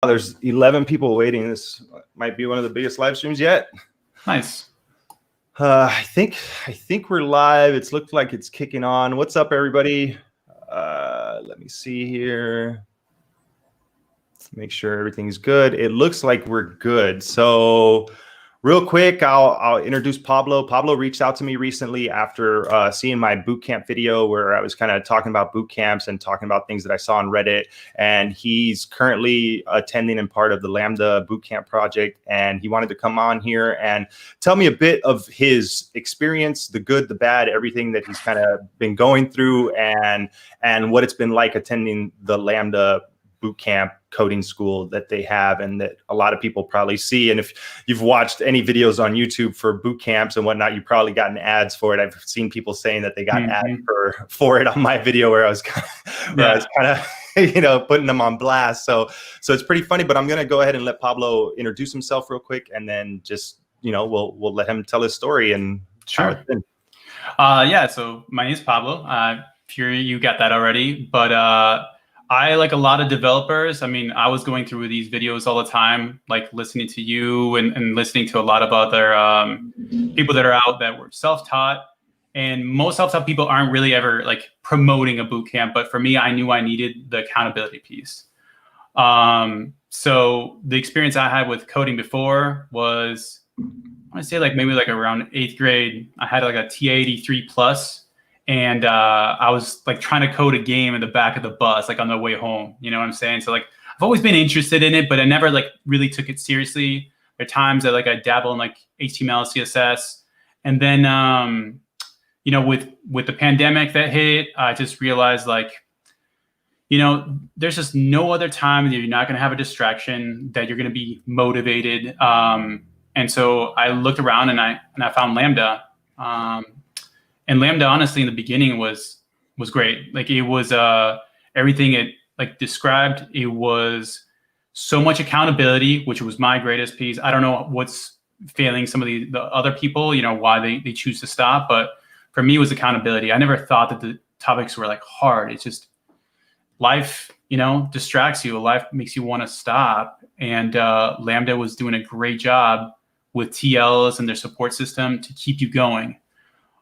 There's 11 people waiting. This might be one of the biggest live streams yet. Nice. I think we're live. It's looked like it's kicking on. What's up, everybody? Let me see here. Make sure everything's good. It looks like we're good. So real quick, I'll introduce Pablo. Pablo reached out to me recently after seeing my bootcamp video where I was kind of talking about boot camps and talking about things that I saw on Reddit. And he's currently attending and part of the Lambda Bootcamp project. And he wanted to come on here and tell me a bit of his experience, the good, the bad, everything that he's kind of been going through and what it's been like attending the Lambda Bootcamp coding school that they have and that a lot of people probably see. And if you've watched any videos on YouTube for boot camps and whatnot, you've probably gotten ads for it. I've seen people saying that they got ads for it on my video where I was kind of putting them on blast. So it's pretty funny, but I'm going to go ahead and let Pablo introduce himself real quick. And then just, we'll let him tell his story and sure. So my name is Pablo. I'm sure you got that already, but I, like a lot of developers, I was going through these videos all the time, like listening to you and listening to a lot of other people that are out that were self-taught. And most self-taught people aren't really ever like promoting a bootcamp. But for me, I knew I needed the accountability piece. So the experience I had with coding before was, I want to say maybe around 8th grade, I had like a T83 plus. And I was like trying to code a game in the back of the bus, like on the way home. You know what I'm saying? So I've always been interested in it, but I never really took it seriously. There are times that I dabble in HTML, CSS. And then, with the pandemic that hit, I just realized there's just no other time that you're not going to have a distraction, that you're going to be motivated. And so I looked around and I found Lambda. And Lambda, honestly, in the beginning was great. It was everything it described. It was so much accountability, which was my greatest piece. I don't know what's failing some of the other people, why they choose to stop. But for me, it was accountability. I never thought that the topics were hard. It's just life, distracts you. Life makes you want to stop. And Lambda was doing a great job with TLs and their support system to keep you going.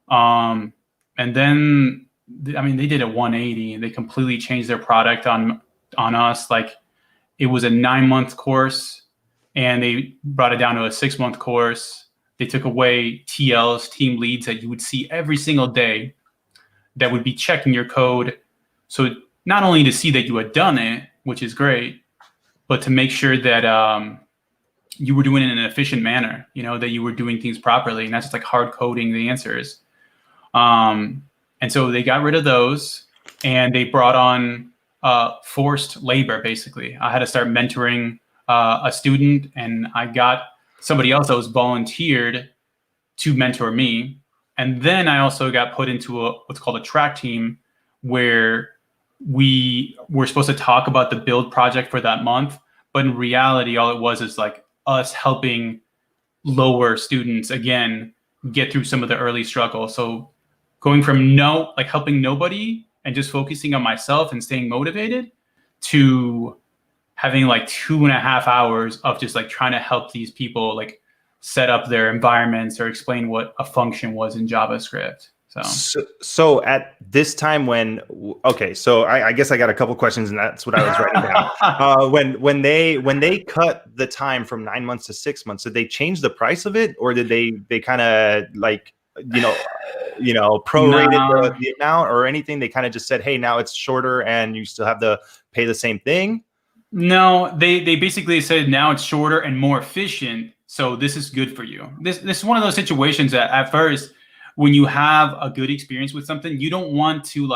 And then, they did a 180. They completely changed their product on us. It was a 9-month course and they brought it down to a 6-month course. They took away TLs, team leads that you would see every single day that would be checking your code. So not only to see that you had done it, which is great, but to make sure that, you were doing it in an efficient manner, that you were doing things properly and not just hard coding the answers. And so they got rid of those and they brought on forced labor, basically. I had to start mentoring a student, and I got somebody else that was volunteered to mentor me. And then I also got put into what's called a track team, where we were supposed to talk about the build project for that month. But in reality, all it was is us helping lower students, again, get through some of the early struggle. So going from helping nobody and just focusing on myself and staying motivated, to having 2.5 hours of just trying to help these people set up their environments or explain what a function was in JavaScript. So at this time so I guess I got a couple questions, and that's what I was writing down. When they cut the time from 9 months to 6 months, did they change the price of it, or did they kind of prorated the amount or anything? They kind of just said, hey, now it's shorter and you still have to pay the same thing? No, they basically said now it's shorter and more efficient, so this is good for you. This is one of those situations that at first, when you have a good experience with something, you don't want to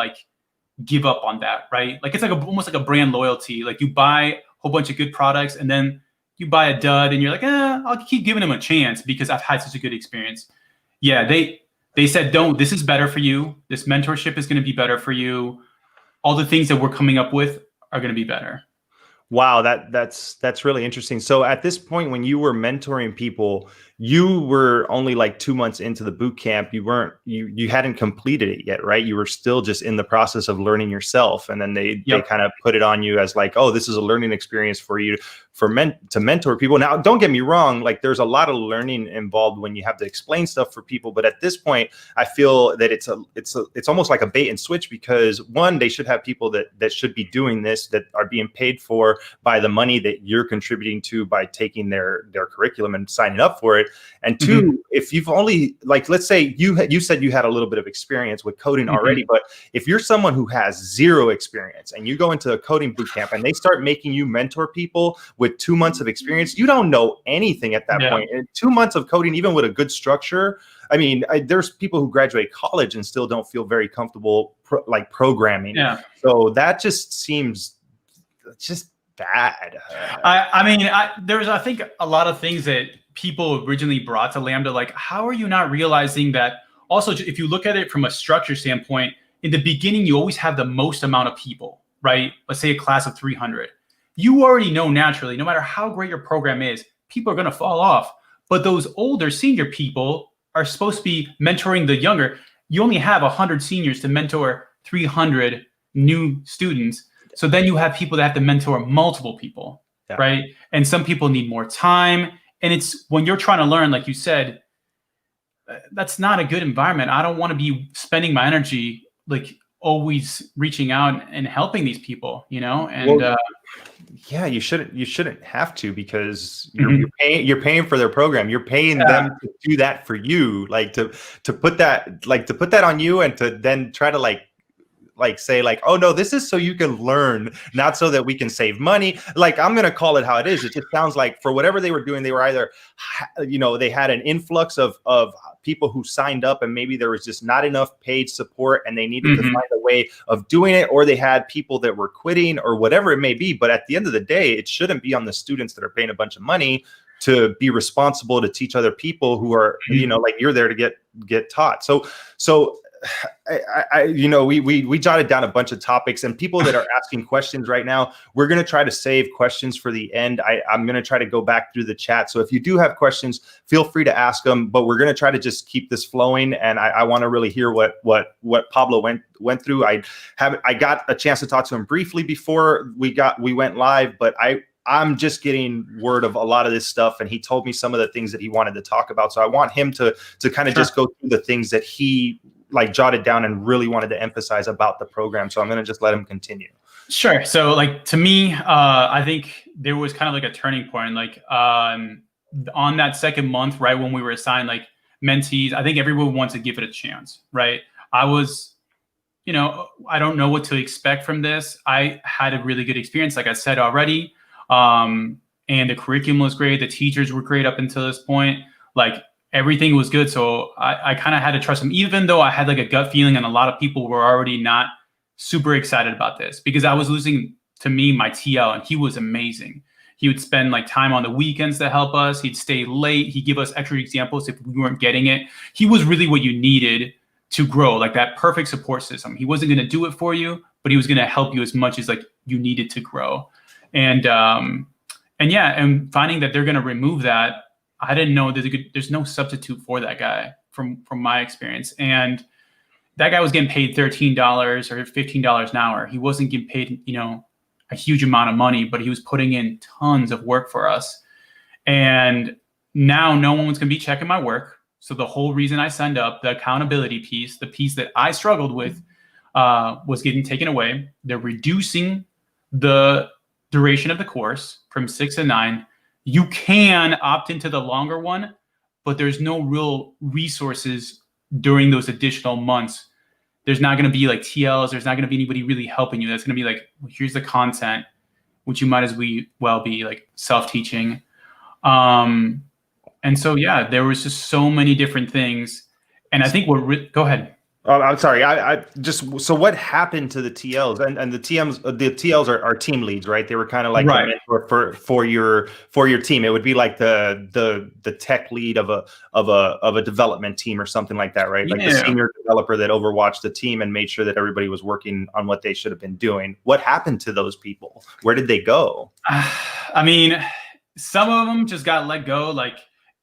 give up on that, right? It's almost like a brand loyalty. You buy a whole bunch of good products and then you buy a dud and you're I'll keep giving them a chance because I've had such a good experience. Yeah, they said, this is better for you. This mentorship is going to be better for you. All the things that we're coming up with are going to be better. Wow, that's really interesting. So at this point, when you were mentoring people, you were only like 2 months into the boot camp. You hadn't completed it yet, right? You were still just in the process of learning yourself. And then they kind of put it on you as like, oh, this is a learning experience for you to mentor people. Now, don't get me wrong. Like there's a lot of learning involved when you have to explain stuff for people. But at this point, I feel that it's almost like a bait and switch, because one, they should have people that should be doing this, that are being paid for by the money that you're contributing to by taking their curriculum and signing up for it. And two, if you've only, like, let's say you said you had a little bit of experience with coding already, but if you're someone who has zero experience and you go into a coding bootcamp and they start making you mentor people with 2 months of experience, you don't know anything at that point. And 2 months of coding, even with a good structure, I mean, there's people who graduate college and still don't feel very comfortable programming. So that just seems just bad. I mean, there's, I think, a lot of things that people originally brought to Lambda. Like, how are you not realizing that also, if you look at it from a structure standpoint, in the beginning, you always have the most amount of people, right? Let's say a class of 300. You already know naturally, no matter how great your program is, people are going to fall off. But those older senior people are supposed to be mentoring the younger. You only have 100 seniors to mentor 300 new students. So then you have people that have to mentor multiple people, right? And some people need more time. And it's when you're trying to learn, like you said, that's not a good environment. I don't want to be spending my energy like always reaching out and helping these people, you know? And yeah, you shouldn't have to, because you're paying for their program. You're paying them to do that for you, like to put that on you, and to then try to say like, oh no, this is so you can learn, not so that we can save money. Like, I'm gonna call it how it is. It just sounds like for whatever they were doing, they were either, they had an influx of people who signed up, and maybe there was just not enough paid support, and they needed to find a way of doing it, or they had people that were quitting, or whatever it may be. But at the end of the day, it shouldn't be on the students that are paying a bunch of money to be responsible to teach other people who are, like, you're there to get taught. So we jotted down a bunch of topics, and people that are asking questions right now, we're going to try to save questions for the end. I'm going to try to go back through the chat. So if you do have questions, feel free to ask them, but we're going to try to just keep this flowing. And I want to really hear what Pablo went through. I got a chance to talk to him briefly before we went live, but I'm just getting word of a lot of this stuff, and he told me some of the things that he wanted to talk about. So I want him to kind of just go through the things that he jotted down and really wanted to emphasize about the program. So I'm going to just let him continue. Sure. So to me, I think there was kind of like a turning point, on that second month, right, when we were assigned mentees. I think everyone wants to give it a chance, right? I was, I don't know what to expect from this. I had a really good experience, like I said already. And the curriculum was great. The teachers were great up until this point. Everything was good. So I kind of had to trust him, even though I had a gut feeling, and a lot of people were already not super excited about this, because I was losing, to me, my TL, and he was amazing. He would spend time on the weekends to help us. He'd stay late. He'd give us extra examples if we weren't getting it. He was really what you needed to grow, that perfect support system. He wasn't going to do it for you, but he was going to help you as much as you needed to grow. And finding that they're going to remove that, I didn't know there's no substitute for that guy from my experience. And that guy was getting paid $13 or $15 an hour. He wasn't getting paid, a huge amount of money, but he was putting in tons of work for us. And now no one's going to be checking my work. So the whole reason I signed up, the accountability piece, the piece that I struggled with, was getting taken away. They're reducing the duration of the course from 6 to 9. You can opt into the longer one, but there's no real resources during those additional months. There's not going to be TLs. There's not going to be anybody really helping you. That's going to be well, here's the content, which you might as well be self-teaching. And so, there was just so many different things. And I think go ahead. I'm sorry. So what happened to the TLs and the TLs are team leads, right? They were kind of the mentor for your team. It would be the tech lead of a development team or something like that, right? The senior developer that overwatched the team and made sure that everybody was working on what they should have been doing. What happened to those people? Where did they go? I mean, some of them just got let go.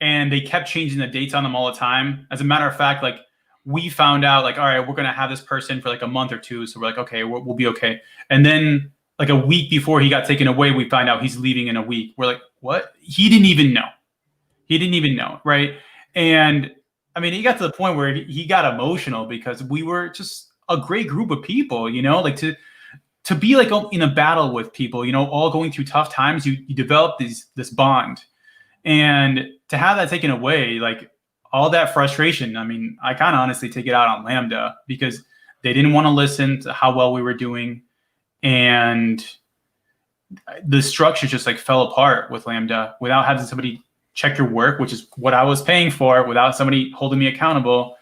and they kept changing the dates on them all the time. As a matter of fact, like we found out like, all right, we're going to have this person for like a month or two. So we're like, okay, we'll be okay. And then like a week before he got taken away, we find out he's leaving in a week. We're like, what? He didn't even know. He didn't even know. Right. And I mean, he got to the point where he got emotional because we were just a great group of people, you know, like to be like in a battle with people, you know, all going through tough times, you develop this bond. And to have that taken away, like all that frustration, I mean, I kind of honestly take it out on Lambda because they didn't want to listen to how well we were doing. And the structure just like fell apart with Lambda without having somebody check your work, which is what I was paying for, without somebody holding me accountable.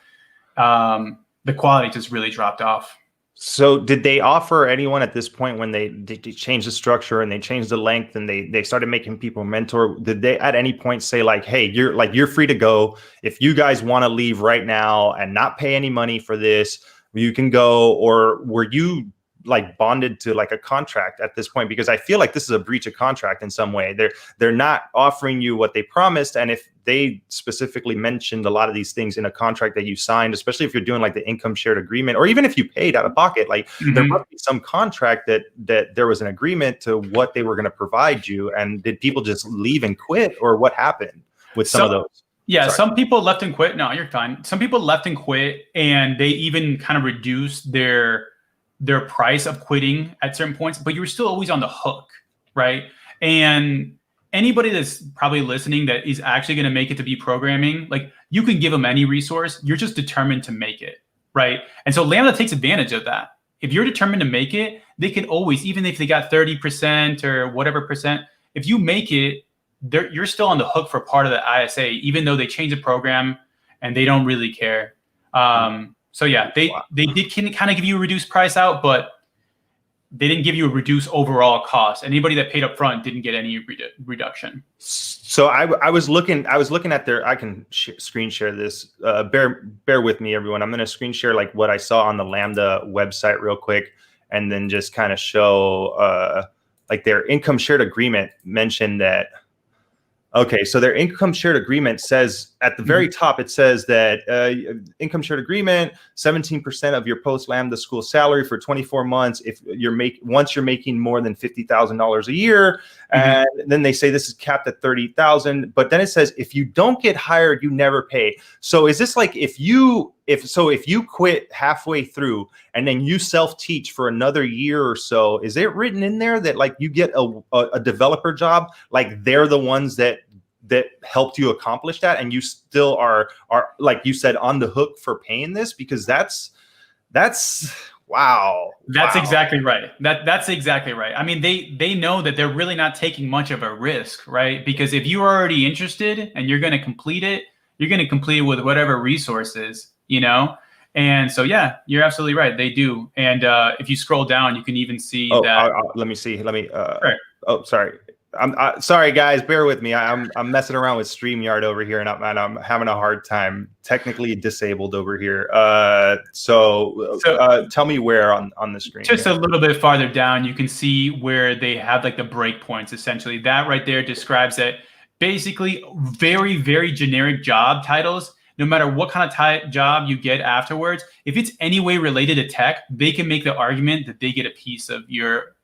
The quality just really dropped off. So did they offer anyone at this point when they changed the structure and they changed the length and they started making people mentor? Did they at any point say like, hey, you're free to go. If you guys want to leave right now and not pay any money for this, you can go? Or were you like bonded to like a contract at this point? Because I feel like this is a breach of contract in some way. They're not offering you what they promised. And if they specifically mentioned a lot of these things in a contract that you signed, especially if you're doing like the income shared agreement, or even if you paid out of pocket, like there must be some contract that there was an agreement to what they were going to provide you. And did people just leave and quit, or what happened with some of those? Yeah, sorry. Some people left and quit. No, you're fine. Some people left and quit, and they even kind of reduced their price of quitting at certain points, but you were still always on the hook, right? And anybody that's probably listening that is actually going to make it to be programming, like you can give them any resource, you're just determined to make it, right? And so Lambda takes advantage of that. If you're determined to make it, they can always, even if they got 30% or whatever percent, if you make it, you're still on the hook for part of the ISA, even though they change the program and they don't really care. So yeah, they did kind of give you a reduced price out, but they didn't give you a reduced overall cost. Anybody that paid up front didn't get any reduction. So I was looking at their, I can screen share this. Bear with me, everyone. I'm going to screen share like what I saw on the Lambda website real quick, and then just kind of show like their income shared agreement mentioned that. Okay, so their income shared agreement says at the very top, it says that income shared agreement, 17% of your post Lambda school salary for 24 months. If once you're making more than $50,000 a year, and then they say this is capped at 30,000. But then it says if you don't get hired, you never pay. So is this like if you quit halfway through and then you self-teach for another year or so, is it written in there that like you get a developer job, like they're the ones that helped you accomplish that, and you still are like you said on the hook for paying this? Because that's wow. That's exactly right. That's exactly right. I mean, they know that they're really not taking much of a risk, right? Because if you're already interested and you're going to complete it, you're going to complete it with whatever resources, you know? And so, yeah, you're absolutely right. They do. And if you scroll down, you can even see that. Let me see. Right. Oh, sorry. I'm sorry, guys. Bear with me. I'm messing around with StreamYard over here, and I'm having a hard time. Technically disabled over here. So tell me where on the screen. Just a little bit farther down, you can see where they have like the breakpoints. Essentially, that right there describes that. Basically, very, very generic job titles. No matter what kind of job you get afterwards, if it's any way related to tech, they can make the argument that they get a piece of your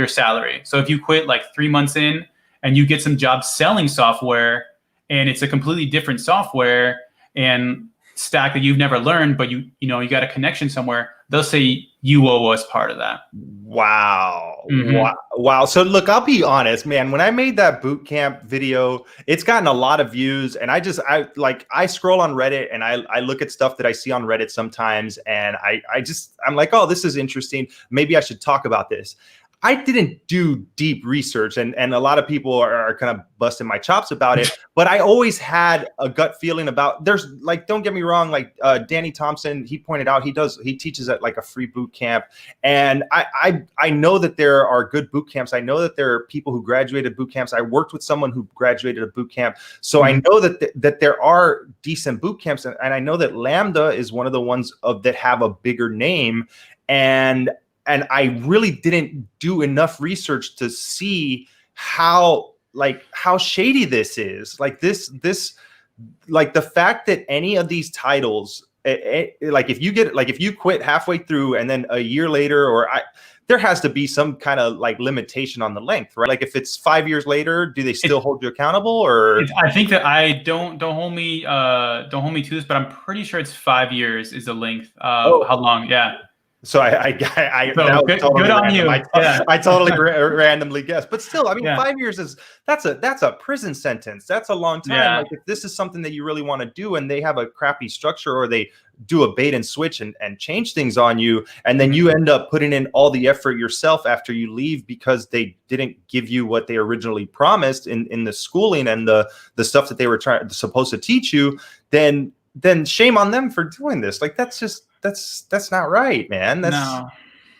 salary. So if you quit like 3 months in and you get some job selling software and it's a completely different software and stack that you've never learned, but you got a connection somewhere, they'll say you owe us part of that. Wow. Wow. So look, I'll be honest, man, when I made that bootcamp video, it's gotten a lot of views, and I scroll on Reddit and I look at stuff that I see on Reddit sometimes, and I'm like, oh, this is interesting. Maybe I should talk about this. I didn't do deep research, and a lot of people are kind of busting my chops about it, but I always had a gut feeling about, there's like, don't get me wrong, like Danny Thompson, he pointed out, he teaches at like a free boot camp, and I know that there are good boot camps. I know that there are people who graduated boot camps. I worked with someone who graduated a boot camp, so I know that there are decent boot camps, and I know that Lambda is one of the ones that have a bigger name, and I really didn't do enough research to see how shady this is. Like this like the fact that any of these titles, like if you quit halfway through and then a year later, there has to be some kind of like limitation on the length, right? Like if it's 5 years later, do they still hold you accountable? Or I think that don't hold me to this, but I'm pretty sure it's 5 years is the length of how long. Yeah. So So that was totally good on random. you. I totally randomly guessed, but still, I mean, Yeah. 5 years that's a prison sentence. That's a long time. Yeah. Like if this is something that you really want to do, and they have a crappy structure, or they do a bait and switch and change things on you, and then you end up putting in all the effort yourself after you leave because they didn't give you what they originally promised in the schooling and the stuff that they were supposed to teach you, then shame on them for doing this. Like that's not right, man. No.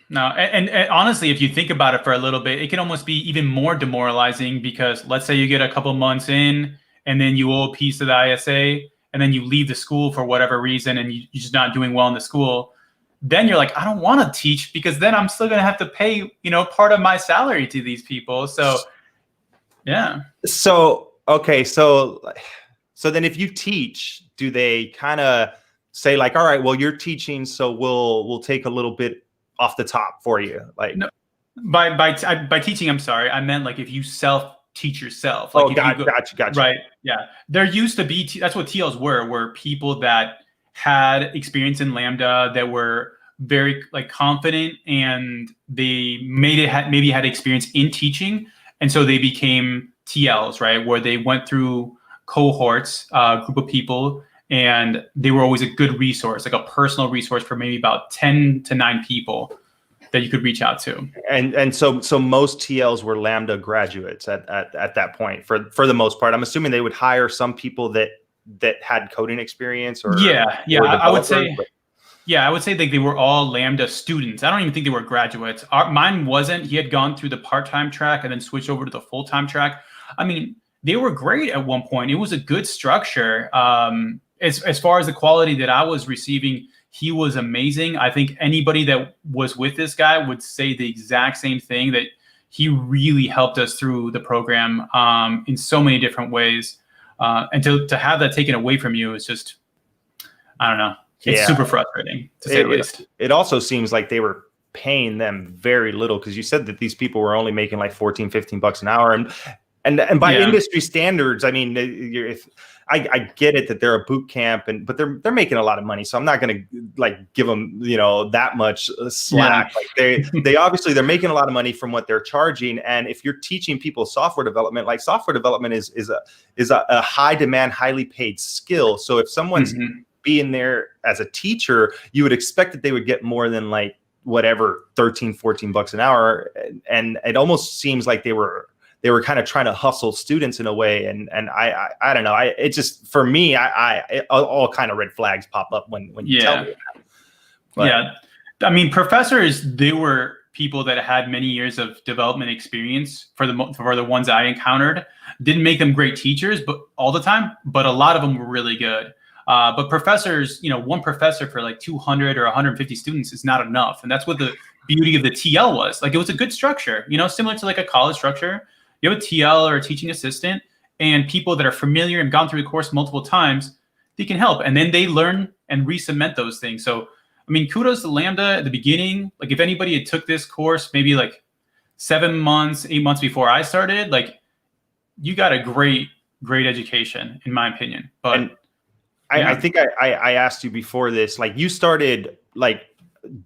And honestly, if you think about it for a little bit, it can almost be even more demoralizing, because let's say you get a couple months in and then you owe a piece of the ISA, and then you leave the school for whatever reason and you're just not doing well in the school. Then you're like, I don't want to teach, because then I'm still going to have to pay, part of my salary to these people. So, yeah. So, okay. So then if you teach, do they kind of say like, all right, well, you're teaching, so we'll take a little bit off the top for you? Like, no, by teaching, I'm sorry, I meant like if you self-teach yourself. Like gotcha. Right. Yeah. There used to be, that's what TLs were people that had experience in Lambda, that were very like confident, and they maybe had experience in teaching. And so they became TLs, right? Where they went through cohorts, group of people, and they were always a good resource, like a personal resource for maybe about 10 to 9 people that you could reach out to. And so most TLs were Lambda graduates at that point for the most part. I'm assuming they would hire some people that had coding experience or I would say like they were all Lambda students. I don't even think they were graduates. Mine wasn't. He had gone through the part-time track and then switched over to the full-time track. I mean, they were great at one point. It was a good structure. As far as the quality that I was receiving, he was amazing. I think anybody that was with this guy would say the exact same thing, that he really helped us through the program in so many different ways. And to have that taken away from you is just, I don't know. It's super frustrating, to say the least. It also seems like they were paying them very little, because you said that these people were only making like $14-15 an hour. And by industry standards, I mean, I get it that they're a boot camp, but they're making a lot of money, so I'm not going to like give them that much slack. Like they obviously they're making a lot of money from what they're charging, and if you're teaching people software development, like software development is a high demand, highly paid skill. So if someone's being there as a teacher, you would expect that they would get more than like whatever $13-14 an hour, and it almost seems like they were kind of trying to hustle students in a way. And I don't know. It just, for me, all kind of red flags pop up when you tell me that. But, I mean, professors, they were people that had many years of development experience for the ones I encountered. Didn't make them great teachers, but all the time, but a lot of them were really good. But professors, one professor for like 200 or 150 students is not enough. And that's what the beauty of the TL was. Like, it was a good structure, similar to like a college structure. You have a TL or a teaching assistant, and people that are familiar and gone through the course multiple times, they can help. And then they learn and re-cement those things. So, I mean, kudos to Lambda at the beginning. Like, if anybody had took this course maybe like 8 months before I started, like, you got a great education, in my opinion. But I think I asked you before this, like, you started like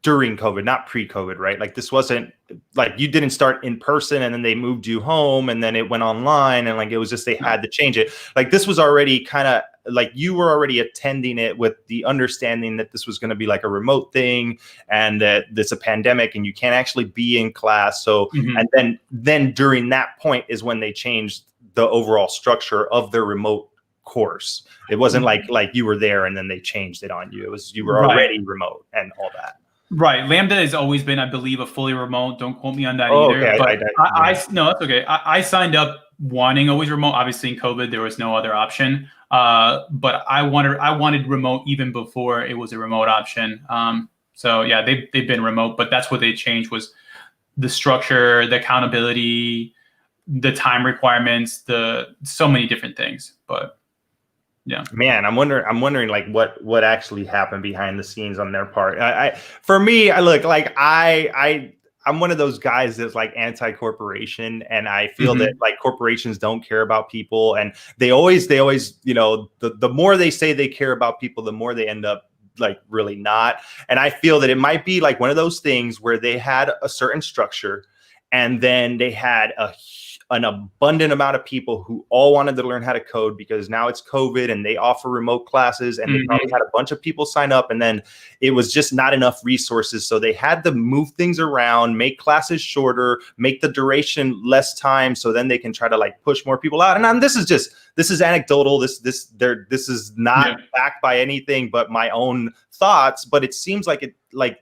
during COVID, not pre-COVID, right? Like, this wasn't like you didn't start in person and then they moved you home and then it went online, and like it was just they had to change it. Like, this was already kind of like you were already attending it with the understanding that this was going to be like a remote thing, and that it's a pandemic and you can't actually be in class. So and then during that point is when they changed the overall structure of their remote course. It wasn't like you were there and then they changed it on you. It was you were already remote and all that. Right. Lambda has always been, I believe, a fully remote. Don't quote me on that either. Okay. But no, that's okay. I signed up wanting always remote. Obviously, in COVID, there was no other option. But I wanted remote even before it was a remote option. So yeah, they've been remote, but that's what they changed was the structure, the accountability, the time requirements, so many different things. But Yeah. Man, I'm wondering like what actually happened behind the scenes on their part. For me, I look like I'm one of those guys that's like anti-corporation, and I feel that like corporations don't care about people, and they always, you know, the more they say they care about people, the more they end up like really not. And I feel that it might be like one of those things where they had a certain structure, and then they had an abundant amount of people who all wanted to learn how to code because now it's COVID and they offer remote classes, and they probably had a bunch of people sign up, and then it was just not enough resources. So they had to move things around, make classes shorter, make the duration less time, so then they can try to like push more people out. And this is anecdotal. This is not backed by anything but my own thoughts, but it seems like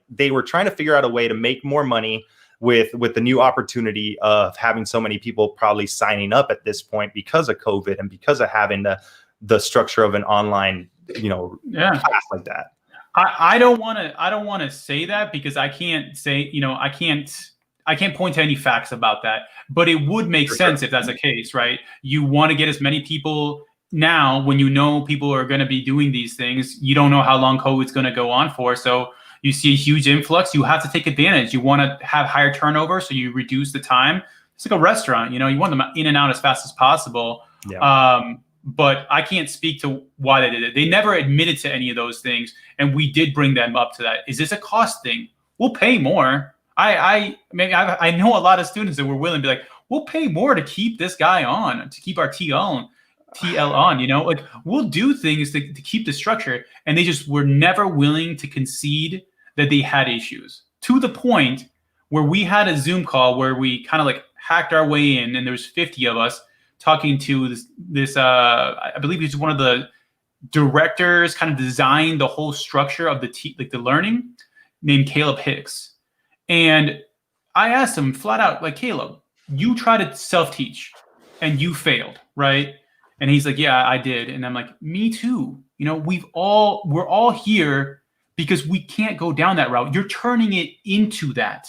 they were trying to figure out a way to make more money with the new opportunity of having so many people probably signing up at this point because of COVID and because of having the structure of an online, you know, class like that. I don't want to say that because I can't say, you know, I can't point to any facts about that, but it would make sense if that's the case, right? You want to get as many people now when you know people are going to be doing these things. You don't know how long COVID's going to go on for. So you see a huge influx, you have to take advantage. You want to have higher turnover, so you reduce the time. It's like a restaurant, you know, you want them in and out as fast as possible. Yeah. But I can't speak to why they did it. They never admitted to any of those things, and we did bring them up to that. Is this a cost thing? We'll pay more. I know a lot of students that were willing to be like, we'll pay more to keep this guy on, to keep our TL on, you know, like we'll do things to keep the structure. And they just were never willing to concede that they had issues, to the point where we had a Zoom call where we kind of like hacked our way in, and there was 50 of us talking to this I believe he's one of the directors, kind of designed the whole structure of the learning, named Caleb Hicks. And I asked him flat out, like, Caleb, you tried to self-teach and you failed, right? And he's like, yeah, I did. And I'm like, me too. You know, we're all here because we can't go down that route. You're turning it into that.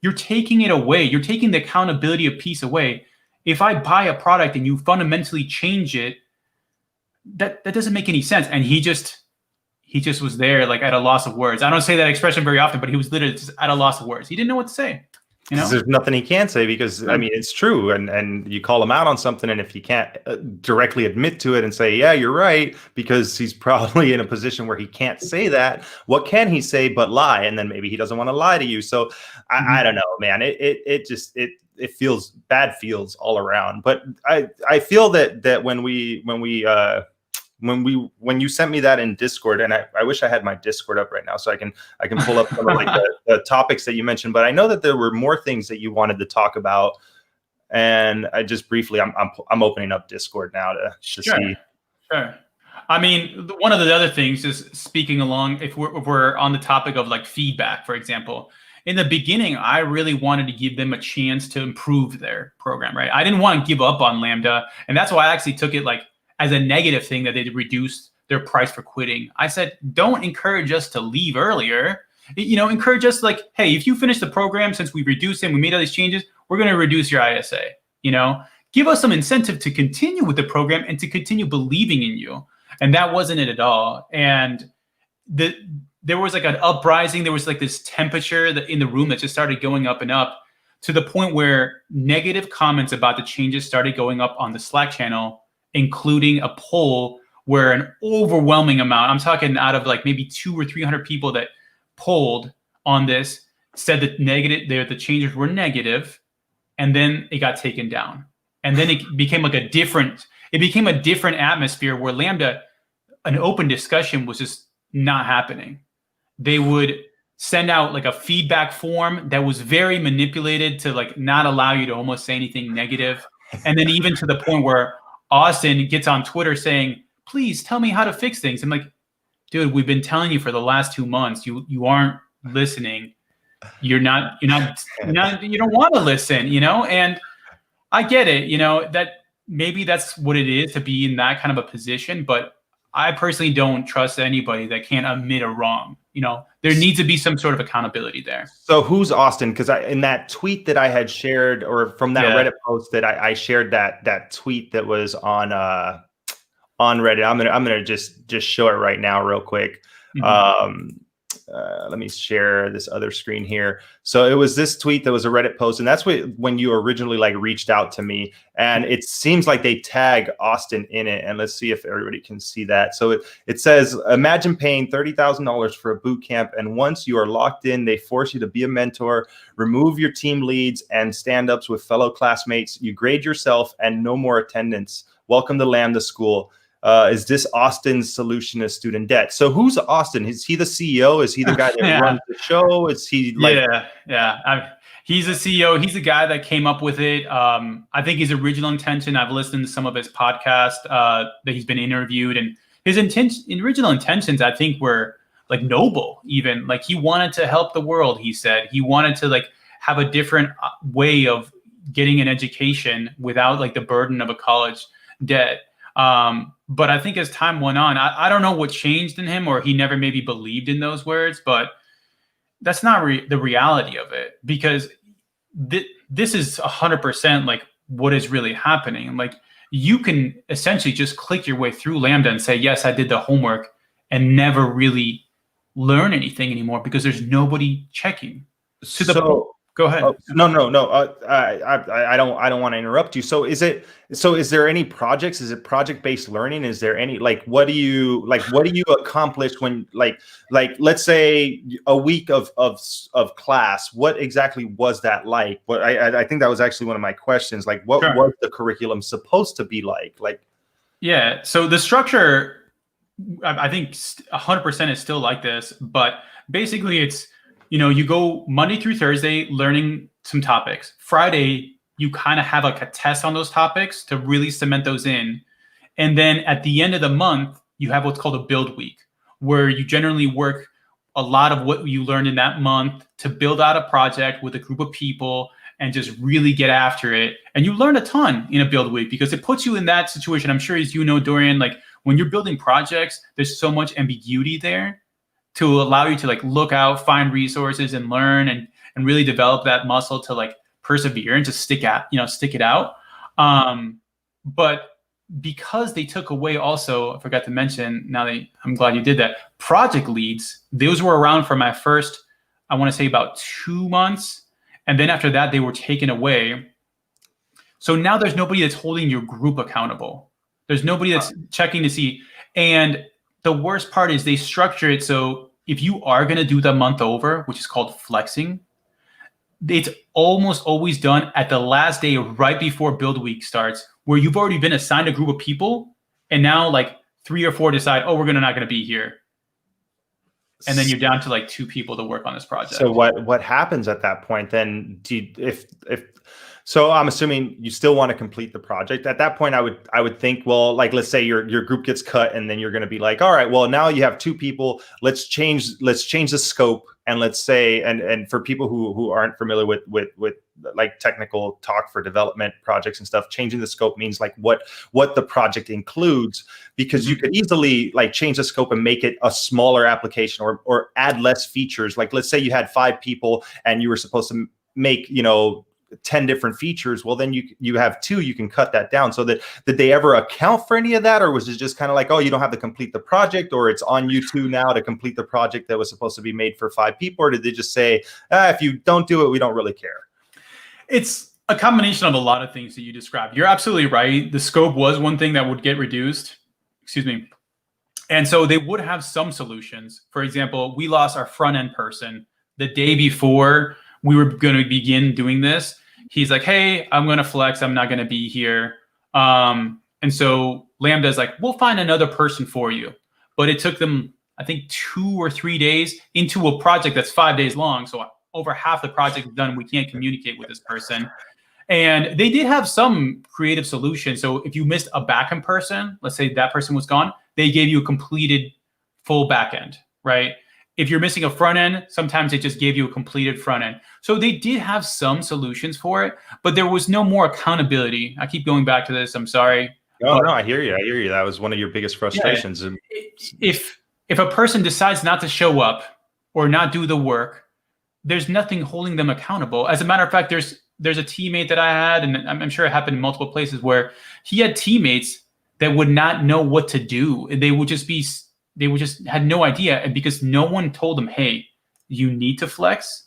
You're taking it away. You're taking the accountability of piece away. If I buy a product and you fundamentally change it, that doesn't make any sense. And he just was there like at a loss of words. I don't say that expression very often, but he was literally just at a loss of words. He didn't know what to say. You know? There's nothing he can say because, I mean, it's true. And you call him out on something, and if he can't directly admit to it and say, yeah, you're right, because he's probably in a position where he can't say that, what can he say but lie? And then maybe he doesn't want to lie to you. So I don't know, man. It feels bad feels all around. But I feel that when you sent me that in Discord, and I wish I had my Discord up right now so I can pull up some of like the topics that you mentioned, but I know that there were more things that you wanted to talk about, and I just briefly I'm opening up Discord now to see. Sure. I mean, one of the other things is speaking along, if we're on the topic of like feedback, for example. In the beginning, I really wanted to give them a chance to improve their program, right? I didn't want to give up on Lambda, and that's why I actually took it like as a negative thing that they reduced their price for quitting. I said, don't encourage us to leave earlier. You know, encourage us like, hey, if you finish the program, since we reduced it and we made all these changes, we're going to reduce your ISA. You know, give us some incentive to continue with the program and to continue believing in you. And that wasn't it at all. And there was like an uprising. There was like this temperature in the room that just started going up and up, to the point where negative comments about the changes started going up on the Slack channel, including a poll where an overwhelming amount, I'm talking out of like maybe 200 or 300 people that polled on this, said that the changes were negative, and then it got taken down. And then it became like a different atmosphere where Lambda, an open discussion was just not happening. They would send out like a feedback form that was very manipulated to like not allow you to almost say anything negative. And then even to the point where Austin gets on Twitter saying, please tell me how to fix things. I'm like, dude, we've been telling you for the last 2 months, you aren't listening. You don't want to listen, you know? And I get it, you know, that maybe that's what it is to be in that kind of a position, but I personally don't trust anybody that can't admit a wrong. You know, there needs to be some sort of accountability there. So who's Austin? Because in that tweet that I had shared, or from that Reddit post that I shared, that tweet that was on on Reddit. I'm gonna just show it right now real quick. Let me share this other screen here. So it was this tweet that was a Reddit post, and that's when you originally like reached out to me, and it seems like they tag Austin in it. And let's see if everybody can see that. So it says, imagine paying $30,000 for a boot camp, and once you are locked in, they force you to be a mentor, remove your team leads and stand-ups with fellow classmates. You grade yourself and no more attendance. Welcome to Lambda School. Is this Austin's solution to student debt? So who's Austin? Is he the CEO? Is he the guy that runs the show? Is he like... He's a CEO. He's the guy that came up with it. I think his original intention, I've listened to some of his podcasts that he's been interviewed, and his original intentions, I think, were like noble. Even like he wanted to help the world. He said he wanted to like have a different way of getting an education without like the burden of a college debt. But I think as time went on, I don't know what changed in him, or he never maybe believed in those words, but that's not the reality of it, because this is 100% like what is really happening. Like you can essentially just click your way through Lambda and say, yes, I did the homework, and never really learn anything anymore because there's nobody checking. Go ahead. No. I don't want to interrupt you. So is there any projects? Is it project-based learning? Is there any what do you accomplish when let's say a week of class? What exactly was that like? But I think that was actually one of my questions. Like what was the curriculum supposed to be like? Yeah. So the structure, I think 100% is still like this, but basically it's, you go Monday through Thursday learning some topics. Friday, you kind of have like a test on those topics to really cement those in. And then at the end of the month, you have what's called a build week, where you generally work a lot of what you learned in that month to build out a project with a group of people and just really get after it. And you learn a ton in a build week because it puts you in that situation. I'm sure, as you know, Dorian, like when you're building projects, there's so much ambiguity there to allow you to like look out, find resources, and learn and really develop that muscle to like persevere and just stick it out. But because they took away also, I forgot to mention, I'm glad you did that, project leads, those were around for my first, I want to say about 2 months. And then after that, they were taken away. So now there's nobody that's holding your group accountable. There's nobody that's checking to see. And the worst part is they structure it so if you are going to do the month over, which is called flexing, it's almost always done at the last day right before build week starts, where you've already been assigned a group of people, and now like 3 or 4 decide, oh, we're not going to be here. And then you're down to like 2 people to work on this project. So what happens at that point then? So I'm assuming you still want to complete the project. At that point, I would think, well, like let's say your group gets cut, and then you're going to be like, all right, well now you have 2 people. Let's change the scope, and let's say, and for people who aren't familiar with like technical talk for development projects and stuff, changing the scope means like what the project includes, because you could easily like change the scope and make it a smaller application or add less features. Like let's say you had 5 people and you were supposed to make 10 different features. Well, then you have 2, you can cut that down. So did they ever account for any of that, or was it just kind of like, oh, you don't have to complete the project, or it's on you 2 now to complete the project that was supposed to be made for 5 people? Or did they just say, if you don't do it, we don't really care? It's a combination of a lot of things that you described. You're absolutely right. The scope was one thing that would get reduced. Excuse me. And so they would have some solutions. For example, we lost our front end person the day before we were going to begin doing this. He's like, hey, I'm going to flex. I'm not going to be here. And so Lambda's like, we'll find another person for you. But it took them, I think, 2 or 3 days into a project that's 5 days long. So over half the project is done. We can't communicate with this person. And they did have some creative solutions. So if you missed a backend person, let's say that person was gone, they gave you a completed full backend, right? If you're missing a front end, sometimes it just gave you a completed front end. So they did have some solutions for it, but there was no more accountability. I keep going back to this. I'm sorry. No, I hear you. That was one of your biggest frustrations. Yeah, if a person decides not to show up or not do the work, there's nothing holding them accountable. As a matter of fact, there's a teammate that I had, and I'm sure it happened in multiple places, where he had teammates that would not know what to do. They would just had no idea. And because no one told them, hey, you need to flex,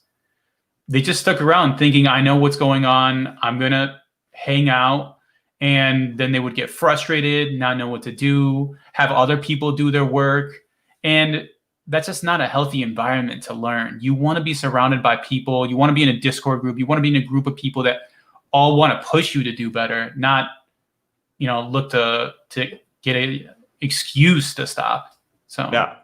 they just stuck around thinking, I know what's going on. I'm going to hang out. And then they would get frustrated, not know what to do, have other people do their work. And that's just not a healthy environment to learn. You want to be surrounded by people. You want to be in a Discord group. You want to be in a group of people that all want to push you to do better, not, look to get an excuse to stop. So now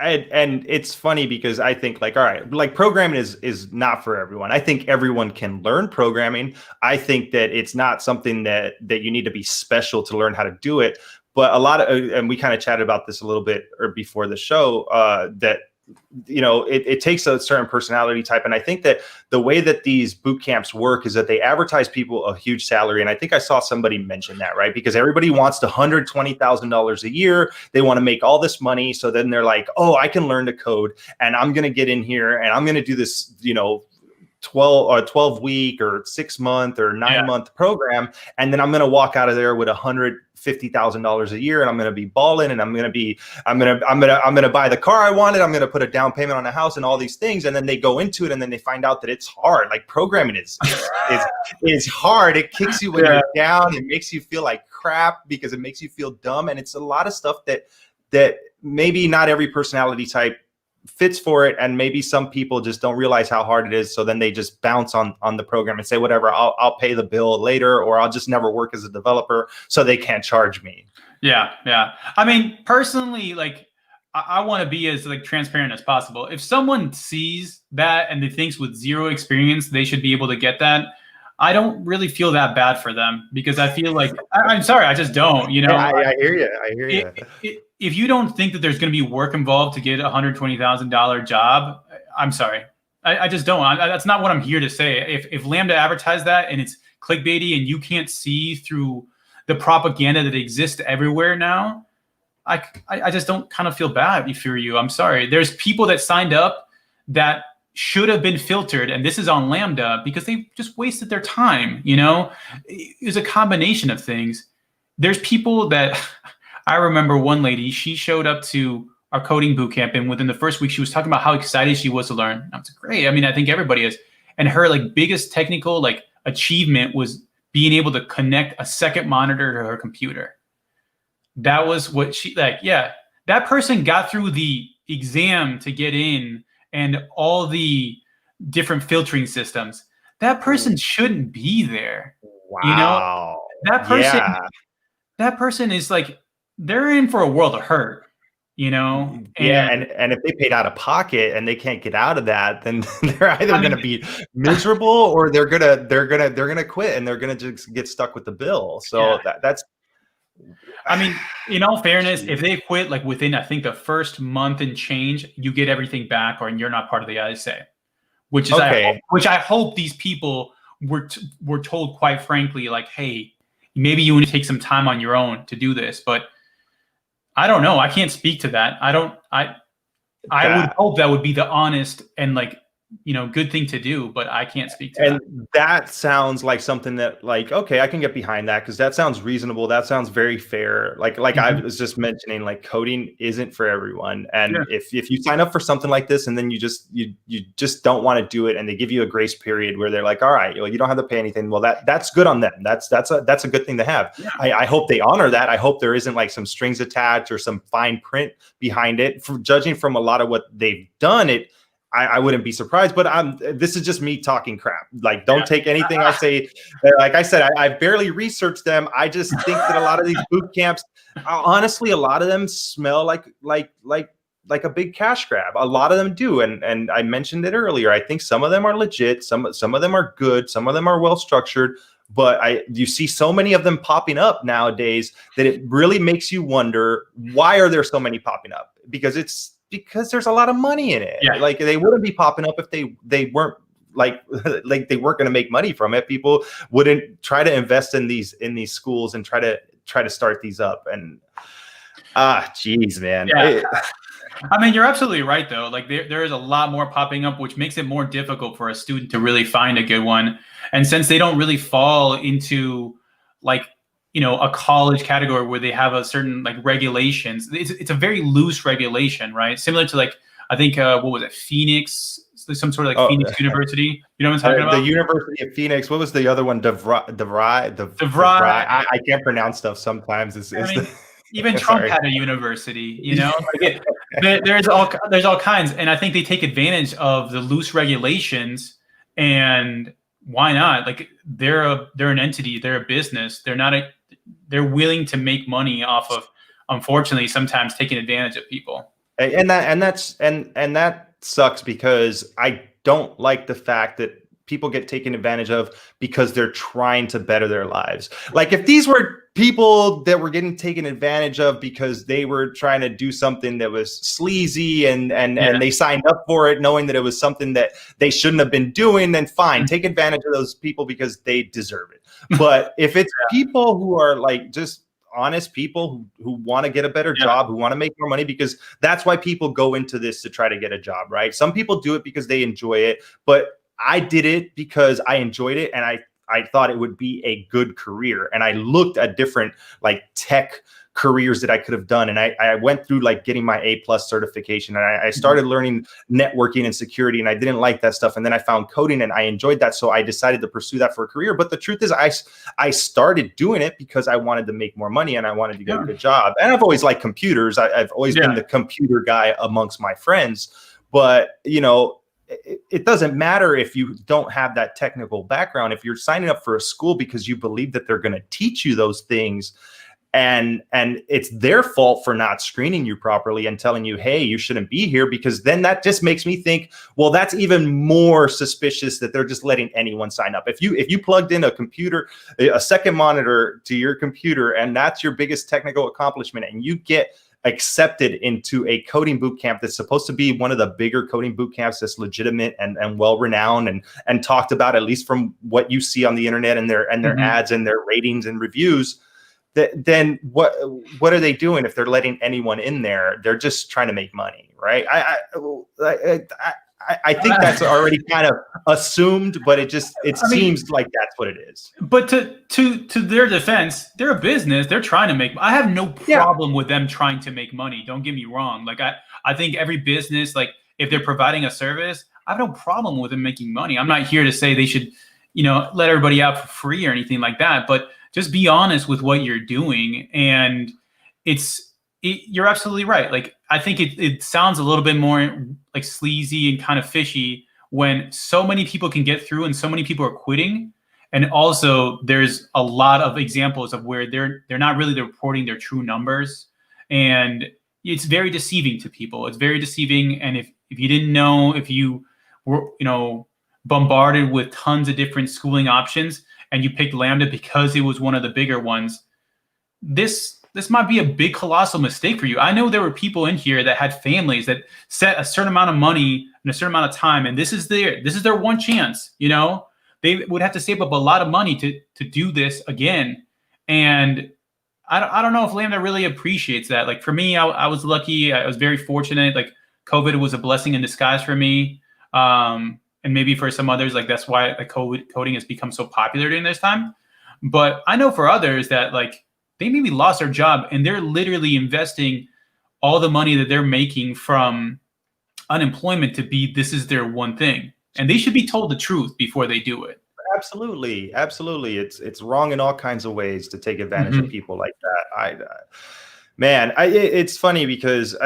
and it's funny because I think all right, programming is not for everyone. I think everyone can learn programming. I think that it's not something that you need to be special to learn how to do it. But a lot of, and we kind of chatted about this a little bit or before the show, that it takes a certain personality type. And I think that the way that these boot camps work is that they advertise people a huge salary. And I think I saw somebody mention that, right? Because everybody wants $120,000 a year. They want to make all this money. So then they're like, oh, I can learn to code and I'm going to get in here and I'm going to do this, 12 week or 6 month or 9 month program. And then I'm going to walk out of there with $150,000 a year and I'm going to be balling and I'm going to buy the car I wanted. I'm going to put a down payment on a house and all these things. And then they go into it and then they find out that it's hard. Like programming is hard. It kicks you when you're down. It makes you feel like crap because it makes you feel dumb. And it's a lot of stuff that maybe not every personality type fits for it, and maybe some people just don't realize how hard it is, so then they just bounce on the program and say whatever, I'll pay the bill later, or I'll just never work as a developer so they can't charge me. Yeah. I mean, personally, I want to be as transparent as possible. If someone sees that and they thinks with zero experience they should be able to get that, I don't really feel that bad for them, because I feel like I'm sorry, I just don't. I hear you. If you don't think that there's going to be work involved to get a $120,000 job, I'm sorry. I just don't. That's not what I'm here to say. If Lambda advertised that and it's clickbaity and you can't see through the propaganda that exists everywhere now, I just don't kind of feel bad for you. I'm sorry. There's people that signed up that should have been filtered, and this is on Lambda, because they just wasted their time. It was a combination of things. There's people that I remember one lady, she showed up to our coding bootcamp, and within the first week, she was talking about how excited she was to learn. I was great. I mean, I think everybody is. And her biggest technical achievement was being able to connect a second monitor to her computer. That was what she that person got through the exam to get in and all the different filtering systems. That person shouldn't be there. Wow. That person is they're in for a world of hurt, And if they paid out of pocket and they can't get out of that, then they're either going to be miserable or they're gonna quit and they're gonna just get stuck with the bill. So that's. I mean, in all fairness, if they quit within, I think, the first month and change, you get everything back, or you're not part of the ISA, which is which I hope these people were told, quite frankly, hey, maybe you want to take some time on your own to do this, but I don't know. I can't speak to that. I would hope that would be the honest and good thing to do, but I can't speak to that. And that sounds like something that okay, I can get behind that, because that sounds reasonable. That sounds very fair. I was just mentioning, coding isn't for everyone. And if you sign up for something like this and then you just don't want to do it, and they give you a grace period where they're like, all right, you don't have to pay anything. Well, that's good on them. That's a good thing to have. Yeah. I hope they honor that. I hope there isn't some strings attached or some fine print behind it. Judging from a lot of what they've done, I wouldn't be surprised, but this is just me talking crap. Don't take anything I say. Like I said, I barely researched them. I just think that a lot of these boot camps, honestly, a lot of them smell like a big cash grab. A lot of them do, and I mentioned it earlier. I think some of them are legit. Some of them are good. Some of them are well structured. But you see so many of them popping up nowadays that it really makes you wonder, why are there so many popping up? Because there's a lot of money in it. Yeah. They wouldn't be popping up if they weren't they weren't going to make money from it. People wouldn't try to invest in these schools and try to start these up. And geez, man. Yeah. I mean, you're absolutely right, though. There is a lot more popping up, which makes it more difficult for a student to really find a good one. And since they don't really fall into a college category where they have a certain like regulations. It's a very loose regulation, right? Similar to like, I think, what was it? Phoenix, some sort of like Phoenix University. You know what I'm talking about? The University of Phoenix. What was the other one? DeVry. I can't pronounce stuff sometimes. Even Trump had a university, like there's all kinds. And I think they take advantage of the loose regulations, and why not? Like they're an entity, they're a business. They're willing to make money off of, unfortunately, sometimes taking advantage of people. And that sucks, because I don't like the fact that people get taken advantage of because they're trying to better their lives. Like if these were people that were getting taken advantage of because they were trying to do something that was sleazy and they signed up for it knowing that it was something that they shouldn't have been doing, then fine, take advantage of those people because they deserve it. But if it's people who are like just honest people who want to get a better job, who want to make more money, because that's why people go into this, to try to get a job, right? Some people do it because they enjoy it, but I did it because I enjoyed it, and I thought it would be a good career. And I looked at different like tech careers that I could have done. And I went through like getting my A+ certification, and I started learning networking and security, and I didn't like that stuff. And then I found coding and I enjoyed that. So I decided to pursue that for a career. But the truth is I started doing it because I wanted to make more money and I wanted to get a good job. And I've always liked computers. I've always been the computer guy amongst my friends. But, it doesn't matter if you don't have that technical background. If you're signing up for a school because you believe that they're going to teach you those things, and it's their fault for not screening you properly and telling you, hey, you shouldn't be here, because then that just makes me think, well, that's even more suspicious that they're just letting anyone sign up. If you plugged in a second monitor to your computer, and that's your biggest technical accomplishment, and you get accepted into a coding boot camp that's supposed to be one of the bigger coding boot camps that's legitimate and well-renowned and talked about, at least from what you see on the internet and their ads and their ratings and reviews, then what are they doing if they're letting anyone in there? They're just trying to make money, right? I think that's already kind of assumed, but it seems like that's what it is. But to their defense, they're a business. They're trying to make. I have no problem with them trying to make money. Don't get me wrong. Like I think every business, like if they're providing a service, I have no problem with them making money. I'm not here to say they should, let everybody out for free or anything like that. But just be honest with what you're doing, and you're absolutely right. Like, I think it sounds a little bit more like sleazy and kind of fishy when so many people can get through and so many people are quitting. And also there's a lot of examples of where they're not really reporting their true numbers. And it's very deceiving to people. It's very deceiving. And if you didn't know, if you were, bombarded with tons of different schooling options and you picked Lambda because it was one of the bigger ones, this might be a big colossal mistake for you. I know there were people in here that had families that set a certain amount of money in a certain amount of time, and this is their one chance. They would have to save up a lot of money to do this again. And I don't know if Lambda really appreciates that. Like for me, I was lucky. I was very fortunate. Like COVID was a blessing in disguise for me. And maybe for some others, like that's why like coding has become so popular during this time. But I know for others that like, they maybe lost their job and they're literally investing all the money that they're making from unemployment this is their one thing. And they should be told the truth before they do it. Absolutely. It's wrong in all kinds of ways to take advantage of people like that. It's funny because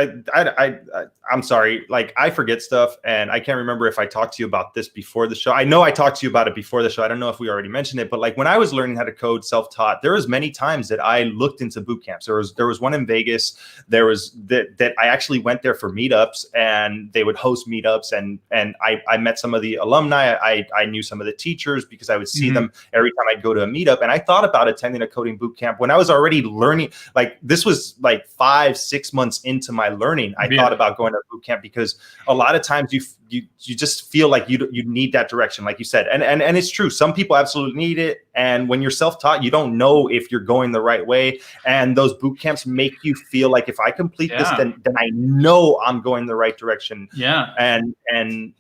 I'm sorry, like I forget stuff and I can't remember if I talked to you about this before the show. I know I talked to you about it before the show. I don't know if we already mentioned it, but like when I was learning how to code self-taught, there was many times that I looked into boot camps. There was one in Vegas. There was that I actually went there for meetups, and they would host meetups, and I met some of the alumni. I knew some of the teachers because I would see them every time I'd go to a meetup. And I thought about attending a coding boot camp when I was already learning. Like this was like 5-6 months into my learning. I thought about going to boot camp because a lot of times you just feel like you need that direction, like you said, and it's true. Some people absolutely need it, and when you're self-taught, you don't know if you're going the right way. And those boot camps make you feel like if I complete this, then I know I'm going the right direction. Yeah. And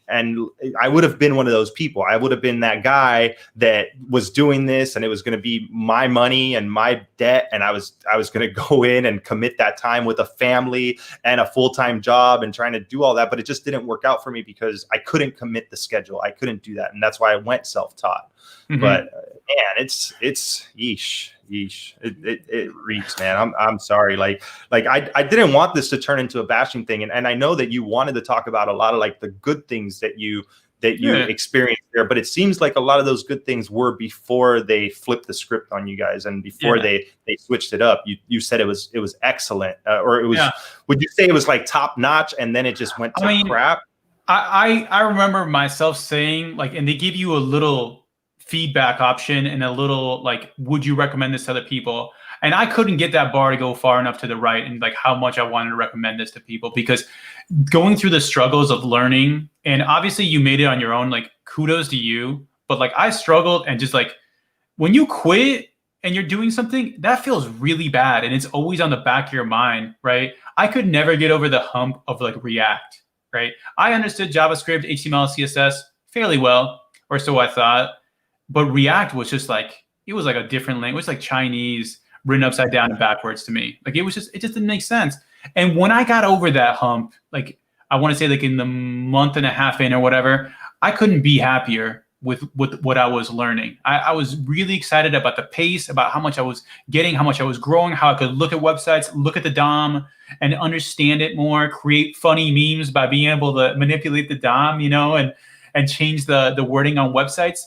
I would have been one of those people. I would have been that guy that was doing this, and it was going to be my money and my debt, and I was going to go in and commit that time with a family and a full-time job and trying to do all that, but it just didn't work out for me because I couldn't commit the schedule. I couldn't do that, and that's why I went self-taught. Mm-hmm. But man, it's yeesh. It reeks, man. I'm sorry. Like I didn't want this to turn into a bashing thing, and I know that you wanted to talk about a lot of like the good things that you experienced there, but it seems like a lot of those good things were before they flipped the script on you guys, and before they switched it up. You said it was excellent, or it was. Yeah. Would you say it was like top notch, and then it just went to crap? I remember myself saying like, and they give you a little feedback option and a little like, would you recommend this to other people? And I couldn't get that bar to go far enough to the right and like how much I wanted to recommend this to people, because going through the struggles of learning, and obviously you made it on your own, like kudos to you. But like I struggled, and just like when you quit and you're doing something, that feels really bad. And it's always on the back of your mind, right? I could never get over the hump of like React, right? I understood JavaScript, HTML, CSS fairly well, or so I thought. But React was just like, it was like a different language, like Chinese written upside down and backwards to me. Like it just didn't make sense. And when I got over that hump, like I want to say like in the month and a half in or whatever, I couldn't be happier with what I was learning. I was really excited about the pace, about how much I was getting, how much I was growing, how I could look at websites, look at the DOM and understand it more, create funny memes by being able to manipulate the DOM, and change the wording on websites.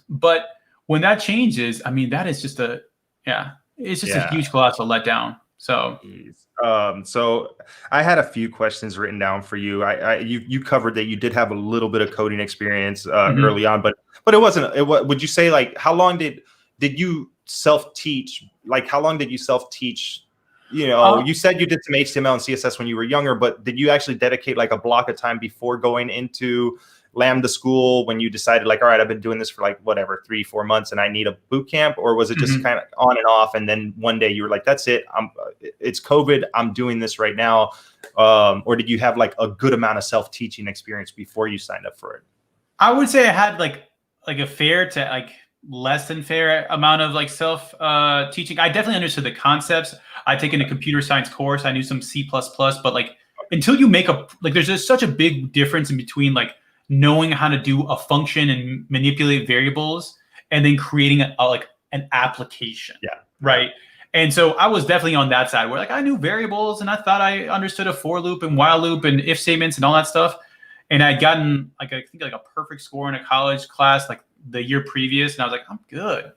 But when that changes, I mean, that is just a huge colossal letdown. So, so I had a few questions written down for you. You covered that you did have a little bit of coding experience early on, but it wasn't. Would you say like how long did you self-teach? Like how long did you self-teach? You said you did some HTML and CSS when you were younger, but did you actually dedicate like a block of time before going into Lambda School when you decided like, all right, I've been doing this for like whatever 3-4 months and I need a boot camp? Or was it just kind of on and off, and then one day you were like, that's it, it's COVID, I'm doing this right now? Or did you have like a good amount of self-teaching experience before you signed up for it? I would say I had like a fair to like less than fair amount of like self teaching. I definitely understood the concepts. I'd taken a computer science course. I knew some C++, but like until you make there's just such a big difference in between like knowing how to do a function and manipulate variables and then creating an application. Yeah. Right. And so I was definitely on that side where like I knew variables and I thought I understood a for loop and while loop and if statements and all that stuff. And I'd gotten like, I think like a perfect score in a college class like the year previous. And I was like, I'm good.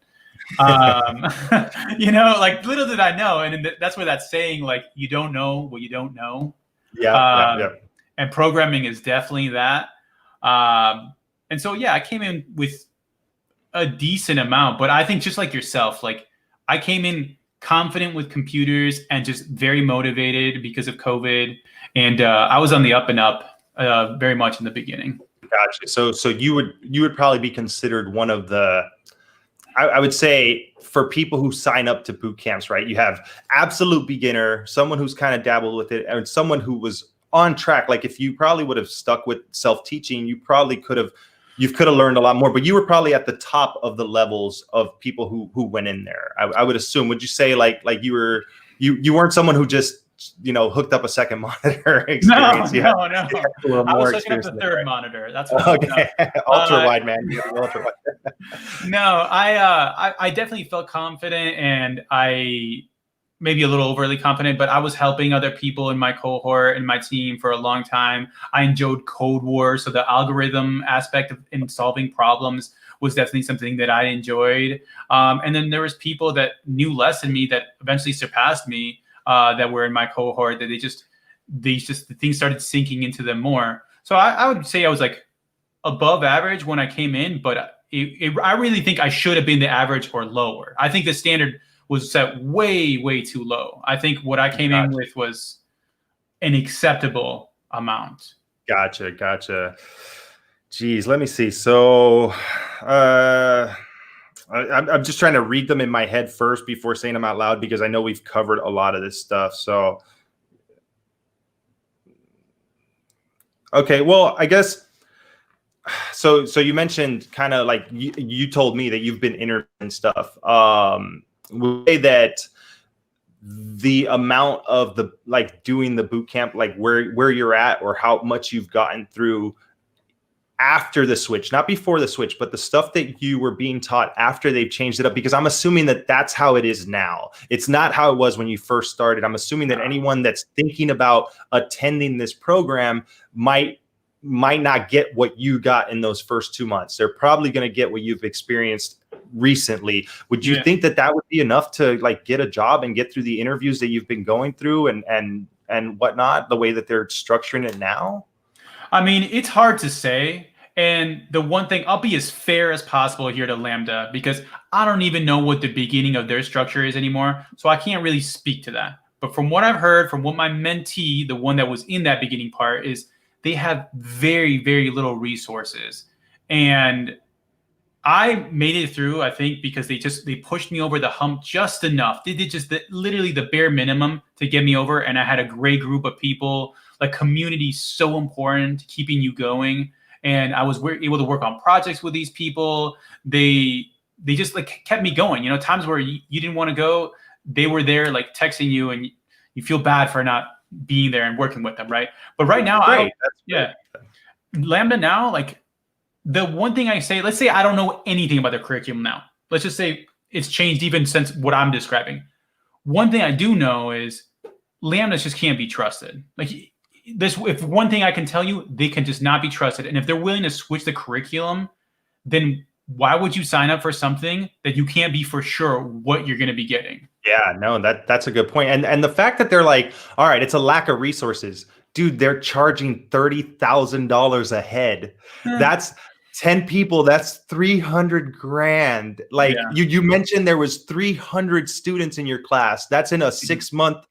Like little did I know. And that's where that saying, like, you don't know what you don't know. Yeah. And programming is definitely that. And so, yeah, I came in with a decent amount, but I think just like yourself, like I came in confident with computers and just very motivated because of COVID. And I was on the up and up very much in the beginning. Gotcha. So you would probably be considered one of the, I would say, for people who sign up to boot camps, right? You have absolute beginner, someone who's kind of dabbled with it, and someone who was on track. Like if you probably would have stuck with self-teaching, you probably could have learned a lot more, but you were probably at the top of the levels of people who went in there. I would assume. Would you say like you weren't someone who just hooked up a second monitor experience? No. I was hooking up the third monitor. That's what okay. Ultra wide, man. Ultra wide. No, I definitely felt confident, and I maybe a little overly confident, but I was helping other people in my cohort and my team for a long time. I enjoyed Code Wars, so the algorithm aspect in solving problems was definitely something that I enjoyed. And then there was people that knew less than me that eventually surpassed me that were in my cohort, that the things started sinking into them more. So I would say I was like above average when I came in, but I really think I should have been the average or lower. I think the standard was set way, way too low. I think what I came in with was an acceptable amount. Gotcha. Geez, let me see. So I'm just trying to read them in my head first before saying them out loud, because I know we've covered a lot of this stuff. So, okay, well, I guess, so you mentioned kind of like, you told me that you've been interviewing stuff. Would you say that the amount of the, like, doing the boot camp, like where you're at, or how much you've gotten through after the switch, not before the switch, but the stuff that you were being taught after they've changed it up? Because I'm assuming that that's how it is now. It's not how it was when you first started. I'm assuming that anyone that's thinking about attending this program might not get what you got in those first 2 months. They're probably going to get what you've experienced recently. Would you think that that would be enough to, like, get a job and get through the interviews that you've been going through and whatnot, the way that they're structuring it now? I mean, it's hard to say. And the one thing, I'll be as fair as possible here to Lambda, because I don't even know what the beginning of their structure is anymore. So I can't really speak to that. But from what I've heard, from what my mentee, the one that was in that beginning part, is they have very, very little resources. And I made it through, I think, because they pushed me over the hump just enough. They did just literally the bare minimum to get me over. And I had a great group of people. Like, community is so important to keeping you going. And I was able to work on projects with these people. They just, like, kept me going. You know, times where you didn't want to go, they were there, like, texting you, and you feel bad for not being there and working with them, right? But right now, Lambda now, like, the one thing I say, let's say I don't know anything about the curriculum now. Let's just say it's changed even since what I'm describing. One thing I do know is Lambdas just can't be trusted. Like, if one thing I can tell you, they can just not be trusted. And if they're willing to switch the curriculum, then why would you sign up for something that you can't be for sure what you're going to be getting? Yeah, no, that's a good point. And the fact that they're like, all right, it's a lack of resources. Dude, they're charging $30,000 a head. That's 10 people. That's 300 grand. Like, you mentioned there was 300 students in your class. That's in a 6-month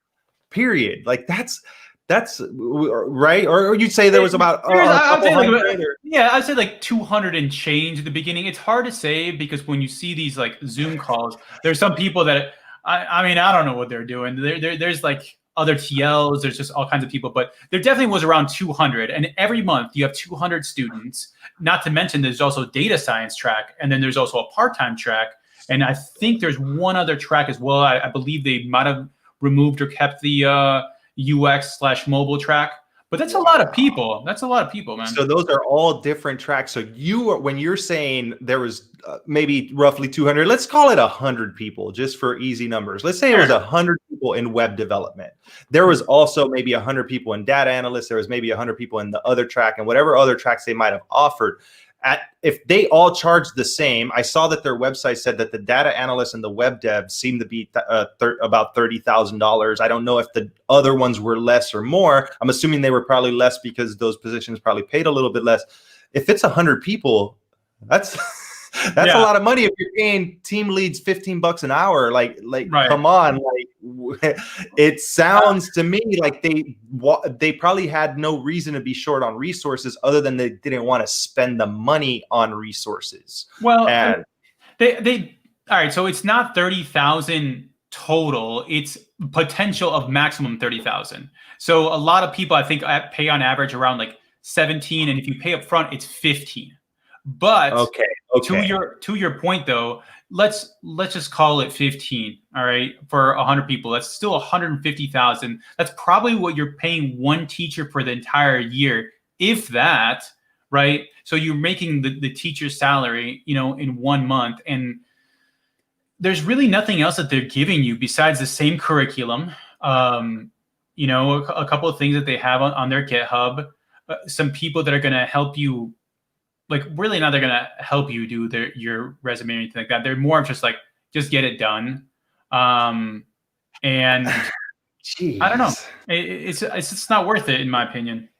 period. Like, that's right. Or you'd say there was about I'd say like 200 and change at the beginning. It's hard to say, because when you see these, like, Zoom calls, there's some people that I mean, I don't know what they're doing. There's like other TLs, there's just all kinds of people, but there definitely was around 200. And every month you have 200 students, not to mention there's also a data science track. And then there's also a part-time track. And I think there's one other track as well. I believe they might've removed or kept the UX/mobile track, but that's a lot of people. That's a lot of people, man. So those are all different tracks. So when you're saying there was maybe roughly 200, let's call it 100 people just for easy numbers. Let's say it was 100 people in web development. There was also maybe 100 people in data analysts. There was maybe 100 people in the other track, and whatever other tracks they might have offered. If they all charge the same, I saw that their website said that the data analysts and the web devs seem to be about $30,000. I don't know if the other ones were less or more. I'm assuming they were probably less because those positions probably paid a little bit less. If it's 100 people, that's a lot of money. If you're paying team leads $15 an hour, like right. Come on, like, it sounds to me like they probably had no reason to be short on resources other than they didn't want to spend the money on resources. Well, and they all right. So it's not 30,000 total. It's potential of maximum 30,000. So a lot of people, I think, pay on average around like 17, and if you pay up front, it's 15. But okay. To your point though, let's just call it 15. All right, for 100 people, that's still 150,000. That's probably what you're paying one teacher for the entire year, if that. Right. So you're making the teacher's salary, you know, in 1 month, and there's really nothing else that they're giving you besides the same curriculum. You know, a couple of things that they have on their GitHub, some people that are going to help you. Like, really not they're going to help you do your resume or anything like that. They're more of just like, just get it done. And Jeez. I don't know. It's just not worth it, in my opinion.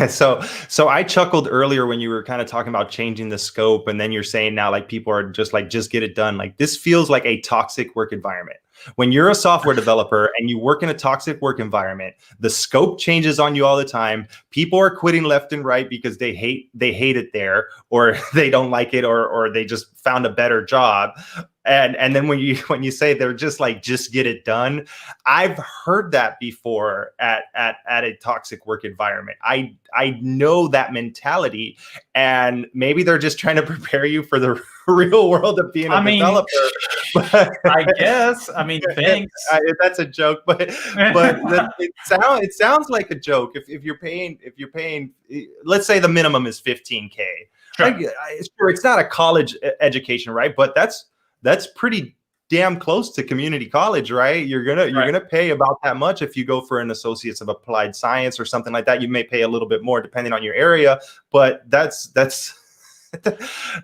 So I chuckled earlier when you were kind of talking about changing the scope, and then you're saying now like people are just like, just get it done. Like this feels like a toxic work environment. When you're a software developer and you work in a toxic work environment, the scope changes on you all the time. People are quitting left and right because they hate it there, or they don't like it, or they just found a better job. And then when you say they're just like, just get it done, I've heard that before at a toxic work environment. I know that mentality, and maybe they're just trying to prepare you for the real world of being a developer. But I guess. I mean, thanks. That's a joke, but it sounds like a joke. If you're paying, let's say the minimum is $15K. Sure. Sure, it's not a college education, right? But that's pretty damn close to community college, right? You're gonna pay about that much if you go for an associates of applied science or something like that. You may pay a little bit more depending on your area, but that's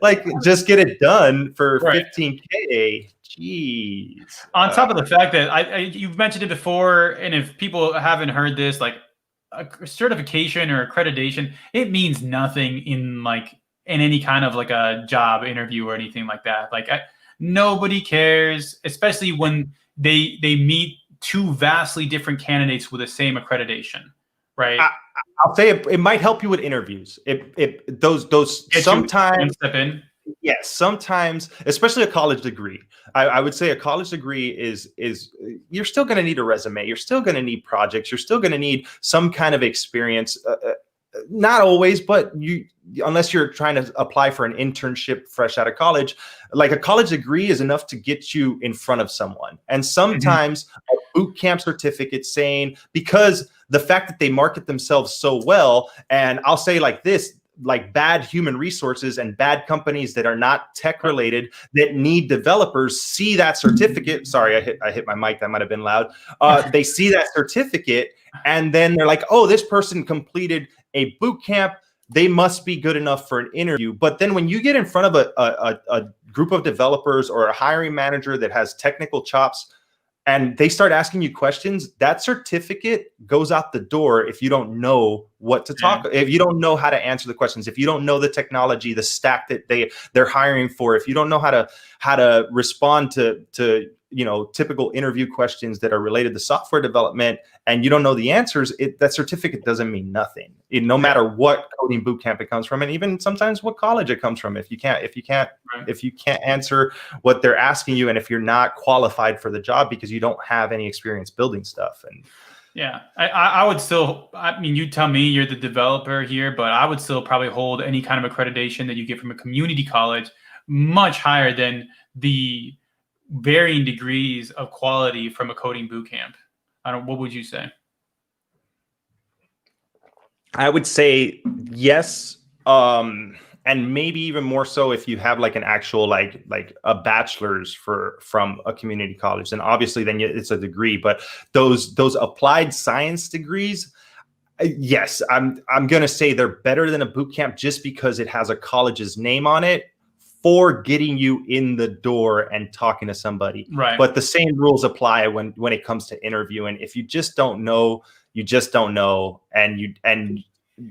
like, just get it done for $15K. Jeez. On top of the fact that you've mentioned it before, and if people haven't heard this, like a certification or accreditation, it means nothing in any kind of like a job interview or anything like that. Like nobody cares, especially when they meet two vastly different candidates with the same accreditation, right? I'll say it might help you with interviews. Those sometimes step in. Yes, sometimes, especially a college degree. I would say a college degree is you're still going to need a resume. You're still going to need projects. You're still going to need some kind of experience. Not always, but unless you're trying to apply for an internship fresh out of college, like a college degree is enough to get you in front of someone. And sometimes a boot camp certificate saying, because the fact that they market themselves so well, and I'll say like this, like bad human resources and bad companies that are not tech related that need developers see that certificate. Sorry, I hit my mic. That might have been loud. They see that certificate and then they're like, oh, this person completed a boot camp. They must be good enough for an interview. But then when you get in front of a group of developers or a hiring manager that has technical chops, and they start asking you questions, that certificate goes out the door if you don't know what to talk, if you don't know how to answer the questions, if you don't know the technology, the stack that they're hiring for, if you don't know how to respond to typical interview questions that are related to software development, and you don't know the answers, that certificate doesn't mean nothing. No matter what coding bootcamp it comes from, and even sometimes what college it comes from. If you can't answer what they're asking you, and if you're not qualified for the job because you don't have any experience building stuff. And yeah, I would still, I mean, you tell me, you're the developer here, but I would still probably hold any kind of accreditation that you get from a community college much higher than the varying degrees of quality from a coding bootcamp. What would you say? I would say yes. And maybe even more so if you have like an actual like a bachelor's from a community college, then obviously then it's a degree. But those applied science degrees, yes, I'm gonna say they're better than a boot camp just because it has a college's name on it for getting you in the door and talking to somebody. Right. But the same rules apply when it comes to interviewing. If you just don't know, you just don't know, and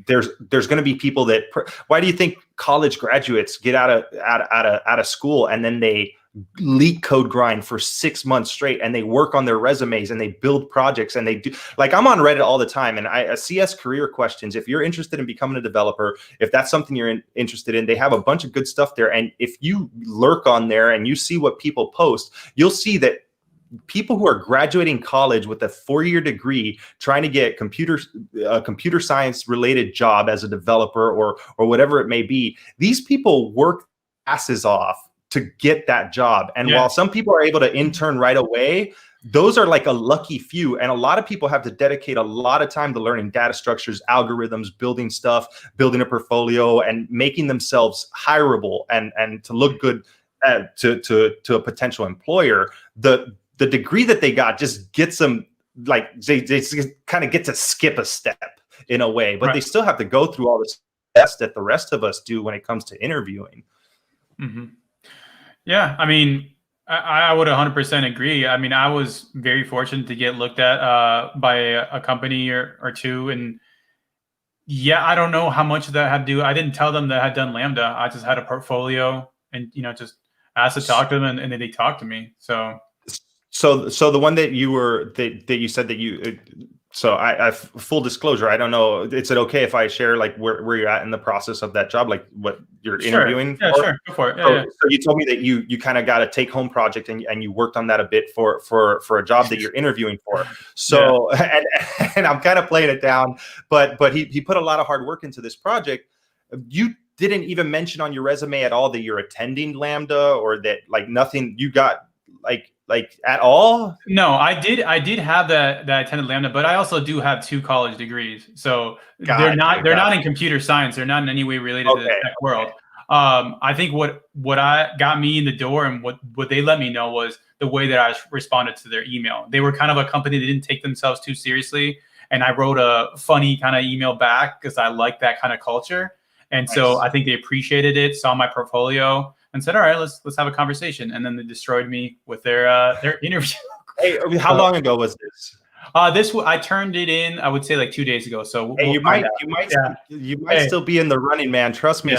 there's going to be people that. Why do you think college graduates get out of school and then they leak code grind for 6 months straight, and they work on their resumes and they build projects, and they do, like, I'm on Reddit all the time, and I CS career questions. If you're interested in becoming a developer, if that's something you're interested in, they have a bunch of good stuff there. And if you lurk on there and you see what people post, you'll see that people who are graduating college with a 4-year degree trying to get computer science related job as a developer or whatever it may be, these people work asses off to get that job. And while some people are able to intern right away, those are like a lucky few. And a lot of people have to dedicate a lot of time to learning data structures, algorithms, building stuff, building a portfolio, and making themselves hireable and to look good to a potential employer. The degree that they got just gets them, like, they kind of get to skip a step in a way, but they still have to go through all this test that the rest of us do when it comes to interviewing. Mm-hmm. Yeah, I mean, I would 100% agree. I mean, I was very fortunate to get looked at by a company or two, and Yeah, I don't know how much of that had to do. I didn't tell them that I had done Lambda. I just had a portfolio and, just asked to talk to them and then they talked to me. So So the one that you said that you, so I full disclosure, I don't know. Is it okay if I share like where you're at in the process of that job, like what you're sure. interviewing Yeah, for? sure. Go for it. Yeah, So, yeah. so you told me that you kind of got a take home project and you worked on that a bit for a job that you're interviewing for. Yeah. So and I'm kind of playing it down, but he put a lot of hard work into this project. You didn't even mention on your resume at all that you're attending Lambda or that like nothing you got like at all. No, I did have that attended Lambda, but I also do have 2 college degrees. So they're Gotcha, not gotcha. in computer science. They're not in any way related to the Okay, tech okay. world. I think what I got me in the door and what they let me know was the way that I responded to their email. They were kind of a company that didn't take themselves too seriously, and I wrote a funny kind of email back because I like that kind of culture. And so Nice. I think they appreciated it, saw my portfolio, and said, "All right, let's have a conversation." And then they destroyed me with their interview. Hey, how So long ago was this? I turned it in, I would say like 2 days ago. So Hey, we'll find out. Yeah. you might Hey. still be in the running, man. Trust me. Yeah.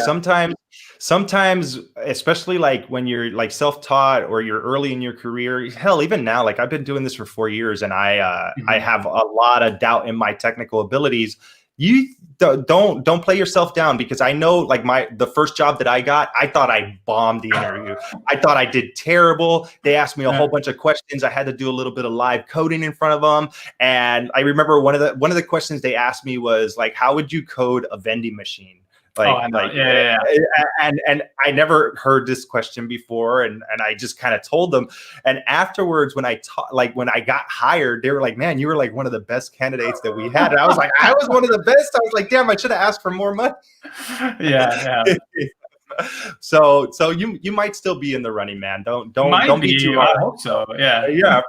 Sometimes, especially like when you're like self-taught or you're early in your career, hell, even now, like I've been doing this for 4 years and I Mhm. have a lot of doubt in my technical abilities. You don't play yourself down because I know like the first job that I got, I thought I bombed the interview. I thought I did terrible. They asked me a Yeah. whole bunch of questions. I had to do a little bit of live coding in front of them. And I remember one of the questions they asked me was like, how would you code a vending machine? Oh, I know. Yeah, yeah, And I never heard this question before, and I just kind of told them. And afterwards, when when I got hired, they were like, "Man, you were like one of the best candidates that we had." And I was like, "I was one of the best." I was like, "Damn, I should have asked for more money." yeah. Yeah, yeah. So you might still be in the running, man. Might Don't be too be. hard. I hope so. Yeah. Yeah,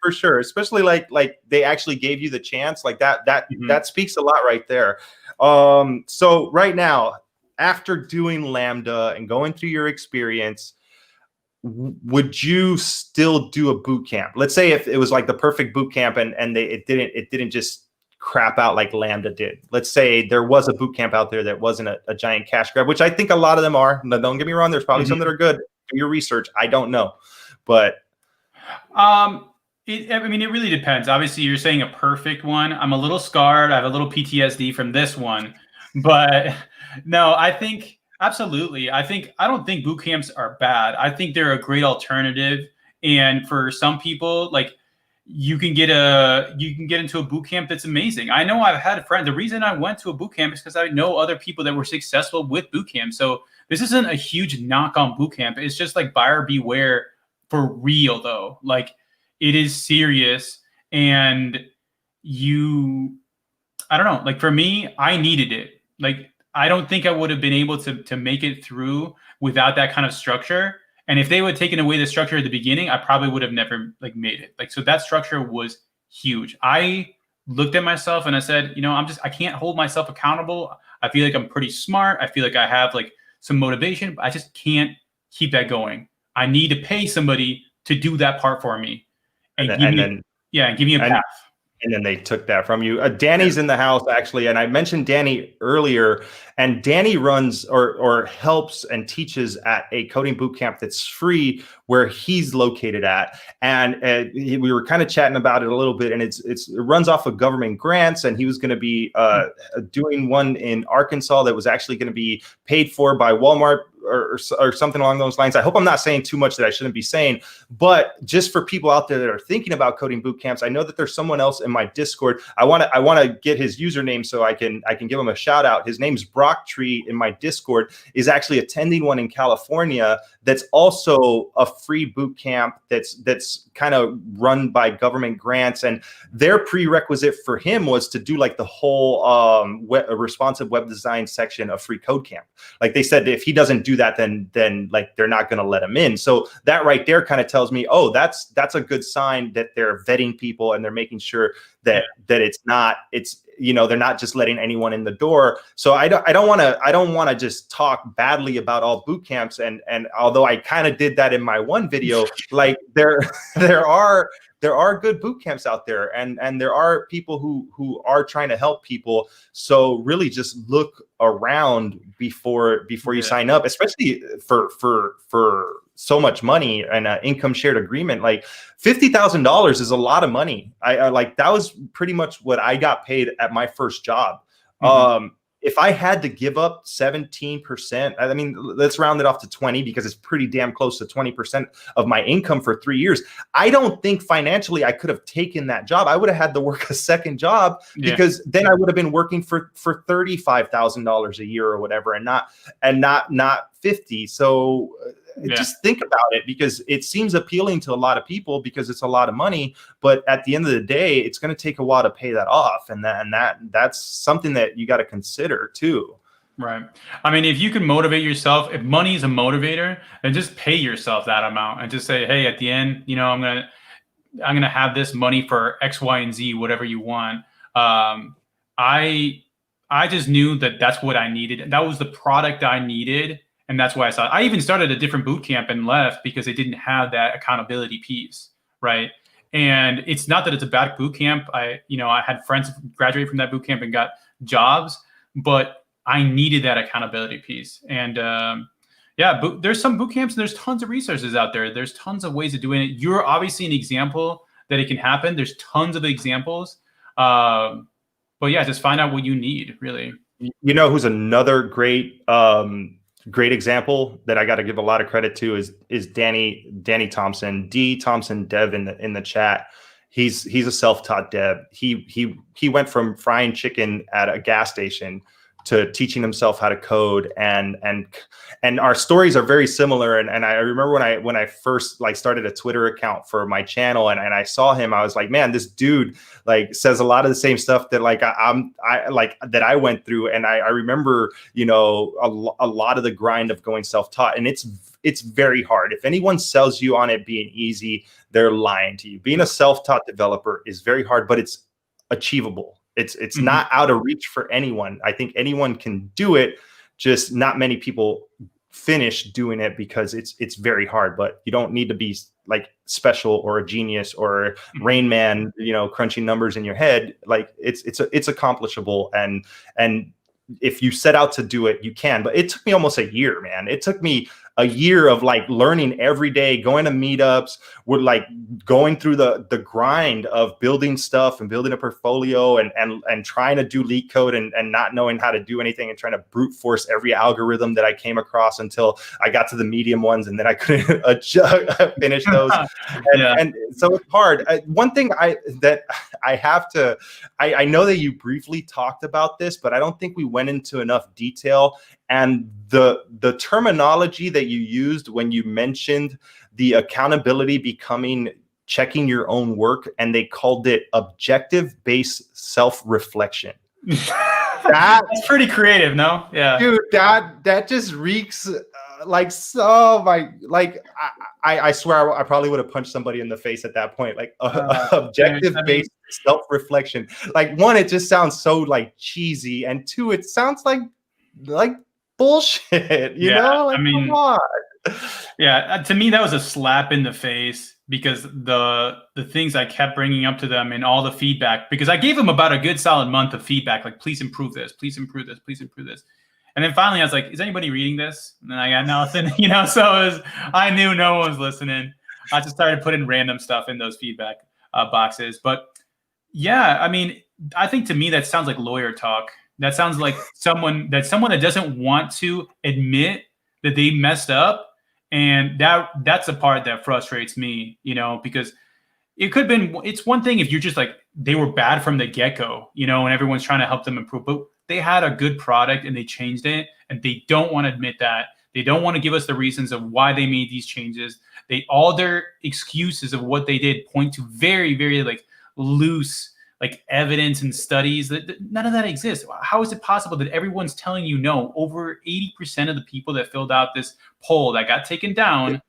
for sure. Especially like they actually gave you the chance. Like Mhm. that speaks a lot right there. So right now, after doing Lambda and going through your experience, would you still do a boot camp? Let's say if it was like the perfect boot camp and it didn't just crap out like Lambda did. Let's say there was a boot camp out there that wasn't a giant cash grab, which I think a lot of them are. No, don't get me wrong. There's probably some that Mhm. are good. Do your research. I don't know, but Um, I mean, it really depends. Obviously, you're saying a perfect one. I'm a little scarred. I have a little PTSD from this one, but no, I think absolutely. I don't think boot camps are bad. I think they're a great alternative. And for some people, like you can get into a boot camp that's amazing. I know I've had a friend. The reason I went to a boot camp is because I know other people that were successful with boot camp. So this isn't a huge knock on boot camp. It's just like buyer beware for real though. Like it is serious and you I don't know, like for me, I needed it. Like I don't think I would have been able to make it through without that kind of structure. And if they would have taken away the structure at the beginning, I probably would have never like made it. Like so that structure was huge. I looked at myself and I said, I can't hold myself accountable. I feel like I'm pretty smart. I feel like I have like some motivation, but I just can't keep that going. I need to pay somebody to do that part for me and and then give and me then give me a and path. And then they took that from you. Yeah. Danny's in the house actually, and I mentioned Danny earlier. And Danny runs or helps and teaches at a coding boot camp that's free where he's located at. And we were kind of chatting about it a little bit. And it runs off of government grants. And he was going to be doing one in Arkansas that was actually going to be paid for by Walmart or something along those lines. I hope I'm not saying too much that I shouldn't be saying, but just for people out there that are thinking about coding boot camps, I know that there's someone else in my Discord. I want to get his username so I can give him a shout out. His name's Brocktree in my Discord, is actually attending one in California that's also a free boot camp that's kind of run by government grants. And their prerequisite for him was to do like the whole responsive web design section of free code camp. Like they said, if he doesn't do that, then like they're not going to let him in. So that right there kind of tells me, oh, that's a good sign that they're vetting people and they're making sure that it's not they're not just letting anyone in the door. So I don't want to just talk badly about all boot camps. And although I kind of did that in my one video, like there are good boot camps out there, and there are people who are trying to help people. So really just look around before you sign up, especially for so much money and an income shared agreement. Like $50,000 is a lot of money. I like, that was pretty much what I got paid at my first job. If I had to give up 17%, I mean, let's round it off to 20 because it's pretty damn close to 20% of my income for 3 years. I don't think financially I could have taken that job. I would have had to work a second job because then I would have been working for $35,000 a year or whatever, and not 50. So just think about it, because it seems appealing to a lot of people because it's a lot of money, but at the end of the day, it's going to take a while to pay that off. And that's something that you got to consider too. Right. I mean, if you can motivate yourself, if money is a motivator, then just pay yourself that amount and just say, hey, at the end, I'm going to have this money for X, Y, and Z, whatever you want. I just knew that that's what I needed. That was the product I needed. And that's why I even started a different boot camp and left, because they didn't have that accountability piece, right? And it's not that it's a bad boot camp. I had friends graduate from that boot camp and got jobs, but I needed that accountability piece. And there's some boot camps and there's tons of resources out there. There's tons of ways of doing it. You're obviously an example that it can happen. There's tons of examples. But yeah, just find out what you need, really. Who's another great example that I got to give a lot of credit to is Danny Thompson, D Thompson Dev in the chat. He's a self-taught dev. He went from frying chicken at a gas station to teaching himself how to code, and our stories are very similar. And I remember when I first started a Twitter account for my channel, and I saw him, I was like, man, this dude says a lot of the same stuff that that I went through. And I remember, a lot of the grind of going self-taught, and it's very hard. If anyone sells you on it being easy, they're lying to you. Being a self-taught developer is very hard, but it's achievable. It's not out of reach for anyone. I think anyone can do it, just not many people finish doing it because it's very hard. But you don't need to be special or a genius or Rain Man, crunching numbers in your head. It's accomplishable, and if you set out to do it, you can. But it took me almost a year, man. It took me a year of learning every day, going to meetups, we're going through the grind of building stuff and building a portfolio and trying to do leak code and not knowing how to do anything and trying to brute force every algorithm that I came across until I got to the medium ones, and then I couldn't finish those. And so it's hard. One thing I know that you briefly talked about this, but I don't think we went into enough detail. And the terminology that you used when you mentioned the accountability becoming checking your own work, and they called it objective-based self-reflection. That's pretty creative, no? Yeah, dude, that just reeks I swear I probably would have punched somebody in the face at that point. Objective-based self-reflection. One, it just sounds so cheesy, and two, it sounds like bullshit, you know? Come on. Yeah, to me that was a slap in the face, because the things I kept bringing up to them and all the feedback, because I gave them about a good solid month of feedback, please improve this, please improve this, please improve this. And then finally I was like, is anybody reading this? And then I got nothing, so I knew no one was listening. I just started putting random stuff in those feedback boxes. But yeah, I think to me that sounds like lawyer talk. That sounds like someone that doesn't want to admit that they messed up. And that's the part that frustrates me, because it could have been, it's one thing if you're just they were bad from the get-go, and everyone's trying to help them improve, but they had a good product and they changed it, and they don't want to admit that. They don't want to give us the reasons of why they made these changes. All their excuses of what they did point to very, very loose evidence and studies that none of that exists. How is it possible that everyone's telling you no? Over 80% of the people that filled out this poll that got taken down,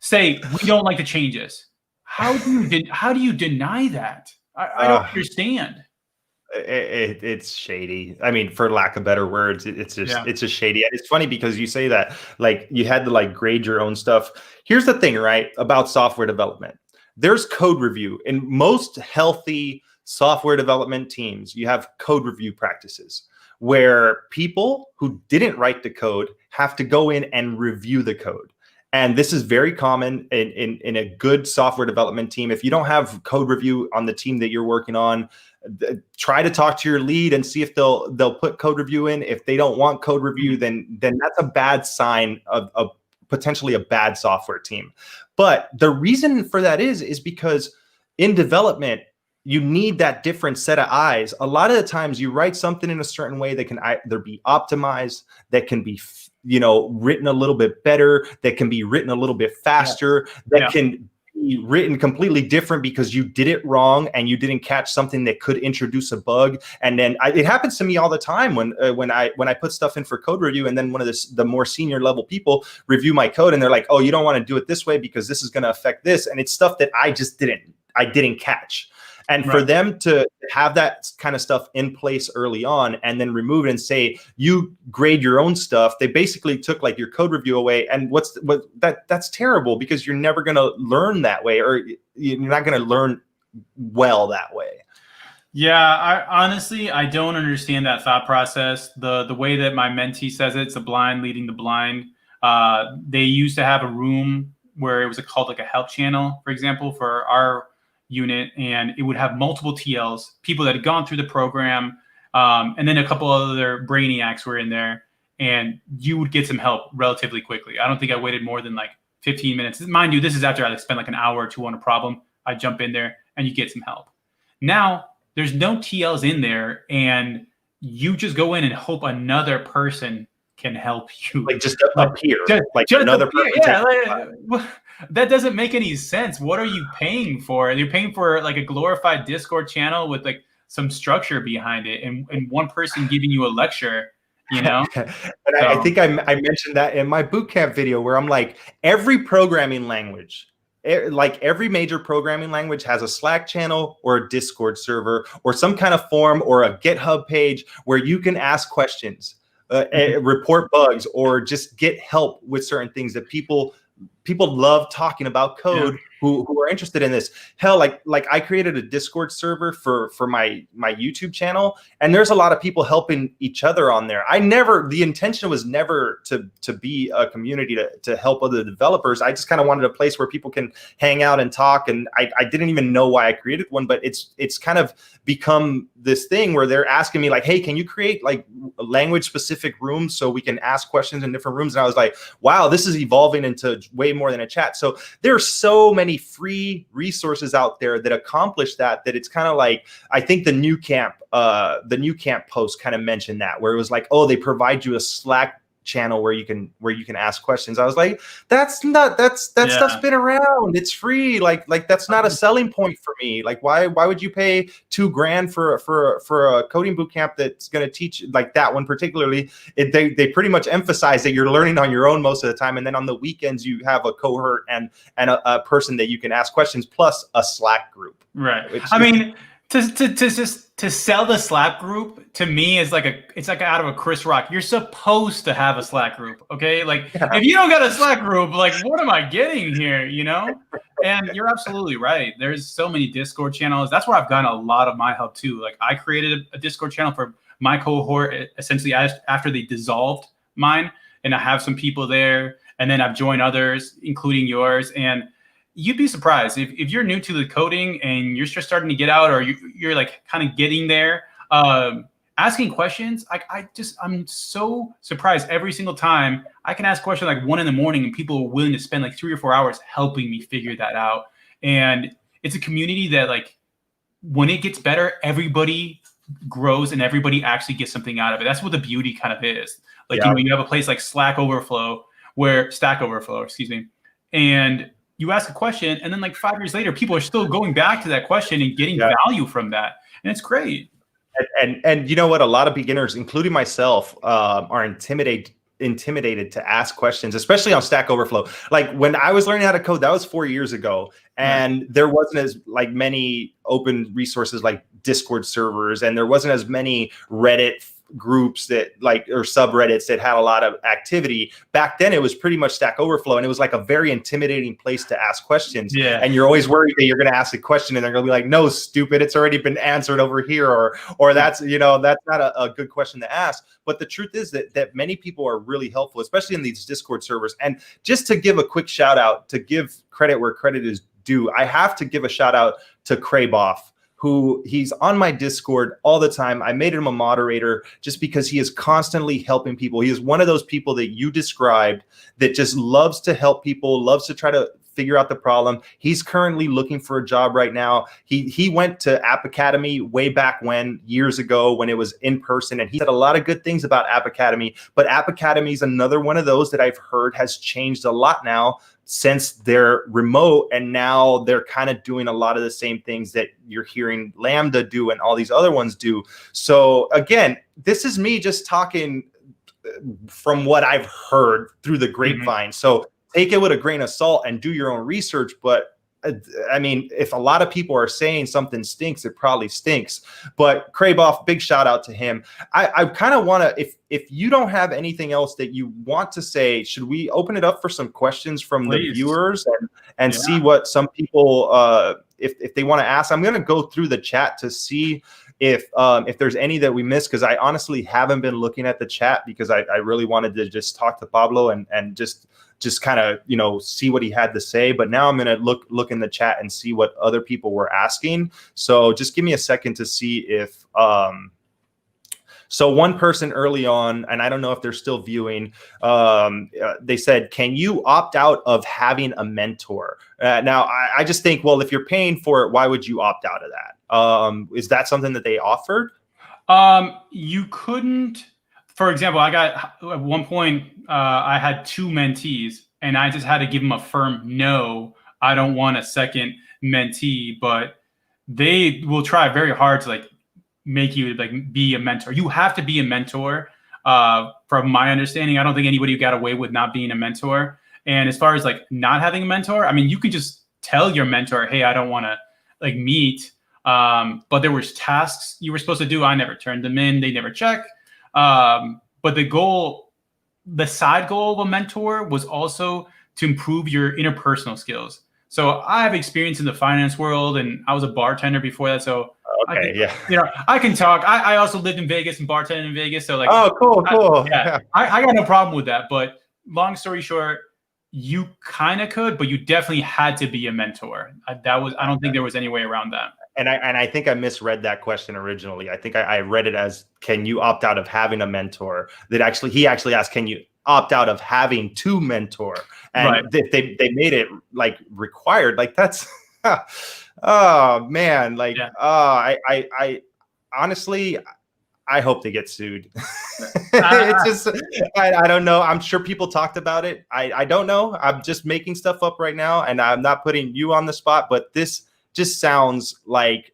say we don't like the changes. How do you deny that? I don't understand. It's shady. I mean, for lack of better words, it's just shady. And it's funny because you say that like you had to like grade your own stuff. Here's the thing, right, about software development. There's code review. In most healthy software development teams, you have code review practices where people who didn't write the code have to go in and review the code. And this is very common in a good software development team. If you don't have code review on the team that you're working on, try to talk to your lead and see if they'll put code review in. If they don't want code review, then that's a bad sign of potentially a bad software team. But the reason for that is because in development, you need that different set of eyes. A lot of the times you write something in a certain way that can either be optimized, that can be written a little bit better, that can be written a little bit faster, that can be written completely different because you did it wrong and you didn't catch something that could introduce a bug. And then it happens to me all the time when I put stuff in for code review, and then one of the more senior level people review my code and they're like, oh, you don't want to do it this way because this is going to affect this. And it's stuff that I didn't catch. And for them to have that kind of stuff in place early on and then remove it and say, you grade your own stuff, they basically took like your code review away. And that's terrible because you're never going to learn that way, or you're not going to learn well that way. Yeah, I don't understand that thought process. The way that my mentee says it's the blind leading the blind. They used to have a room where it was called like a help channel, for example, for our unit, and it would have multiple TLs, people that had gone through the program, and then a couple other brainiacs were in there, and you would get some help relatively quickly. I don't think I waited more than like 15 minutes. Mind you, this is after I spent like an hour or two on a problem. I jump in there and you get some help. Now there's no TLs in there, and you just go in and hope another person can help you. Like just appear, like another person. Yeah, that doesn't make any sense. What are you paying for? You're paying for like a glorified Discord channel with like some structure behind it, and one person giving you a lecture, And I think I mentioned that in my bootcamp video where I'm like, every programming language, like every major programming language has a Slack channel or a Discord server or some kind of forum or a GitHub page where you can ask questions, report bugs, or just get help with certain things that people love talking about code who are interested in this. Hell, like I created a Discord server for my YouTube channel, and there's a lot of people helping each other on there. The intention was never to be a community to help other developers. I just kind of wanted a place where people can hang out and talk, and I didn't even know why I created one, but it's kind of become this thing where they're asking me like, hey, can you create like language specific rooms so we can ask questions in different rooms? And I was like, wow, this is evolving into way more than a chat. So there's so many free resources out there that accomplish that it's kind of like, I think the new camp post kind of mentioned that, where it was like, oh, they provide you a Slack channel where you can ask questions. I was like, that stuff's been around. It's free. Like that's not a selling point for me. Like why would you pay $2,000 for a coding bootcamp that's going to teach like that one particularly? They pretty much emphasize that you're learning on your own most of the time, and then on the weekends you have a cohort and a person that you can ask questions plus a Slack group. Right. I mean, to sell the Slack group to me is it's like out of a Chris Rock. You're supposed to have a Slack group, okay? Like if you don't got a Slack group, like what am I getting here? And you're absolutely right. There's so many Discord channels. That's where I've gotten a lot of my help too. Like I created a Discord channel for my cohort essentially after they dissolved mine, and I have some people there, and then I've joined others, including yours. And you'd be surprised if you're new to the coding and you're just starting to get out, or you're like kind of getting there, asking questions. I'm so surprised every single time I can ask questions like 1 a.m. and people are willing to spend like 3 or 4 hours helping me figure that out. And it's a community that like when it gets better, everybody grows and everybody actually gets something out of it. That's what the beauty kind of is. Like, you have a place like Stack Overflow, excuse me, and you ask a question, and then like 5 years later, people are still going back to that question and getting value from that. And it's great. And you know what? A lot of beginners, including myself, are intimidated to ask questions, especially on Stack Overflow. Like when I was learning how to code, that was 4 years ago. And there wasn't as like many open resources like Discord servers, and there wasn't as many Reddit groups that or subreddits that had a lot of activity. Back then it was pretty much Stack Overflow, and it was like a very intimidating place to ask questions. Yeah. And you're always worried that you're going to ask a question and they're going to be like, no, stupid, it's already been answered over here, or that's, that's not a good question to ask. But the truth is that many people are really helpful, especially in these Discord servers. And just to give a quick shout out, to give credit where credit is due, I have to give a shout out to Krayboff, who he's on my Discord all the time. I made him a moderator just because he is constantly helping people. He is one of those people that you described that just loves to help people, loves to try to figure out the problem. He's currently looking for a job right now. He went to App Academy way back years ago when it was in person, and he said a lot of good things about App Academy, but App Academy is another one of those that I've heard has changed a lot now since they're remote, and now they're kind of doing a lot of the same things that you're hearing Lambda do and all these other ones do. So again, this is me just talking from what I've heard through the grapevine. So take it with a grain of salt and do your own research. But I mean, if a lot of people are saying something stinks, it probably stinks. But Krayboff, big shout out to him. I kind of want to, if you don't have anything else that you want to say, should we open it up for some questions from the viewers and see what some people, if they want to ask? I'm going to go through the chat to see if there's any that we missed, because I honestly haven't been looking at the chat because I really wanted to just talk to Pablo and just kind of, see what he had to say. But now I'm going to look in the chat and see what other people were asking. So just give me a second to see if, so one person early on, and I don't know if they're still viewing, they said, can you opt out of having a mentor? Now, I just think, well, if you're paying for it, why would you opt out of that? Is that something that they offered? You couldn't. For example, I got at one point, I had 2 mentees, and I just had to give them a firm no. I don't want a second mentee, but they will try very hard to make you be a mentor. You have to be a mentor. From my understanding, I don't think anybody got away with not being a mentor. And as far as not having a mentor, I mean, you can just tell your mentor, hey, I don't want to meet. But there was tasks you were supposed to do. I never turned them in. They never check. But the side goal of a mentor was also to improve your interpersonal skills. So I have experience in the finance world, and I was a bartender before that. So I can talk. I also lived in Vegas and bartended in Vegas. So cool. I got no problem with that. But long story short, you kind of could, but you definitely had to be a mentor. I don't think there was any way around that. And I think I misread that question originally. I think I read it as, can you opt out of having a mentor? He actually asked, can you opt out of having to mentor? And they made it required. That's, oh man. I honestly, I hope they get sued. It's just, I don't know. I'm sure people talked about it. I don't know. I'm just making stuff up right now, and I'm not putting you on the spot, but this just sounds like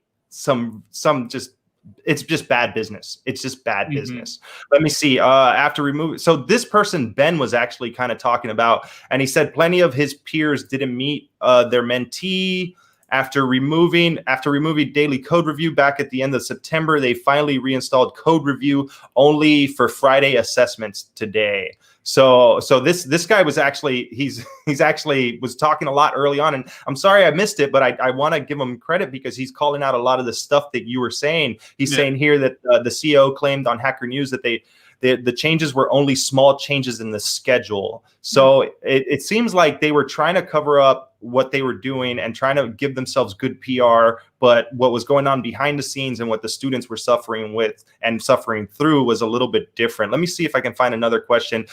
it's just bad business. It's just bad business. Let me see. After removing, so this person, Ben, was actually kind of talking about, and he said plenty of his peers didn't meet their mentee. After removing daily code review back at the end of September, they finally reinstalled code review only for Friday assessments today. So this guy was actually, he's actually was talking a lot early on, and I'm sorry I missed it, but I want to give him credit because he's calling out a lot of the stuff that you were saying. He's saying here that the CEO claimed on Hacker News that the changes were only small changes in the schedule. So it seems like they were trying to cover up what they were doing and trying to give themselves good PR, but what was going on behind the scenes and what the students were suffering with and suffering through was a little bit different. Let me see if I can find another question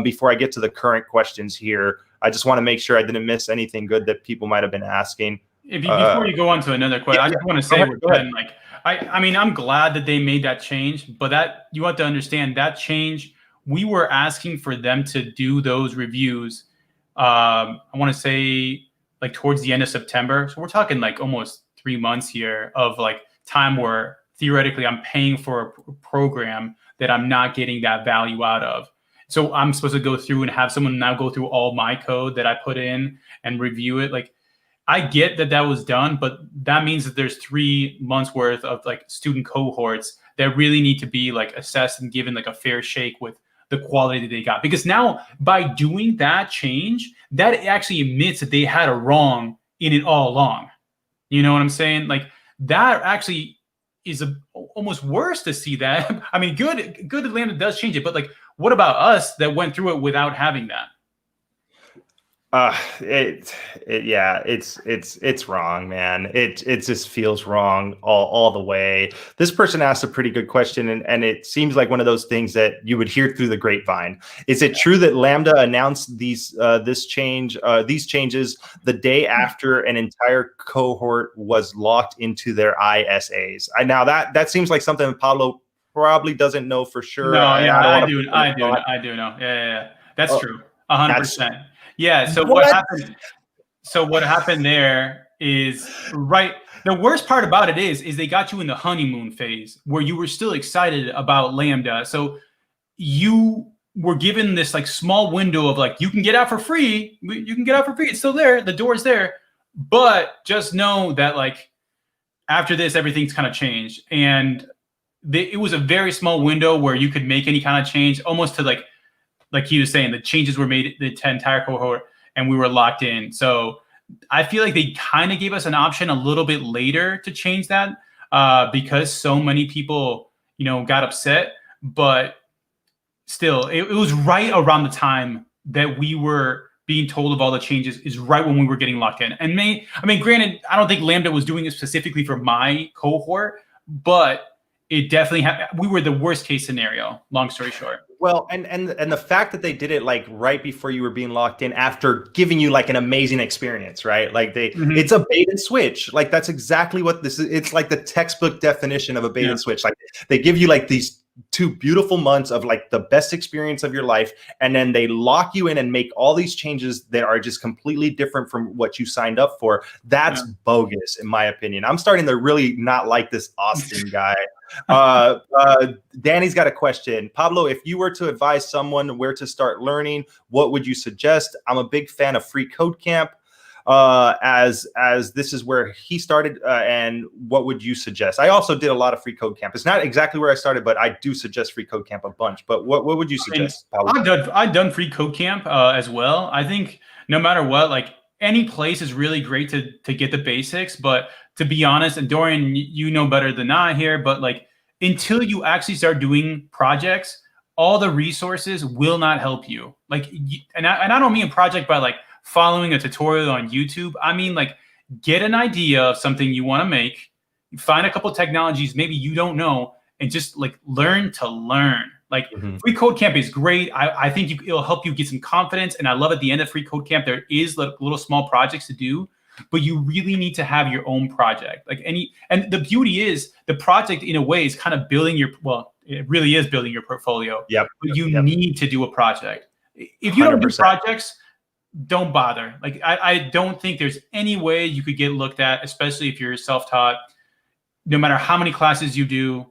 before I get to the current questions here. I just want to make sure I didn't miss anything good that people might have been asking. Before you go on to another question, I just want to say, I mean, I'm glad that they made that change, but that you have to understand that change, we were asking for them to do those reviews. I want to say towards the end of September. So we're talking almost 3 months here of time where theoretically I'm paying for a program that I'm not getting that value out of. So I'm supposed to go through and have someone now go through all my code that I put in and review it. I get that was done, but that means that there's 3 months worth of like student cohorts that really need to be like assessed and given like a fair shake with the quality that they got. Because now by doing that change, that actually admits that they had a wrong in it all along. You know what I'm saying? Like that actually is almost worse to see that. I mean, good that Lambda does change it, but like, what about us that went through it without having that? Yeah, it's wrong, man. It just feels wrong all the way. This person asked a pretty good question, and it seems like one of those things that you would hear through the grapevine. Is it true that Lambda announced these changes the day after an entire cohort was locked into their ISAs? Now that seems like something that Pablo probably doesn't know for sure. No, yeah, I do know. Yeah. That's true. 100%. Yeah. So what happened? So what happened there is right. The worst part about it is they got you in the honeymoon phase where you were still excited about Lambda. So you were given this like small window of like, you can get out for free. You can get out for free. It's still there. The door's there. But just know that like after this, everything's kind of changed. And it was a very small window where you could make any kind of change, almost to like he was saying, the changes were made the entire cohort and we were locked in. So I feel like they kind of gave us an option a little bit later to change that because so many people, got upset. But still, it was right around the time that we were being told of all the changes is right when we were getting locked in. And granted, I don't think Lambda was doing it specifically for my cohort, but it definitely we were the worst case scenario, long story short. Well, and the fact that they did it like right before you were being locked in after giving you like an amazing experience, right? Like it's a bait and switch. Like that's exactly what this is. It's like the textbook definition of a bait and switch. Like they give you like these 2 beautiful months of like the best experience of your life. And then they lock you in and make all these changes that are just completely different from what you signed up for. That's bogus, in my opinion. I'm starting to really not like this Austin guy. Danny's got a question. Pablo, if you were to advise someone where to start learning, what would you suggest? I'm a big fan of Free Code Camp. As this is where he started, and what would you suggest? I also did a lot of Free Code Camp. It's not exactly where I started, but I do suggest Free Code Camp a bunch. But what would you suggest? I've done Free Code Camp as well. I think no matter what, like any place is really great to get the basics. But to be honest, and Dorian, you know better than I here, but like until you actually start doing projects, all the resources will not help you. Like, and I don't mean a project by like following a tutorial on YouTube. I mean, like, get an idea of something you want to make, find a couple of technologies maybe you don't know, and just like learn to learn. Like Free Code Camp is great. I think it'll help you get some confidence. And I love at the end of Free Code Camp, there is little small projects to do, but you really need to have your own project. And the beauty is the project in a way is kind of building it really is building your portfolio. Yep. But you need to do a project. If you don't do projects, don't bother. Like I don't think there's any way you could get looked at, especially if you're self-taught. No matter how many classes you do,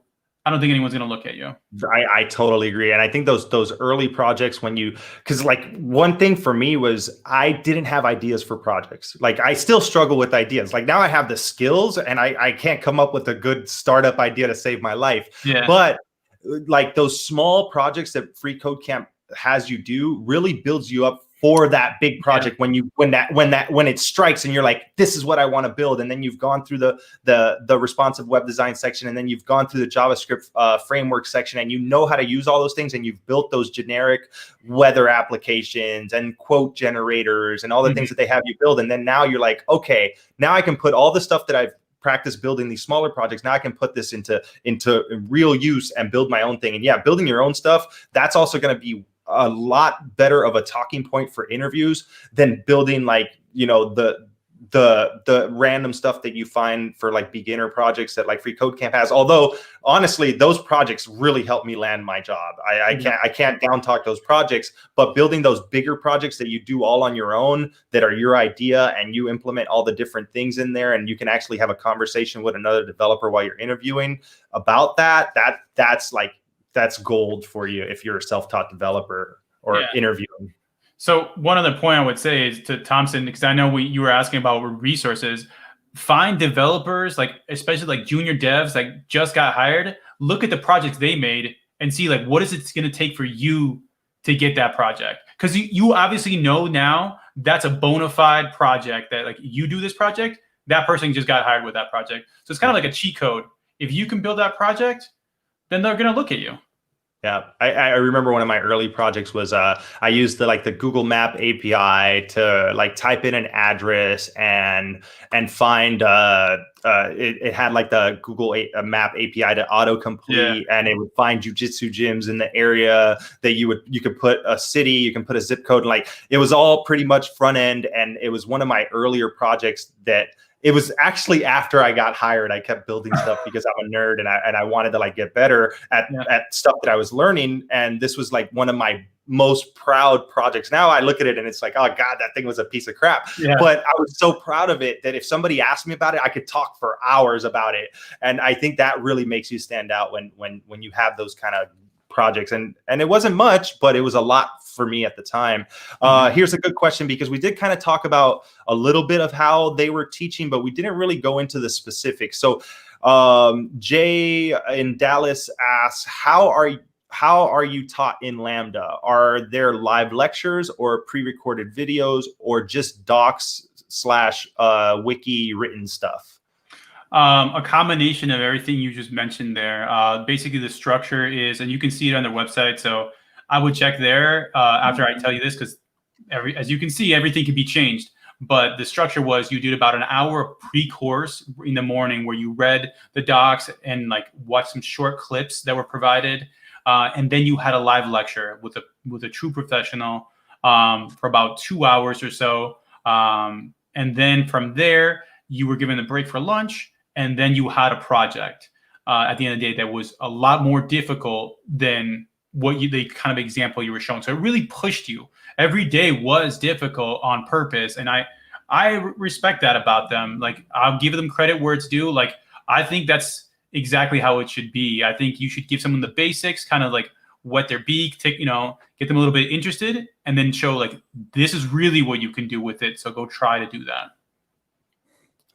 I don't think anyone's going to look at you. I totally agree. And I think those early projects because like one thing for me was I didn't have ideas for projects. Like I still struggle with ideas. Like now I have the skills and I can't come up with a good startup idea to save my life. Yeah. But like those small projects that Free Code Camp has you do really builds you up for that big project when it strikes and you're like, this is what I want to build. And then you've gone through the responsive web design section, and then you've gone through the JavaScript framework section, and you know how to use all those things, and you've built those generic weather applications and quote generators and all the things that they have you build. And then now you're like, okay, now I can put all the stuff that I've practiced building these smaller projects. Now I can put this into real use and build my own thing. And building your own stuff, that's also going to be a lot better of a talking point for interviews than building like, the random stuff that you find for like beginner projects that like Free Code Camp has. Although honestly, those projects really helped me land my job. I can't down talk those projects, but building those bigger projects that you do all on your own, that are your idea, and you implement all the different things in there, and you can actually have a conversation with another developer while you're interviewing about that's gold for you if you're a self-taught developer or interviewing. So one other point I would say is to Thompson, because I know you were asking about resources. Find developers, like especially like junior devs that just got hired. Look at the projects they made and see like what is it going to take for you to get that project, because you obviously know now that's a bona fide project that like you do this project, that person just got hired with that project. So it's kind of like a cheat code. If you can build that project, then they're going to look at you. Yeah, I remember one of my early projects was I used the Google Map API to like type in an address and find it had like the Google Map API to autocomplete, and it would find jujitsu gyms in the area that you could put a city, you can put a zip code, and like it was all pretty much front end. And it was one of my earlier projects that it was actually after I got hired. I kept building stuff because I'm a nerd and I wanted to like get better at stuff that I was learning. And this was like one of my most proud projects. Now I look at it and it's like, oh God, that thing was a piece of crap. Yeah. But I was so proud of it that if somebody asked me about it, I could talk for hours about it. And I think that really makes you stand out when you have those kind of projects. And it wasn't much, but it was a lot for me at the time. Here's a good question, because we did kind of talk about a little bit of how they were teaching, but we didn't really go into the specifics. So Jay in Dallas asks, how are you taught in Lambda? Are there live lectures or pre-recorded videos or just docs / wiki written stuff? A combination of everything you just mentioned there. Basically, the structure is, and you can see it on their website. So I would check there after I tell you this, because as you can see, everything can be changed. But the structure was you did about an hour pre-course in the morning where you read the docs and like watched some short clips that were provided. And then you had a live lecture with a true professional for about 2 hours or so. And then from there, you were given a break for lunch. And then you had a project at the end of the day that was a lot more difficult than the kind of example you were showing. So it really pushed you. Every day was difficult on purpose. And I respect that about them. Like, I'll give them credit where it's due. Like, I think that's exactly how it should be. I think you should give someone the basics, kind of like wet their beak, get them a little bit interested, and then show like, this is really what you can do with it. So go try to do that.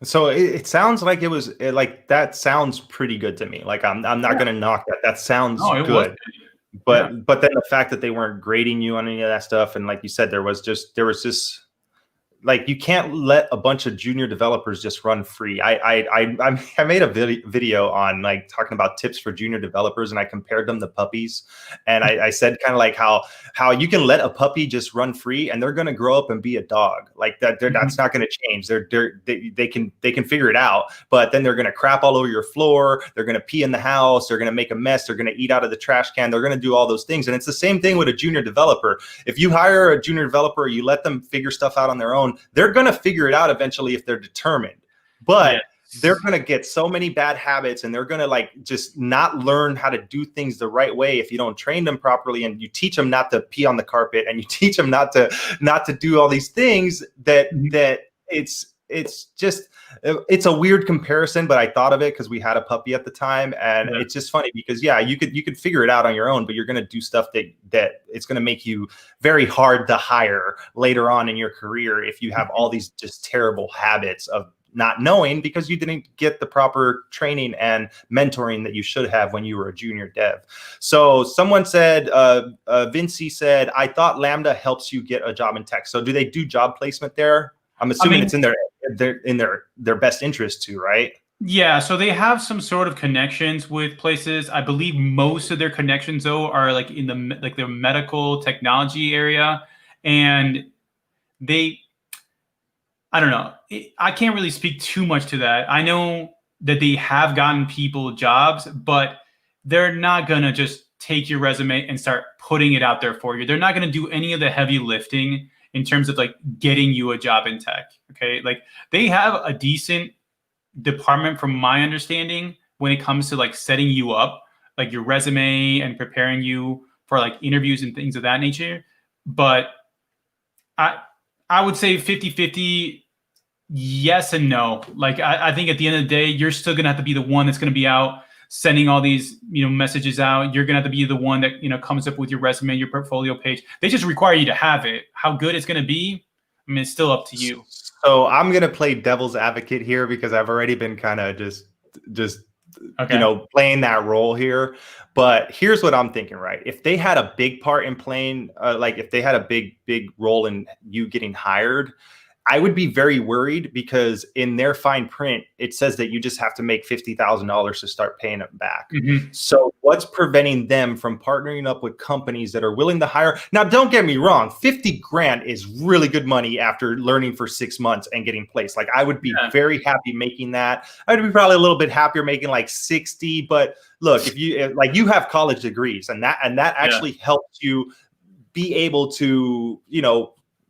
So it sounds like that sounds pretty good to me. Like I'm not going to knock that. That sounds good. But then the fact that they weren't grading you on any of that stuff, and like you said, there was just like, you can't let a bunch of junior developers just run free. I made a video on like talking about tips for junior developers, and I compared them to puppies. And I said kind of like how you can let a puppy just run free and they're going to grow up and be a dog. Like that, that's not going to change. They can figure it out, but then they're going to crap all over your floor. They're going to pee in the house. They're going to make a mess. They're going to eat out of the trash can. They're going to do all those things. And it's the same thing with a junior developer. If you hire a junior developer, you let them figure stuff out on their own, they're going to figure it out eventually if they're determined. But they're going to get so many bad habits, and they're going to like just not learn how to do things the right way if you don't train them properly, and you teach them not to pee on the carpet, and you teach them not to do all these things that it's a weird comparison, but I thought of it because we had a puppy at the time, and it's just funny because you could figure it out on your own, but you're going to do stuff that it's going to make you very hard to hire later on in your career if you have all these just terrible habits of not knowing because you didn't get the proper training and mentoring that you should have when you were a junior dev. So someone said, Vinci said, I thought Lambda helps you get a job in tech. So do they do job placement there? I'm assuming it's in their best interest too, right? Yeah, so they have some sort of connections with places. I believe most of their connections though are like in the medical technology area, and I don't know. I can't really speak too much to that. I know that they have gotten people jobs, but they're not gonna just take your resume and start putting it out there for you. They're not gonna do any of the heavy lifting in terms of like getting you a job in tech. Okay. Like, they have a decent department from my understanding when it comes to like setting you up, like your resume and preparing you for like interviews and things of that nature. But I would say 50-50, yes and no. Like, I think at the end of the day, you're still going to have to be the one that's going to be out sending all these, messages out. You're going to have to be the one that, comes up with your resume, your portfolio page. They just require you to have it. How good it's going to be, I mean, it's still up to you. So I'm going to play devil's advocate here because I've already been kind of just Okay. playing that role here. But here's what I'm thinking, right? If they had a big part in playing, like if they had a big role in you getting hired, I would be very worried because in their fine print, it says that you just have to make $50,000 to start paying them back. Mm-hmm. So what's preventing them from partnering up with companies that are willing to hire? Now, don't get me wrong. 50 grand is really good money after learning for 6 months and getting placed. Like I would be very happy making that. I would be probably a little bit happier making like 60. But look, if you have college degrees and that actually helps you be able to,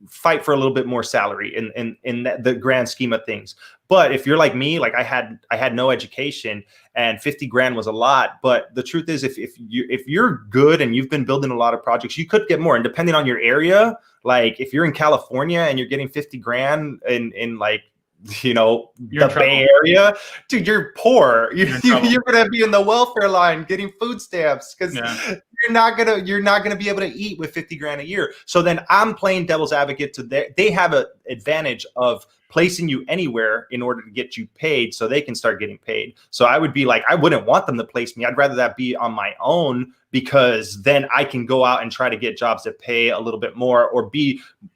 fight for a little bit more salary in the grand scheme of things. But if you're like me, like I had no education and 50 grand was a lot. But the truth is, if you're good and you've been building a lot of projects, you could get more. And depending on your area, like if you're in California and you're getting 50 grand in like, the Bay Area, dude, you're poor. You're gonna be in the welfare line getting food stamps because you're not gonna be able to eat with 50 grand a year. So then I'm playing devil's advocate they have an advantage of placing you anywhere in order to get you paid so they can start getting paid. So I would be like, I wouldn't want them to place me. I'd rather that be on my own because then I can go out and try to get jobs that pay a little bit more or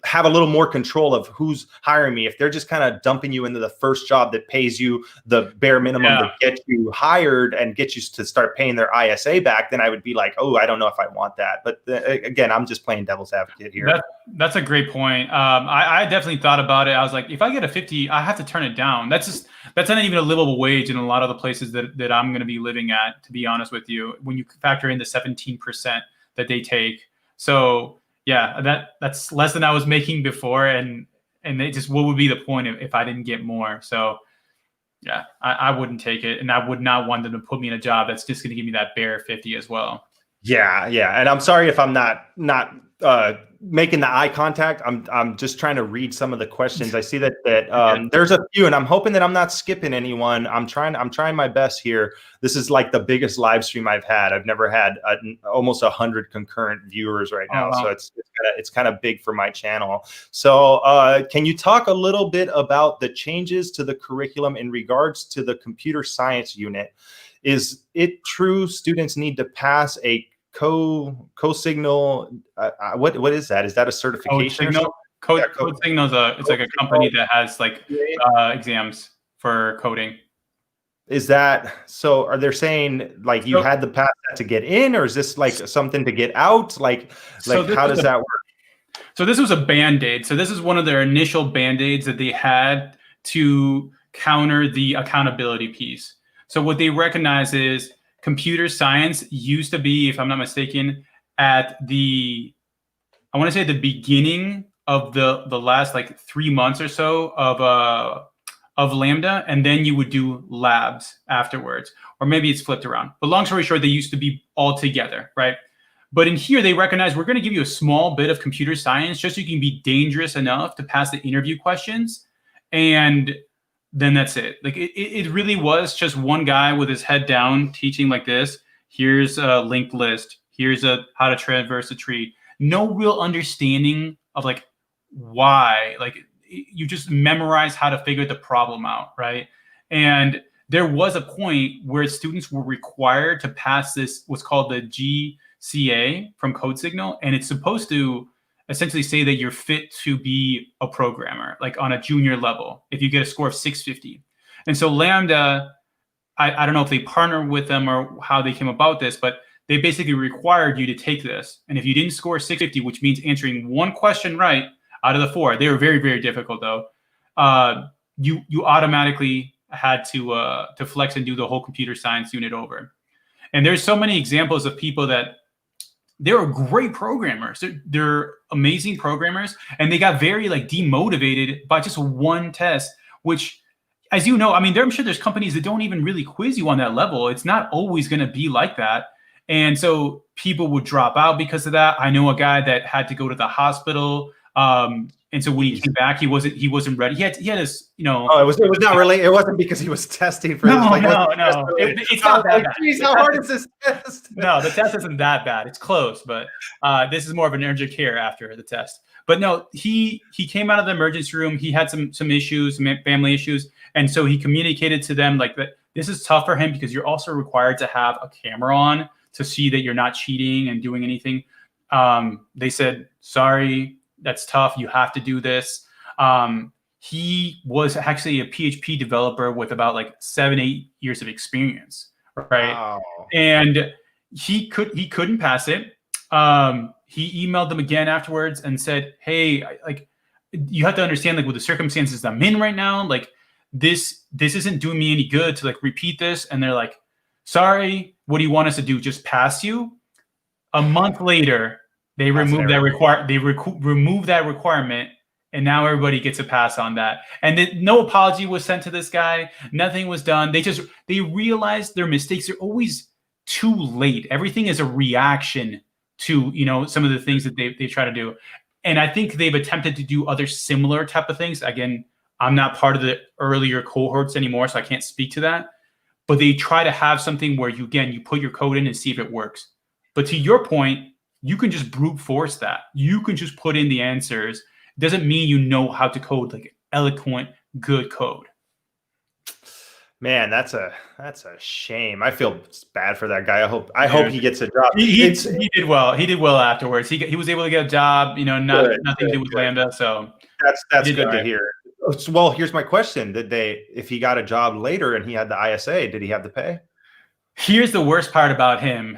have a little more control of who's hiring me. If they're just kind of dumping you into the first job that pays you the bare minimum to get you hired and get you to start paying their ISA back, then I would be like, oh, I don't know if I want that. But again, I'm just playing devil's advocate here. That's a great point. I definitely thought about it. I was like, if I get a 50, I have to turn it down. That's not even a livable wage in a lot of the places that I'm going to be living at, to be honest with you, when you factor in the 17% that they take. So yeah, that's less than I was making before. And what would be the point if I didn't get more? So yeah, I wouldn't take it. And I would not want them to put me in a job that's just going to give me that bare 50 as well. Yeah. And I'm sorry if I'm not making the eye contact. I'm just trying to read some of the questions. I see that there's a few, and I'm hoping that I'm not skipping anyone. I'm trying my best here. This is like the biggest live stream I've had. I've never had almost 100 concurrent viewers right now. Oh, wow. So it's kind of big for my channel. So can you talk a little bit about the changes to the curriculum in regards to the computer science unit? Is it true students need to pass a CodeSignal? What is that? Is that a certification? CodeSignal is like a company that has like exams for coding. Is that so? Are they saying like you had to pass that to get in, or is this like something to get out? Like how does that work? So this was a Band-Aid. So this is one of their initial Band-Aids that they had to counter the accountability piece. So what they recognize is computer science used to be, if I'm not mistaken, at I want to say the beginning of the last like 3 months or so of Lambda, and then you would do labs afterwards, or maybe it's flipped around. But long story short, they used to be all together, right? But in here, they recognize we're going to give you a small bit of computer science just so you can be dangerous enough to pass the interview questions, and then that's it. Like it really was just one guy with his head down teaching like this. Here's a linked list. Here's how to traverse a tree. No real understanding of like why. Like you just memorize how to figure the problem out, right? And there was a point where students were required to pass this, what's called the GCA from CodeSignal, and it's supposed to essentially say that you're fit to be a programmer, like on a junior level, if you get a score of 650. And so Lambda, I don't know if they partnered with them or how they came about this, but they basically required you to take this. And if you didn't score 650, which means answering one question right out of the 4, they were very, very difficult though, you automatically had to flex and do the whole computer science unit over. And there's so many examples of people that they're great programmers. They're amazing programmers, and they got very like demotivated by just one test, which, as you know, I mean, I'm sure there's companies that don't even really quiz you on that level. It's not always going to be like that. And so people would drop out because of that. I know a guy that had to go to the hospital And so when he came back, he wasn't ready. He had his, Oh, it was not really. It wasn't because he was testing for this. No. It's not that bad. Geez, how hard is this test? No, the test isn't that bad. It's close, but this is more of an urgent care after the test. But no, he came out of the emergency room. He had some issues, some family issues, and so he communicated to them like that. This is tough for him because you're also required to have a camera on to see that you're not cheating and doing anything. They said, sorry, that's tough. You have to do this. He was actually a PHP developer with about like 7-8 years of experience, right? Wow. And he couldn't pass it. He emailed them again afterwards and said, hey, like, you have to understand, like, with the circumstances I'm in right now, like, this isn't doing me any good to like repeat this. And they're like, sorry, what do you want us to do? Just pass you? A month later, they removed that removed that requirement, and now everybody gets a pass on that. And no apology was sent to this guy. Nothing was done. They realized their mistakes are always too late. Everything is a reaction to some of the things that they try to do. And I think they've attempted to do other similar type of things. Again, I'm not part of the earlier cohorts anymore, so I can't speak to that. But they try to have something where you put your code in and see if it works. But to your point, you can just brute force that. You can just put in the answers. It doesn't mean you know how to code like eloquent, good code. Man, that's a shame. I feel bad for that guy. I hope he gets a job. He did well. He did well afterwards. He was able to get a job. Nothing to do with Lambda. So that's good to hear. Well, here's my question: if he got a job later and he had the ISA, did he have to pay? Here's the worst part about him.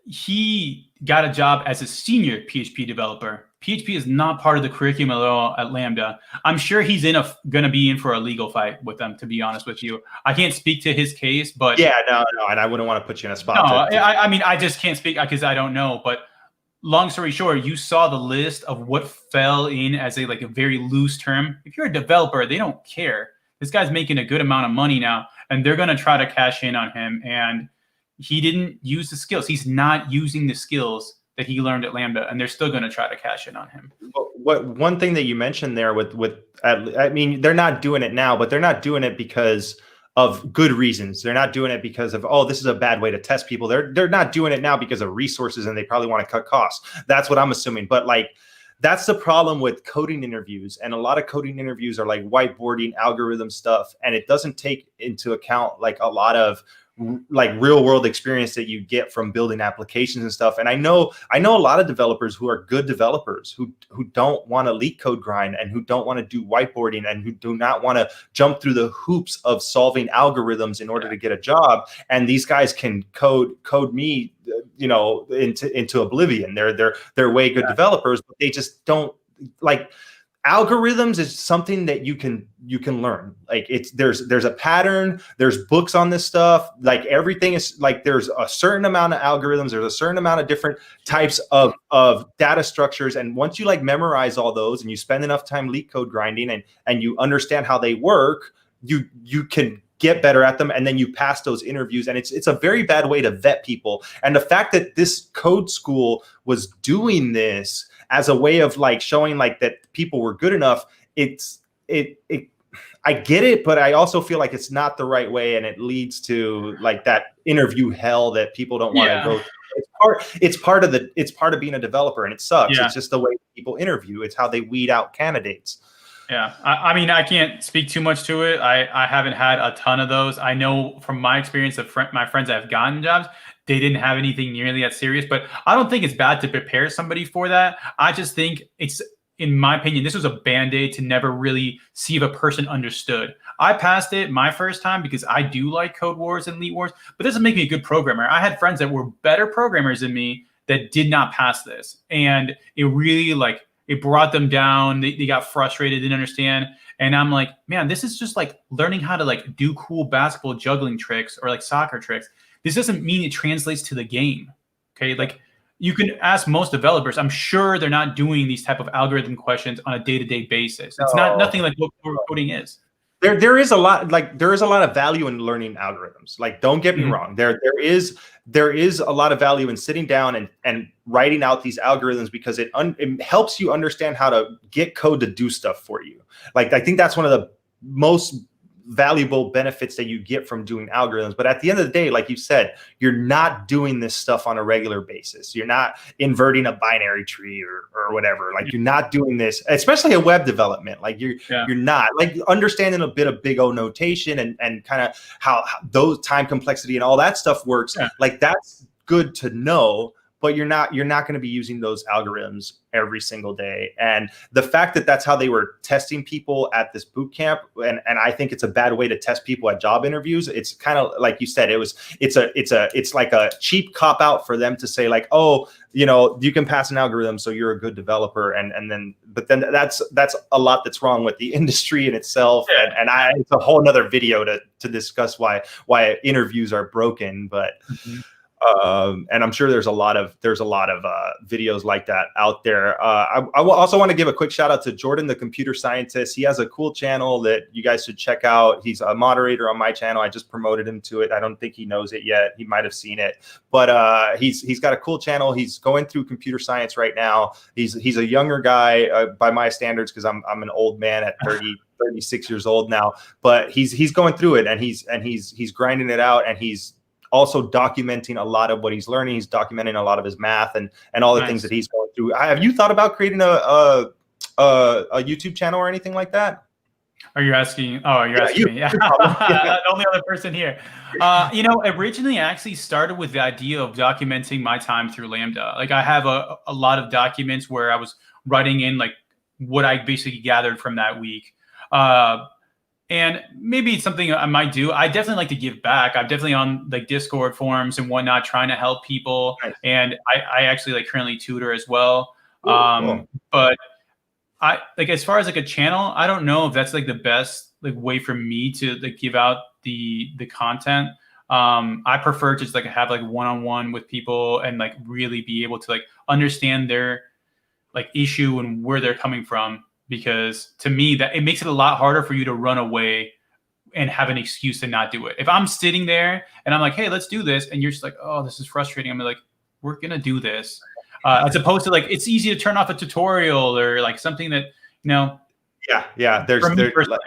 He got a job as a senior PHP developer. PHP is not part of the curriculum at all at Lambda. I'm sure he's going to be in for a legal fight with them, to be honest with you. I can't speak to his case, but yeah, no, and I wouldn't want to put you in a spot. I mean, I just can't speak because I don't know. But long story short, you saw the list of what fell in as a very loose term. If you're a developer, they don't care. This guy's making a good amount of money now, and they're going to try to cash in on him. And he didn't use the skills. He's not using the skills that he learned at Lambda, and they're still going to try to cash in on him. One thing that you mentioned there I mean, they're not doing it now, but they're not doing it because of good reasons. They're not doing it because of, oh, this is a bad way to test people. They're not doing it now because of resources, and they probably want to cut costs. That's what I'm assuming. But that's the problem with coding interviews. And a lot of coding interviews are like whiteboarding algorithm stuff, and it doesn't take into account a lot of real world experience that you get from building applications and stuff. And I know a lot of developers who are good developers who don't want to leak code grind, and who don't want to do whiteboarding, and who do not want to jump through the hoops of solving algorithms in order to get a job. And these guys can code me, into oblivion. They're way good developers, but they just don't algorithms is something that you can learn. There's a pattern, there's books on this stuff. Everything is there's a certain amount of algorithms, there's a certain amount of different types of data structures. And once you memorize all those, and you spend enough time leak code grinding, and you understand how they work, you can get better at them, and then you pass those interviews. And it's a very bad way to vet people. And the fact that this code school was doing this as a way of showing that people were good enough, I get it, but I also feel it's not the right way, and it leads to that interview hell that people don't want to go through. It's part of being a developer, and it sucks. It's just the way people interview. It's how they weed out candidates. Yeah, I mean, I can't speak too much to it. I haven't had a ton of those. I know from my experience of my friends that have gotten jobs, they didn't have anything nearly that serious. But I don't think it's bad to prepare somebody for that. I just think it's, in my opinion, this was a Band-Aid to never really see if a person understood. I passed it my first time because I do like Code Wars and Elite Wars, but it doesn't make me a good programmer. I had friends that were better programmers than me that did not pass this. And it really it brought them down. They got frustrated, didn't understand. And I'm like, man, this is just learning how to do cool basketball juggling tricks or soccer tricks. This doesn't mean it translates to the game. Okay. You can ask most developers. I'm sure they're not doing these type of algorithm questions on a day-to-day basis. It's nothing like what coding is. there is a lot, like there is a lot of value in learning algorithms. Like, don't get me wrong. There is a lot of value in sitting down and writing out these algorithms, because it helps you understand how to get code to do stuff for you. Like, I think that's one of the most valuable benefits that you get from doing algorithms. But at the end of the day, like you said, you're not doing this stuff on a regular basis. You're not inverting a binary tree or whatever. Like, you're not doing this, especially in web development. Like, you're not, like, understanding a bit of big O notation and kind of how those time complexity and all that stuff works. Like, that's good to know. But you're not going to be using those algorithms every single day. And the fact that that's how they were testing people at this boot camp, and I think it's a bad way to test people at job interviews. It's kind of like you said, it's like a cheap cop out for them to say, like, oh, you know, you can pass an algorithm, so you're a good developer. But then that's a lot that's wrong with the industry in itself. And it's a whole nother video to discuss why interviews are broken. But and I'm sure there's a lot of videos like that out there. I also want to give a quick shout out to Jordan, the computer scientist. He has a cool channel that you guys should check out. He's a moderator on my channel. I just promoted him to it. I don't think he knows it yet. He might have seen it, but he's got a cool channel. He's going through computer science right now. He's a younger guy by my standards, because I'm an old man at 36 years old now. But he's going through it, and he's grinding it out, and he's also documenting a lot of what he's learning. He's documenting a lot of his math and all the things that he's going through. Have you thought about creating a YouTube channel or anything like that? Are you asking? Oh, you're asking me. Yeah. The only other person here. You know, originally I actually started with the idea of documenting my time through Lambda. Like, I have a lot of documents where I was writing in like what I basically gathered from that week. And maybe it's something I might do. I definitely like to give back. I'm definitely on like Discord forums and whatnot, trying to help people. Nice. And I actually like currently tutor as well. Cool. But I like, as far as like a channel, I don't know if that's like the best like way for me to like give out the content. I prefer to just like have like one-on-one with people and like really be able to like understand their like issue and where they're coming from. Because to me, that it makes it a lot harder for you to run away and have an excuse to not do it. If I'm sitting there and I'm like, hey, let's do this, and you're just like, oh, this is frustrating, I'm like, we're gonna do this. As opposed to like, it's easy to turn off a tutorial or like something that, you know. Yeah. There's so.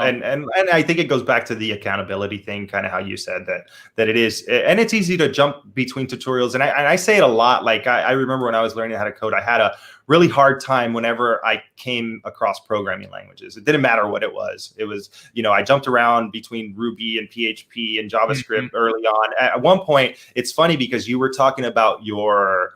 And I think it goes back to the accountability thing, kind of how you said that it is, and it's easy to jump between tutorials. And I say it a lot. Like, I remember when I was learning how to code, I had a really hard time whenever I came across programming languages. It didn't matter what it was. It was, you know, I jumped around between Ruby and PHP and JavaScript early on. At one point, it's funny because you were talking about your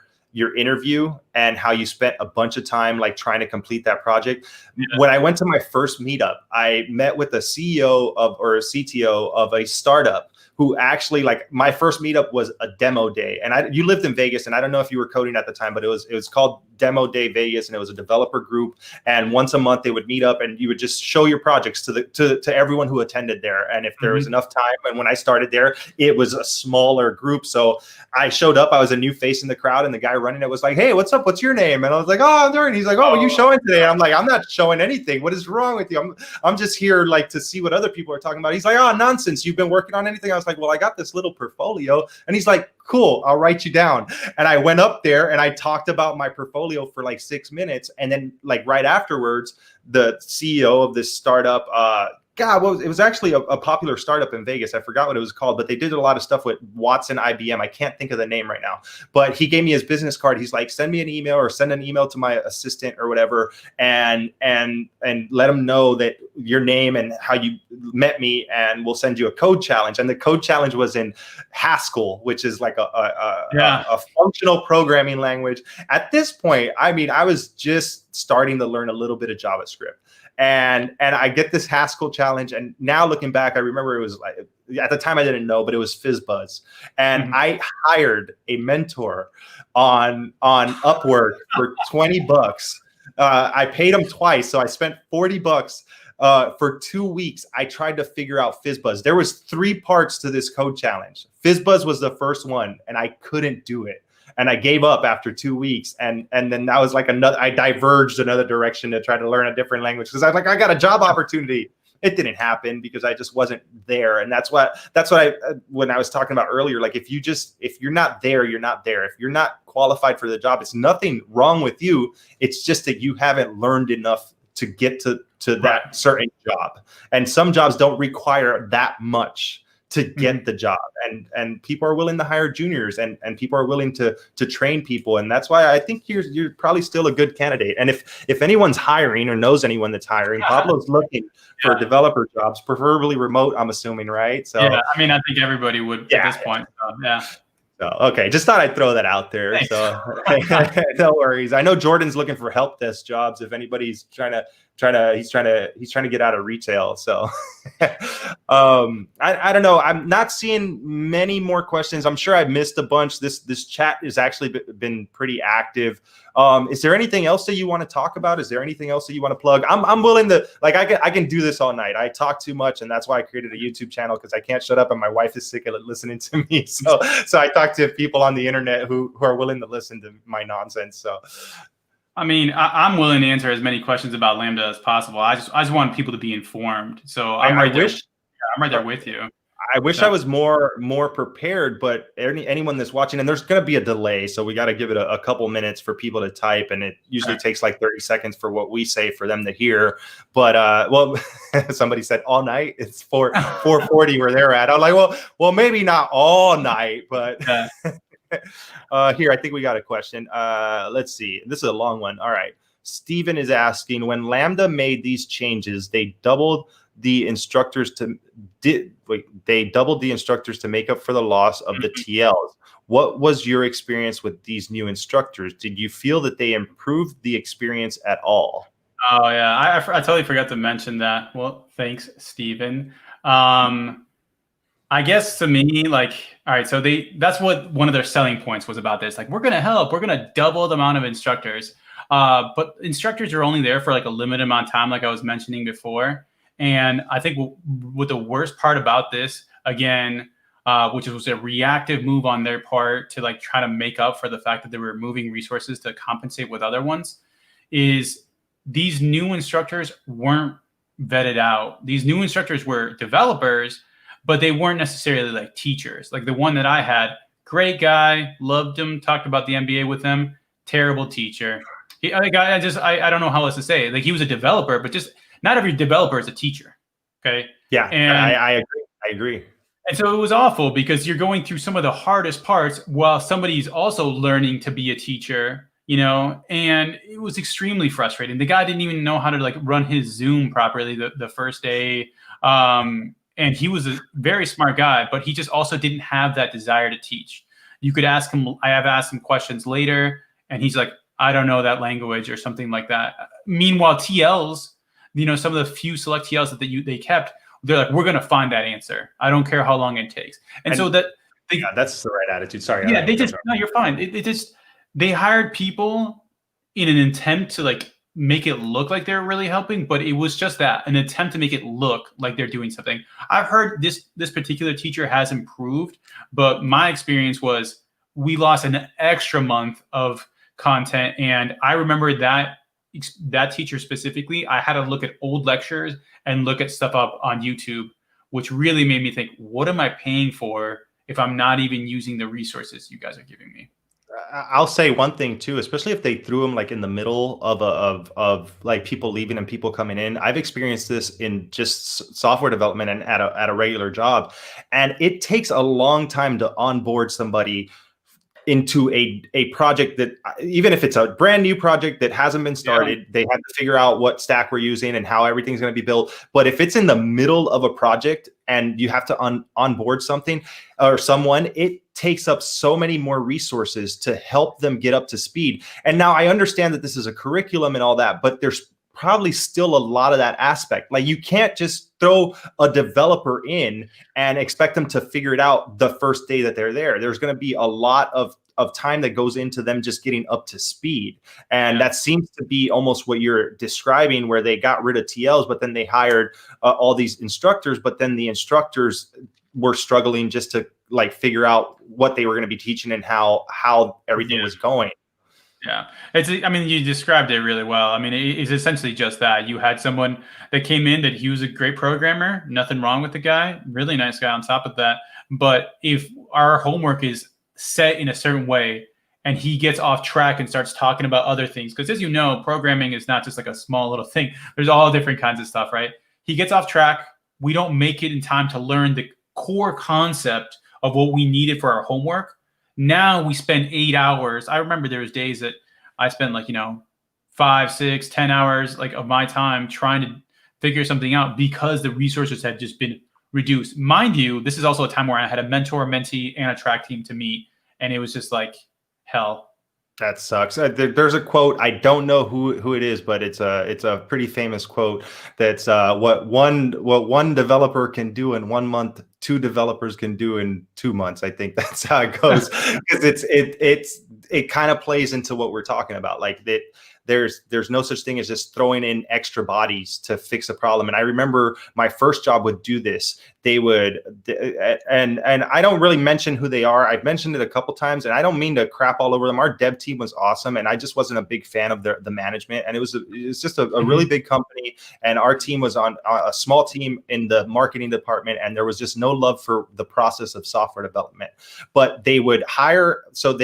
interview and how you spent a bunch of time like trying to complete that project. Yeah. When I went to my first meetup, I met with a CEO or a CTO of a startup who actually, like, my first meetup was a demo day. And you lived in Vegas, and I don't know if you were coding at the time, but it was called Demo Day Vegas, and it was a developer group. And once a month they would meet up, and you would just show your projects to everyone who attended there. And if there was enough time, and when I started there, it was a smaller group. So I showed up, I was a new face in the crowd, and the guy running it was like, hey, what's up? What's your name? And I was like, oh, I'm there. And he's like, oh, what are you showing today? And I'm like, I'm not showing anything. What is wrong with you? I'm just here like to see what other people are talking about. He's like, oh, nonsense. You've been working on anything? I was like, well, I got this little portfolio. And he's like, cool, I'll write you down. And I went up there and I talked about my portfolio for like 6 minutes. And then like right afterwards, the CEO of this startup, it was actually a popular startup in Vegas. I forgot what it was called, but they did a lot of stuff with Watson IBM. I can't think of the name right now, but he gave me his business card. He's like, send me an email or send an email to my assistant or whatever, and let him know that your name and how you met me, and we'll send you a code challenge. And the code challenge was in Haskell, which is like a functional programming language. At this point, I mean, I was just starting to learn a little bit of JavaScript. And I get this Haskell challenge, and now looking back, I remember it was like, at the time I didn't know, but it was FizzBuzz, and I hired a mentor on Upwork for $20. I paid him twice, so I spent $40 for 2 weeks. I tried to figure out FizzBuzz. There was 3 parts to this code challenge. FizzBuzz was the first one, and I couldn't do it. And I gave up after 2 weeks. And then that was like I diverged another direction to try to learn a different language, because I was like, I got a job opportunity. it didn't happen because I just wasn't there. And that's what I, when I was talking about earlier, like if you're not there, you're not there. If you're not qualified for the job, it's nothing wrong with you. It's just that you haven't learned enough to get to that certain job. And some jobs don't require that much to get the job, and people are willing to hire juniors, and people are willing to train people. And that's why I think you're probably still a good candidate. And if anyone's hiring or knows anyone that's hiring, Pablo's looking for developer jobs, preferably remote, I'm assuming, right? So yeah, I mean, I think everybody would at this point. So, okay, just thought I'd throw that out there. Thanks. So no worries. I know Jordan's looking for help desk jobs if anybody's trying to get out of retail. So I don't know. I'm not seeing many more questions. I'm sure I missed a bunch. This chat has actually been pretty active. Is there anything else that you want to talk about? Is there anything else that you want to plug? I'm willing to, like, I can do this all night. I talk too much, and that's why I created a YouTube channel, because I can't shut up and my wife is sick of listening to me. So I talk to people on the internet who are willing to listen to my nonsense. So I mean, I'm willing to answer as many questions about Lambda as possible. I just want people to be informed. So I'm right there with you. I wish I was more prepared, but anyone that's watching, and there's going to be a delay, so we got to give it a couple minutes for people to type, and it usually takes like 30 seconds for what we say for them to hear. But well, somebody said all night. It's 4:40 where they're at. I'm like, well, maybe not all night, but. Here, I think we got a question. Let's see. This is a long one. All right. Steven is asking, when Lambda made these changes, they doubled the instructors to make up for the loss of the TLs. What was your experience with these new instructors? Did you feel that they improved the experience at all? Oh yeah, I totally forgot to mention that. Well, thanks, Steven. I guess to me, like, all right, so that's what one of their selling points was about this. Like, we're going to help. We're going to double the amount of instructors. But instructors are only there for like a limited amount of time, like I was mentioning before. And I think what the worst part about this, again, which was a reactive move on their part to like try to make up for the fact that they were moving resources to compensate with other ones, is these new instructors weren't vetted out. These new instructors were developers, but they weren't necessarily like teachers. Like the one that I had, great guy, loved him, talked about the MBA with him, terrible teacher. I don't know how else to say it. Like he was a developer, but just not every developer is a teacher. Okay. Yeah, and I agree. And so it was awful because you're going through some of the hardest parts while somebody's also learning to be a teacher, and it was extremely frustrating. The guy didn't even know how to like run his Zoom properly the first day. And he was a very smart guy, but he just also didn't have that desire to teach. You could ask him, I have asked him questions later, and he's like, I don't know that language or something like that. Meanwhile, TLs, some of the few select TLs that they kept, they're like, we're going to find that answer. I don't care how long it takes. And so that that's the right attitude. Sorry. Yeah, no, you're fine. They hired people in an attempt to like make it look like they're really helping, but it was just an attempt to make it look like they're doing something. I've heard this particular teacher has improved, but my experience was we lost an extra month of content. And I remember that teacher specifically, I had to look at old lectures and look at stuff up on YouTube, which really made me think, what am I paying for if I'm not even using the resources you guys are giving me? I'll say one thing too, especially if they threw them like in the middle of like people leaving and people coming in. I've experienced this in just software development and at a regular job, and it takes a long time to onboard somebody into a project that, even if it's a brand new project that hasn't been started, they have to figure out what stack we're using and how everything's going to be built. But if it's in the middle of a project and you have to onboard something or someone, it takes up so many more resources to help them get up to speed. And now I understand that this is a curriculum and all that, but there's probably still a lot of that aspect. Like you can't just throw a developer in and expect them to figure it out the first day that they're there. There's going to be a lot of time that goes into them just getting up to speed. And that seems to be almost what you're describing, where they got rid of TLs, but then they hired all these instructors, but then the instructors were struggling just to like figure out what they were going to be teaching and how everything was going. Yeah. I mean, you described it really well. I mean, it's essentially just that. You had someone that came in that he was a great programmer, nothing wrong with the guy, really nice guy on top of that. But if our homework is set in a certain way and he gets off track and starts talking about other things, because as you know, programming is not just like a small little thing. There's all different kinds of stuff, right? He gets off track. We don't make it in time to learn the core concept of what we needed for our homework. Now we spend 8 hours. I remember there was days that I spent like, 5, 6, 10 hours like of my time trying to figure something out because the resources had just been reduced. Mind you, this is also a time where I had a mentor, mentee, and a track team to meet. And it was just like hell. That sucks. There's a quote. I don't know who it is, but it's a pretty famous quote. That's what one developer can do in 1 month, 2 developers can do in 2 months. I think that's how it goes, because it kind of plays into what we're talking about. Like that, there's no such thing as just throwing in extra bodies to fix a problem. And I remember my first job would do this. They would, and I don't really mention who they are. I've mentioned it a couple times, and I don't mean to crap all over them. Our dev team was awesome, and I just wasn't a big fan of the management. And it was just a really big company, and our team was on a small team in the marketing department, and there was just no love for the process of software development. But they would hire, so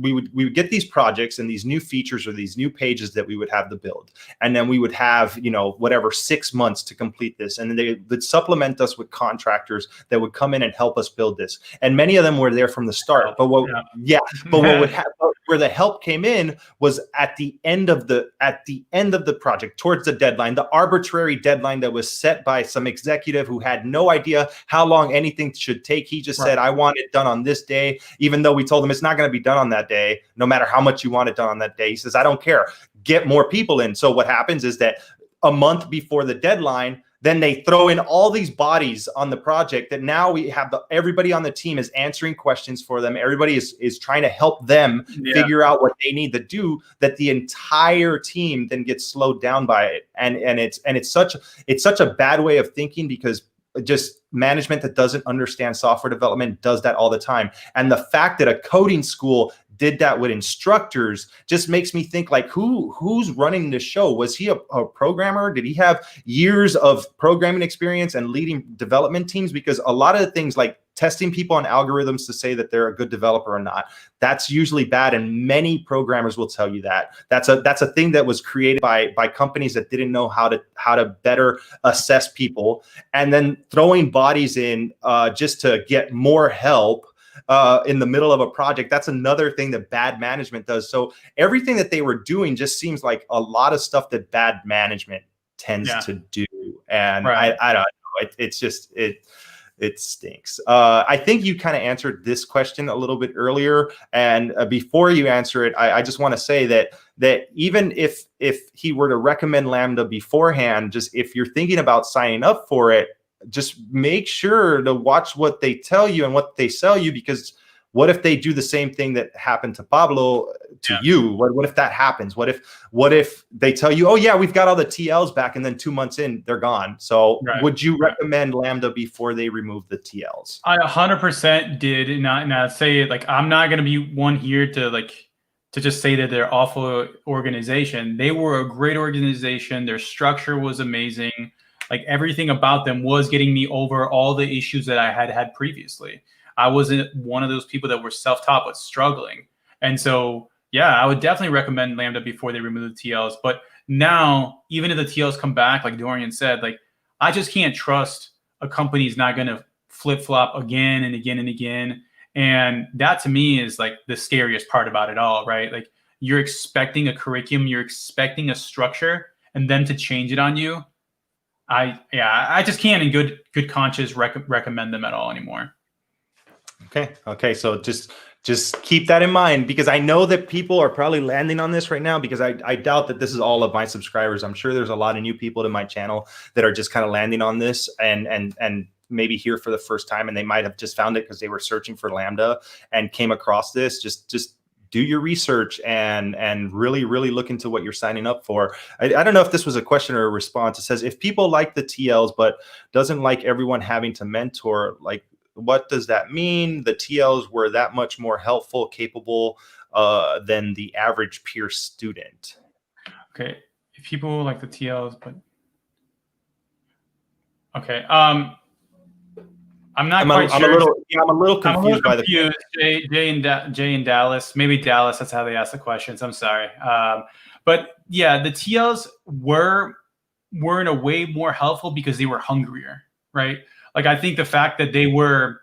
we would get these projects and these new features or these new pages that we would have to build, and then we would have whatever 6 months to complete this, and then they would supplement us with contractors that would come in and help us build this. And many of them were there from the start. But what would happen, where the help came in, was at the end of the project, towards the deadline, the arbitrary deadline that was set by some executive who had no idea how long anything should take. He just said, I want it done on this day, even though we told him it's not going to be done on that day, no matter how much you want it done on that day. He says, I don't care, get more people in. So what happens is that a month before the deadline, then they throw in all these bodies on the project that now we have everybody on the team is answering questions for them. Everybody is trying to help them figure out what they need to do, that the entire team then gets slowed down by it. And it's such a bad way of thinking, because just management that doesn't understand software development does that all the time. And the fact that a coding school did that with instructors just makes me think, like, who's running the show? Was he a programmer? Did he have years of programming experience and leading development teams? Because a lot of the things, like testing people on algorithms to say that they're a good developer or not, that's usually bad. And many programmers will tell you that that's a thing that was created by companies that didn't know how to better assess people, and then throwing bodies in just to get more help in the middle of a project. That's another thing that bad management does. So everything that they were doing just seems like a lot of stuff that bad management tends to do. And I don't know. It stinks. I think you kind of answered this question a little bit earlier. And before you answer it, I just want to say that even if he were to recommend Lambda beforehand, just if you're thinking about signing up for it, just make sure to watch what they tell you and what they sell you, because what if they do the same thing that happened to Pablo to you? What if that happens? What if they tell you, oh yeah, we've got all the TLs back, and then 2 months in, they're gone? So would you recommend Lambda before they remove the TLs? I 100% did. And say, like, I'm not going to be one here to just say that they're awful organization. They were a great organization. Their structure was amazing. Like, everything about them was getting me over all the issues that I had previously. I wasn't one of those people that were self-taught but struggling. And so, I would definitely recommend Lambda before they remove the TLs. But now, even if the TLs come back, like Dorian said, like, I just can't trust a company's not going to flip-flop again and again and again. And that, to me, is like the scariest part about it all, right? Like, you're expecting a curriculum, you're expecting a structure, and then to change it on you. I just can't in good conscience recommend them at all anymore. Okay. So just keep that in mind, because I know that people are probably landing on this right now, because I doubt that this is all of my subscribers. I'm sure there's a lot of new people to my channel that are just kind of landing on this and maybe here for the first time, and they might have just found it because they were searching for Lambda and came across this. Just do your research and really, really look into what you're signing up for. I don't know if this was a question or a response. It says, if people like the TLs, but doesn't like everyone having to mentor, like, what does that mean? The TLs were that much more helpful, capable than the average peer student. Okay, if people like the TLs, but okay, I'm quite sure. I'm a little confused by the. Jay in Dallas, maybe Dallas. That's how they ask the questions. I'm sorry, but yeah, the TLs were in a way more helpful because they were hungrier, right? Like I think the fact that they were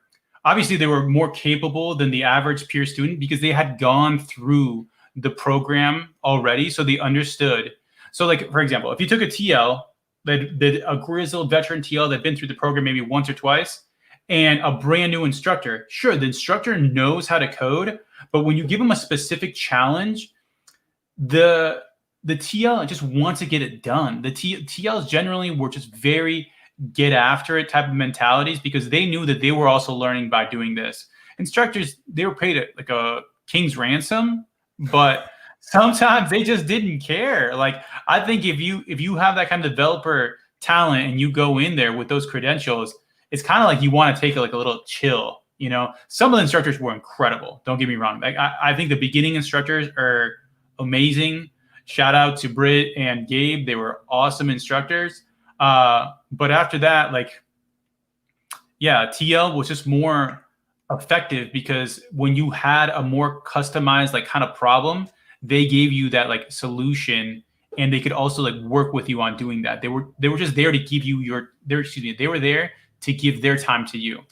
more capable than the average peer student because they had gone through the program already, so they understood. So like, for example, if you took a TL, a grizzled veteran TL that'd been through the program maybe once or twice, and a brand new instructor, sure, the instructor knows how to code, but when you give them a specific challenge, the TL just wants to get it done. The TLs generally were just very get after it type of mentalities because they knew that they were also learning by doing this. Instructors, they were paid like a king's ransom, but sometimes they just didn't care. Like I think if you have that kind of developer talent and you go in there with those credentials, it's kind of like you want to take like a little chill. You know, some of the instructors were incredible. Don't get me wrong. Like I think the beginning instructors are amazing. Shout out to Britt and Gabe. They were awesome instructors. But after that, like, yeah, TL was just more effective because when you had a more customized like kind of problem, they gave you that like solution, and they could also like work with you on doing that. They were just there to give you they were there to give their time to you.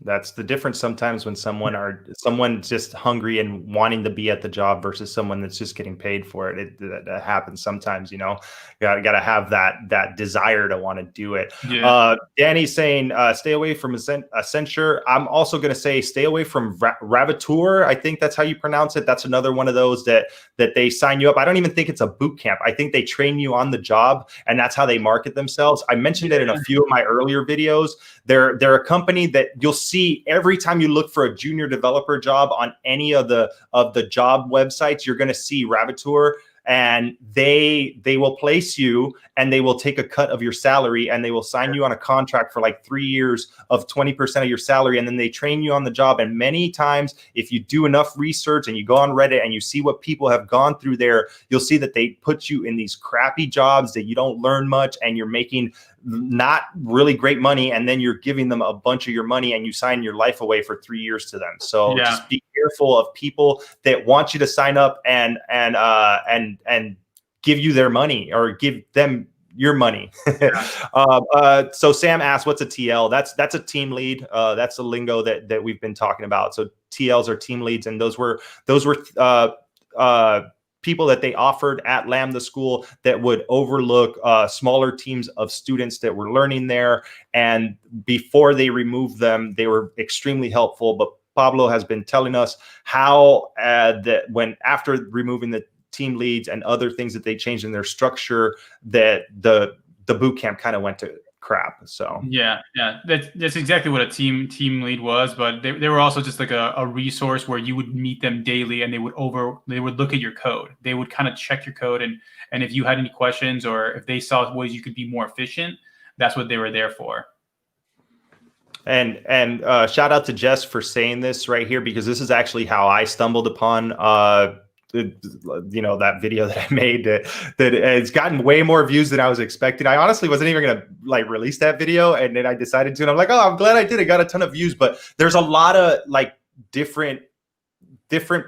That's the difference sometimes when someone's just hungry and wanting to be at the job versus someone that's just getting paid for it. That happens sometimes, you know. Got to have that desire to want to do it. Yeah. Danny's saying stay away from Accenture. I'm also going to say stay away from Ravatur. I think that's how you pronounce it. That's another one of those that they sign you up. I don't even think it's a boot camp. I think they train you on the job, and that's how they market themselves. I mentioned it in a few of my earlier videos. They're a company that you'll see every time you look for a junior developer job on any of the job websites. You're going to see Ravatur, and they will place you, and they will take a cut of your salary, and they will sign you on a contract for like 3 years of 20% of your salary, and then they train you on the job. And many times, if you do enough research and you go on Reddit and you see what people have gone through there, you'll see that they put you in these crappy jobs that you don't learn much, and you're making not really great money, and then you're giving them a bunch of your money, and you sign your life away for 3 years to them. So just be careful of people that want you to sign up and give you their money or give them your money. So Sam asked, what's a TL? That's a team lead. That's a lingo that we've been talking about. So TLs are team leads, and those were people that they offered at Lambda School that would overlook smaller teams of students that were learning there. And before they removed them, they were extremely helpful. But Pablo has been telling us how that when after removing the team leads and other things that they changed in their structure, that the boot camp kind of went to crap. So yeah, that's exactly what a team lead was. But they were also just like a resource where you would meet them daily, and they would look at your code. They would kind of check your code, and if you had any questions or if they saw ways you could be more efficient, that's what they were there for. And shout out to Jess for saying this right here, because this is actually how I stumbled upon that video that I made that it's gotten way more views than I was expecting. I honestly wasn't even going to like release that video, and then I decided to, and I'm like, oh, I'm glad I did. It got a ton of views, but there's a lot of like different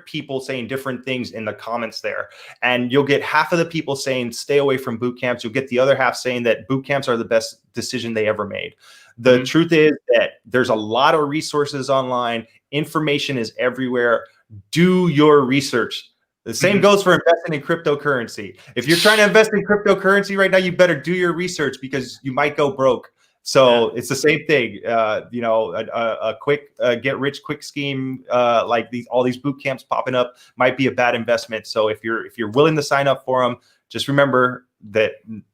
people saying different things in the comments there. And you'll get half of the people saying stay away from boot camps. You'll get the other half saying that boot camps are the best decision they ever made. The truth is that there's a lot of resources online. Information is everywhere. Do your research. The same goes for investing in cryptocurrency. If you're trying to invest in cryptocurrency right now, you better do your research because you might go broke. So it's the same thing. A quick get rich quick scheme like all these boot camps popping up might be a bad investment. So if you're willing to sign up for them, just remember that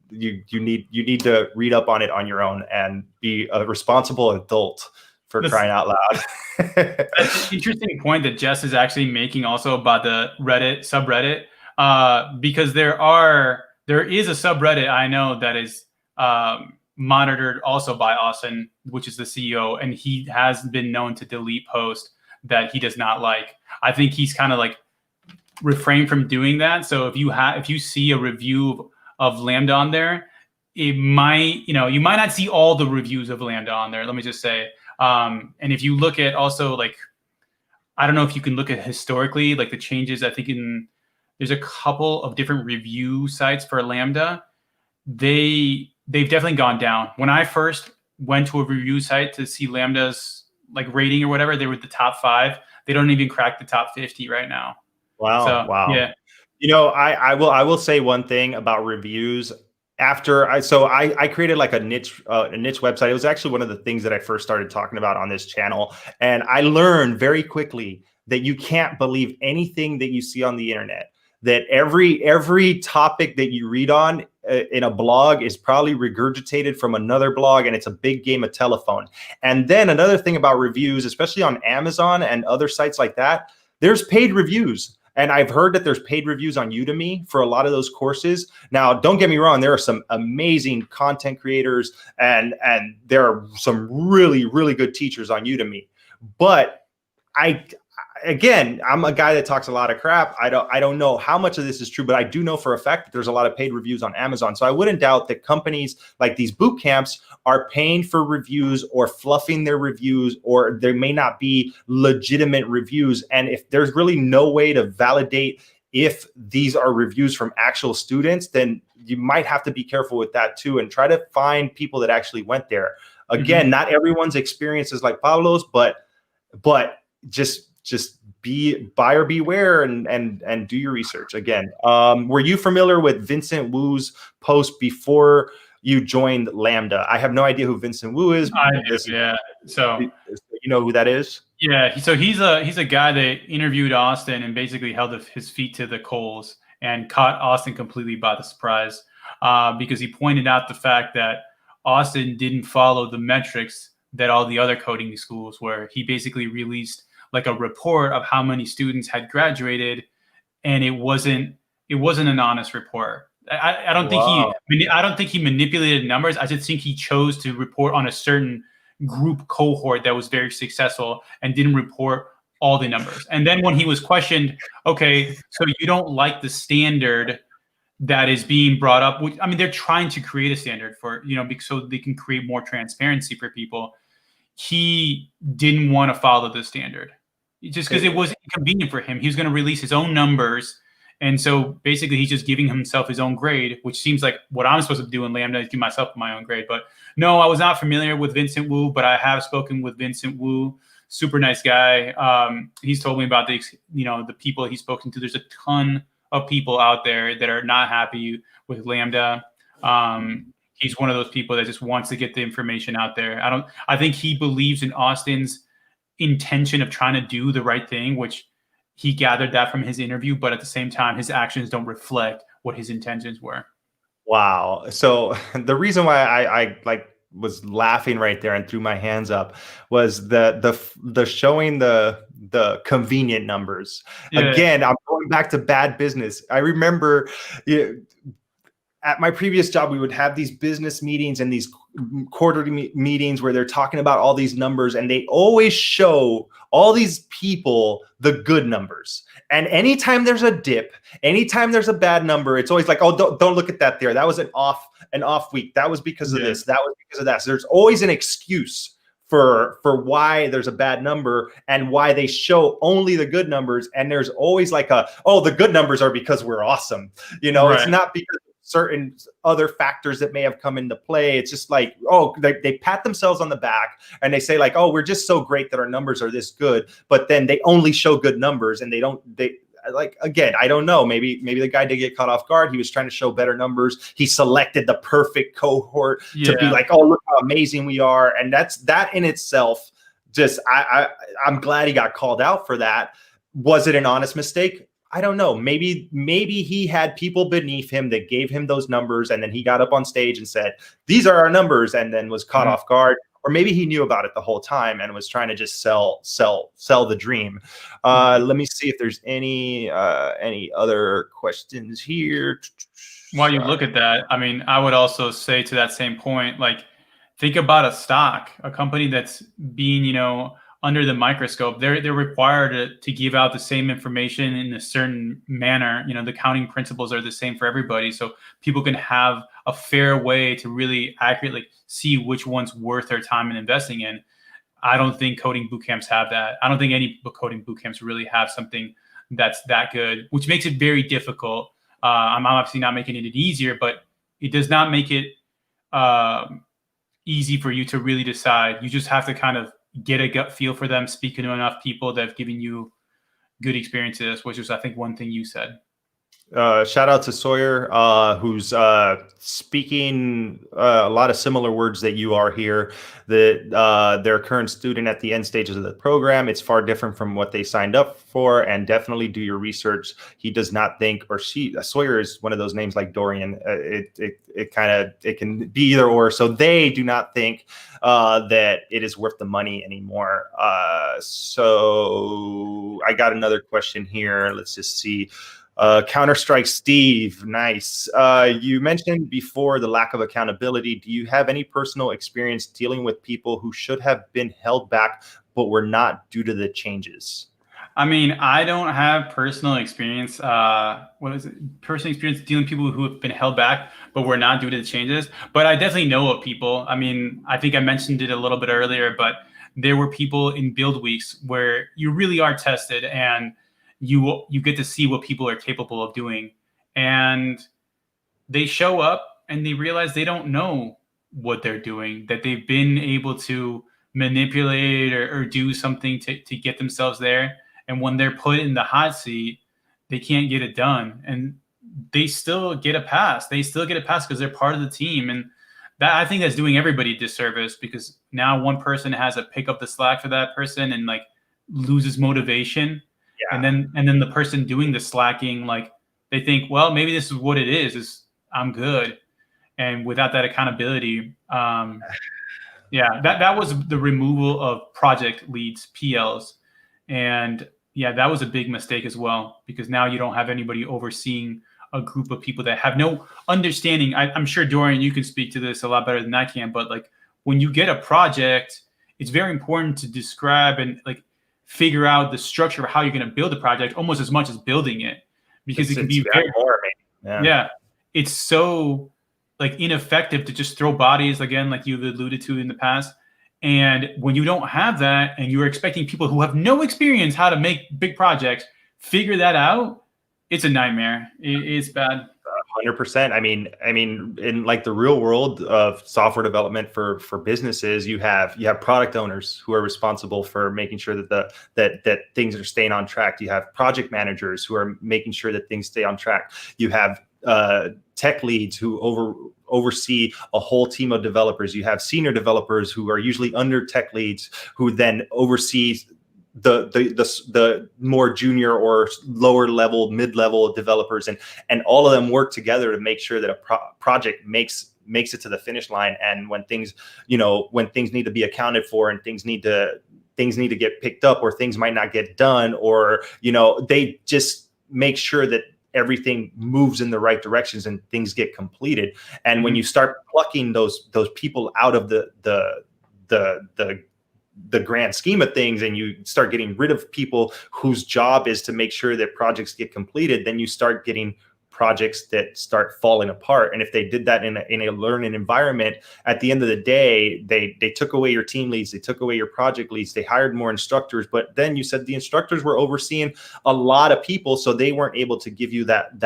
you need to read up on it on your own and be a responsible adult. For crying out loud. That's an interesting point that Jess is actually making also about the Reddit subreddit, because there is a subreddit I know that is monitored also by Austin, which is the CEO, and he has been known to delete posts that he does not like. I think he's kind of like refrained from doing that. So if you see a review of Lambda on there, it might, you might not see all the reviews of Lambda on there. Let me just say. And if you look at also like, I don't know if you can look at historically, like the changes, I think there's a couple of different review sites for Lambda. They've definitely gone down. When I first went to a review site to see Lambda's like rating or whatever, they were the top 5. They don't even crack the top 50 right now. Wow. So, wow. Yeah. I will say one thing about reviews. I created like a niche website. It was actually one of the things that I first started talking about on this channel. And I learned very quickly that you can't believe anything that you see on the internet, that every topic that you read on in a blog is probably regurgitated from another blog, and it's a big game of telephone. And then another thing about reviews, especially on Amazon and other sites like that, there's paid reviews. And I've heard that there's paid reviews on Udemy for a lot of those courses. Now, don't get me wrong, there are some amazing content creators and there are some really, really good teachers on Udemy. But I'm a guy that talks a lot of crap. I don't know how much of this is true, but I do know for a fact that there's a lot of paid reviews on Amazon. So I wouldn't doubt that companies like these boot camps are paying for reviews or fluffing their reviews, or there may not be legitimate reviews. And if there's really no way to validate if these are reviews from actual students, then you might have to be careful with that too, and try to find people that actually went there. Again, not everyone's experience is like Pablo's, but just be buyer beware and do your research. Again, were you familiar with Vincent Wu's post before you joined Lambda? I have no idea who Vincent Wu is. Yeah. So you know who that is? Yeah. So he's a guy that interviewed Austin and basically held his feet to the coals and caught Austin completely by the surprise, because he pointed out the fact that Austin didn't follow the metrics that all the other coding schools were. He basically released like a report of how many students had graduated, and it wasn't an honest report. I don't think he manipulated numbers. I just think he chose to report on a certain group cohort that was very successful and didn't report all the numbers. And then when he was questioned, okay, so you don't like the standard that is being brought up? I mean, they're trying to create a standard for, so they can create more transparency for people. He didn't want to follow the standard just because it was inconvenient for him. He was going to release his own numbers. And so basically he's just giving himself his own grade, which seems like what I'm supposed to do in Lambda is give myself my own grade. But no, I was not familiar with Vincent Wu, but I have spoken with Vincent Wu. Super nice guy. He's told me about the people he's spoken to. There's a ton of people out there that are not happy with Lambda. He's one of those people that just wants to get the information out there. I think he believes in Austin's intention of trying to do the right thing, which he gathered that from his interview, but at the same time, his actions don't reflect what his intentions were. Wow. So the reason why I was laughing right there and threw my hands up was the showing the convenient numbers. Yeah. Again, I'm going back to bad business. I remember at my previous job, we would have these business meetings and these quarterly meetings where they're talking about all these numbers, and they always show all these people the good numbers. And anytime there's a dip, anytime there's a bad number, it's always like, oh, don't look at that there. That was an off week. That was because of this. That was because of that. So there's always an excuse for why there's a bad number and why they show only the good numbers. And there's always like the good numbers are because we're awesome. Right. It's not because certain other factors that may have come into play. It's just like, they pat themselves on the back and they say like, oh, we're just so great that our numbers are this good. But then they only show good numbers, and again, I don't know. Maybe the guy did get caught off guard. He was trying to show better numbers. He selected the perfect cohort to be like, oh, look how amazing we are. And that in itself, just I'm glad he got called out for that. Was it an honest mistake? I don't know. Maybe he had people beneath him that gave him those numbers, and then he got up on stage and said, "These are our numbers," and then was caught off guard. Or maybe he knew about it the whole time and was trying to just sell the dream. Let me see if there's any other questions here. While you look at that, I mean, I would also say to that same point, like, think about a stock, a company that's being, under the microscope. They're required to give out the same information in a certain manner. You know, the counting principles are the same for everybody, so people can have a fair way to really accurately see which one's worth their time in investing in. I don't think coding bootcamps have that. I don't think any coding bootcamps really have something that's that good, which makes it very difficult. I'm obviously not making it easier, but it does not make it easy for you to really decide. You just have to kind of get a gut feel for them, speaking to enough people that have given you good experiences, which is, I think, one thing you said. Shout out to Sawyer, who's speaking a lot of similar words that you are here, that their current student at the end stages of the program. It's far different from what they signed up for, and definitely do your research. He does not think, or she, Sawyer is one of those names like Dorian. It can be either or. So they do not think that it is worth the money anymore. So I got another question here. Let's just see. Counter-Strike Steve, nice. You mentioned before the lack of accountability. Do you have any personal experience dealing with people who should have been held back but were not due to the changes? I mean, I don't have personal experience. Personal experience dealing with people who have been held back but were not due to the changes. But I definitely know of people. I mean, I think I mentioned it a little bit earlier, but there were people in build weeks where you really are tested and you get to see what people are capable of doing, and they show up and they realize they don't know what they're doing, that they've been able to manipulate or do something to get themselves there. And when they're put in the hot seat, they can't get it done, and they still get a pass. They still get a pass because they're part of the team. And that, I think, that's doing everybody a disservice, because now one person has to pick up the slack for that person and like loses motivation. Yeah. And then the person doing the slacking, like, they think, well, maybe this is what it is I'm good. And without that accountability, that was the removal of project leads, PLs. And yeah, that was a big mistake as well, because now you don't have anybody overseeing a group of people that have no understanding. I'm sure, Dorian, you can speak to this a lot better than I can, but like, when you get a project, it's very important to describe and like figure out the structure of how you're going to build a project almost as much as building it, because it can be very more. Yeah, it's so like ineffective to just throw bodies, again, like you've alluded to in the past. And when you don't have that and you're expecting people who have no experience how to make big projects figure that out, it's a nightmare. It's bad. 100%. I mean, in like the real world of software development for businesses, you have product owners who are responsible for making sure that things are staying on track. You have project managers who are making sure that things stay on track. You have tech leads who oversee a whole team of developers. You have senior developers who are usually under tech leads, who then oversee the more junior or lower level, mid-level developers, and all of them work together to make sure that a project makes it to the finish line. And when things need to be accounted for, and things need to get picked up, or things might not get done, or they just make sure that everything moves in the right directions and things get completed. And when you start plucking those people out of the grand scheme of things, and you start getting rid of people whose job is to make sure that projects get completed, then you start getting projects that start falling apart. And if they did that in a learning environment, at the end of the day, they took away your team leads, they took away your project leads, they hired more instructors, but then you said the instructors were overseeing a lot of people, so they weren't able to give you that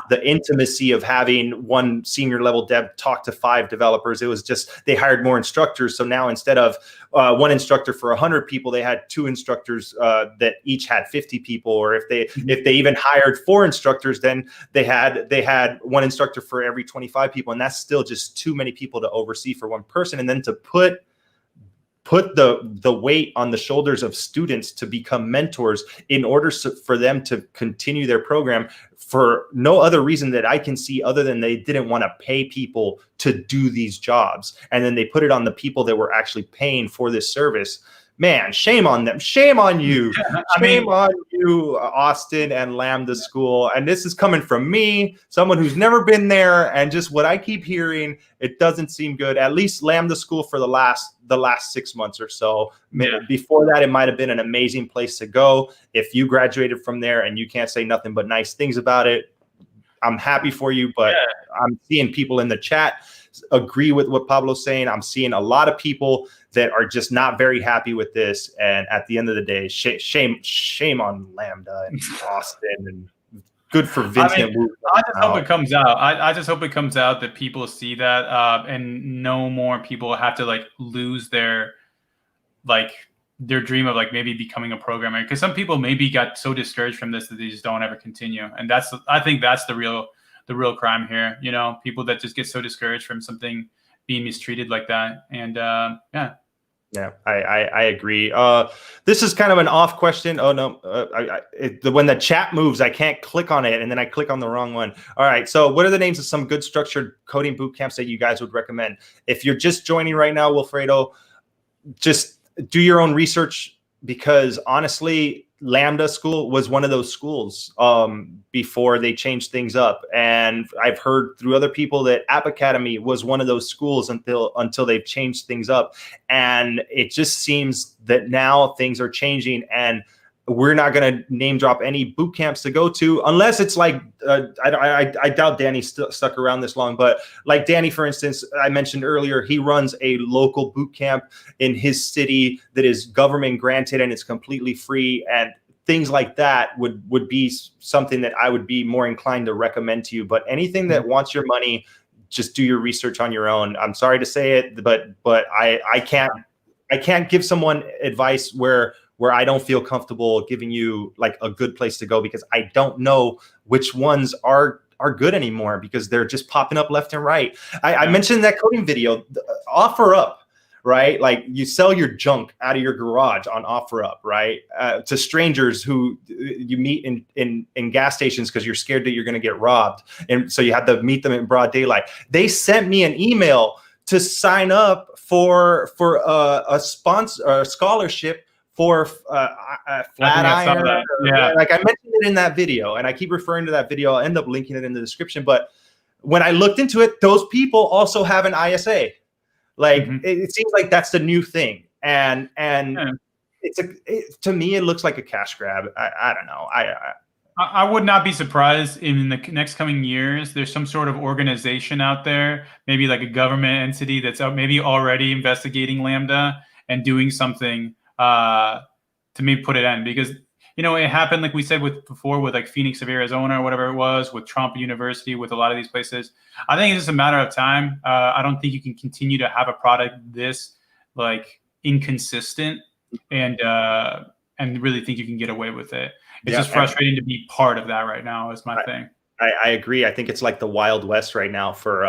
the intimacy of having one senior level dev talk to 5 developers. It was just, they hired more instructors. So now instead of one instructor for 100 people, they had 2 instructors that each had 50 people. Or if they even hired 4 instructors, then they had one instructor for every 25 people. And that's still just too many people to oversee for one person. And then to put the weight on the shoulders of students to become mentors in order for them to continue their program, for no other reason that I can see other than they didn't want to pay people to do these jobs. And then they put it on the people that were actually paying for this service. man, shame on them. Shame on you. Shame mean, on you, Austin and Lambda School. And this is coming from me, someone who's never been there. And just what I keep hearing, it doesn't seem good. At least Lambda School for the last 6 months or so. Yeah. Before that, it might have been an amazing place to go. If you graduated from there and you can't say nothing but nice things about it, I'm happy for you. But I'm seeing people in the chat agree with what Pablo's saying. I'm seeing a lot of people that are just not very happy with this. And at the end of the day, shame on Lambda and Austin, and good for Vincent. I just hope it comes out. I just hope it comes out that people see that, and no more people have to like lose their dream of like maybe becoming a programmer, because some people maybe got so discouraged from this that they just don't ever continue. And I think that's the real crime here. You know, people that just get so discouraged from something being mistreated like that. And Yeah, I agree. This is kind of an off question. Oh no, when the chat moves, I can't click on it, and then I click on the wrong one. All right. So, what are the names of some good structured coding boot camps that you guys would recommend? If you're just joining right now, Wilfredo, just do your own research, because honestly, Lambda School was one of those schools before they changed things up. And I've heard through other people that App Academy was one of those schools until they've changed things up. And it just seems that now things are changing, and we're not going to name drop any boot camps to go to, unless it's like, I doubt Danny stuck around this long, but like Danny, for instance, I mentioned earlier, he runs a local boot camp in his city that is government granted and it's completely free. And things like that would be something that I would be more inclined to recommend to you. But anything that wants your money, just do your research on your own. I'm sorry to say it, but I can't give someone advice where I don't feel comfortable giving you like a good place to go, because I don't know which ones are good anymore, because they're just popping up left and right. I mentioned that coding video, OfferUp, right? Like you sell your junk out of your garage on OfferUp, right? To strangers who you meet in gas stations because you're scared that you're going to get robbed. And so you have to meet them in broad daylight. They sent me an email to sign up for a scholarship for Flatiron. Yeah. Like I mentioned it in that video, and I keep referring to that video. I'll end up linking it in the description. But when I looked into it, those people also have an ISA. Like it seems like that's the new thing. And to me, it looks like a cash grab. I don't know. I would not be surprised in the next coming years, there's some sort of organization out there, maybe like a government entity that's maybe already investigating Lambda and doing something to maybe put it in, because it happened, like we said before with like Phoenix of Arizona or whatever it was, with Trump University, with a lot of these places. I think it's just a matter of time. I don't think you can continue to have a product this like inconsistent and really think you can get away with it. It's just frustrating to be part of that right now is my thing. I agree. I think it's like the Wild West right now for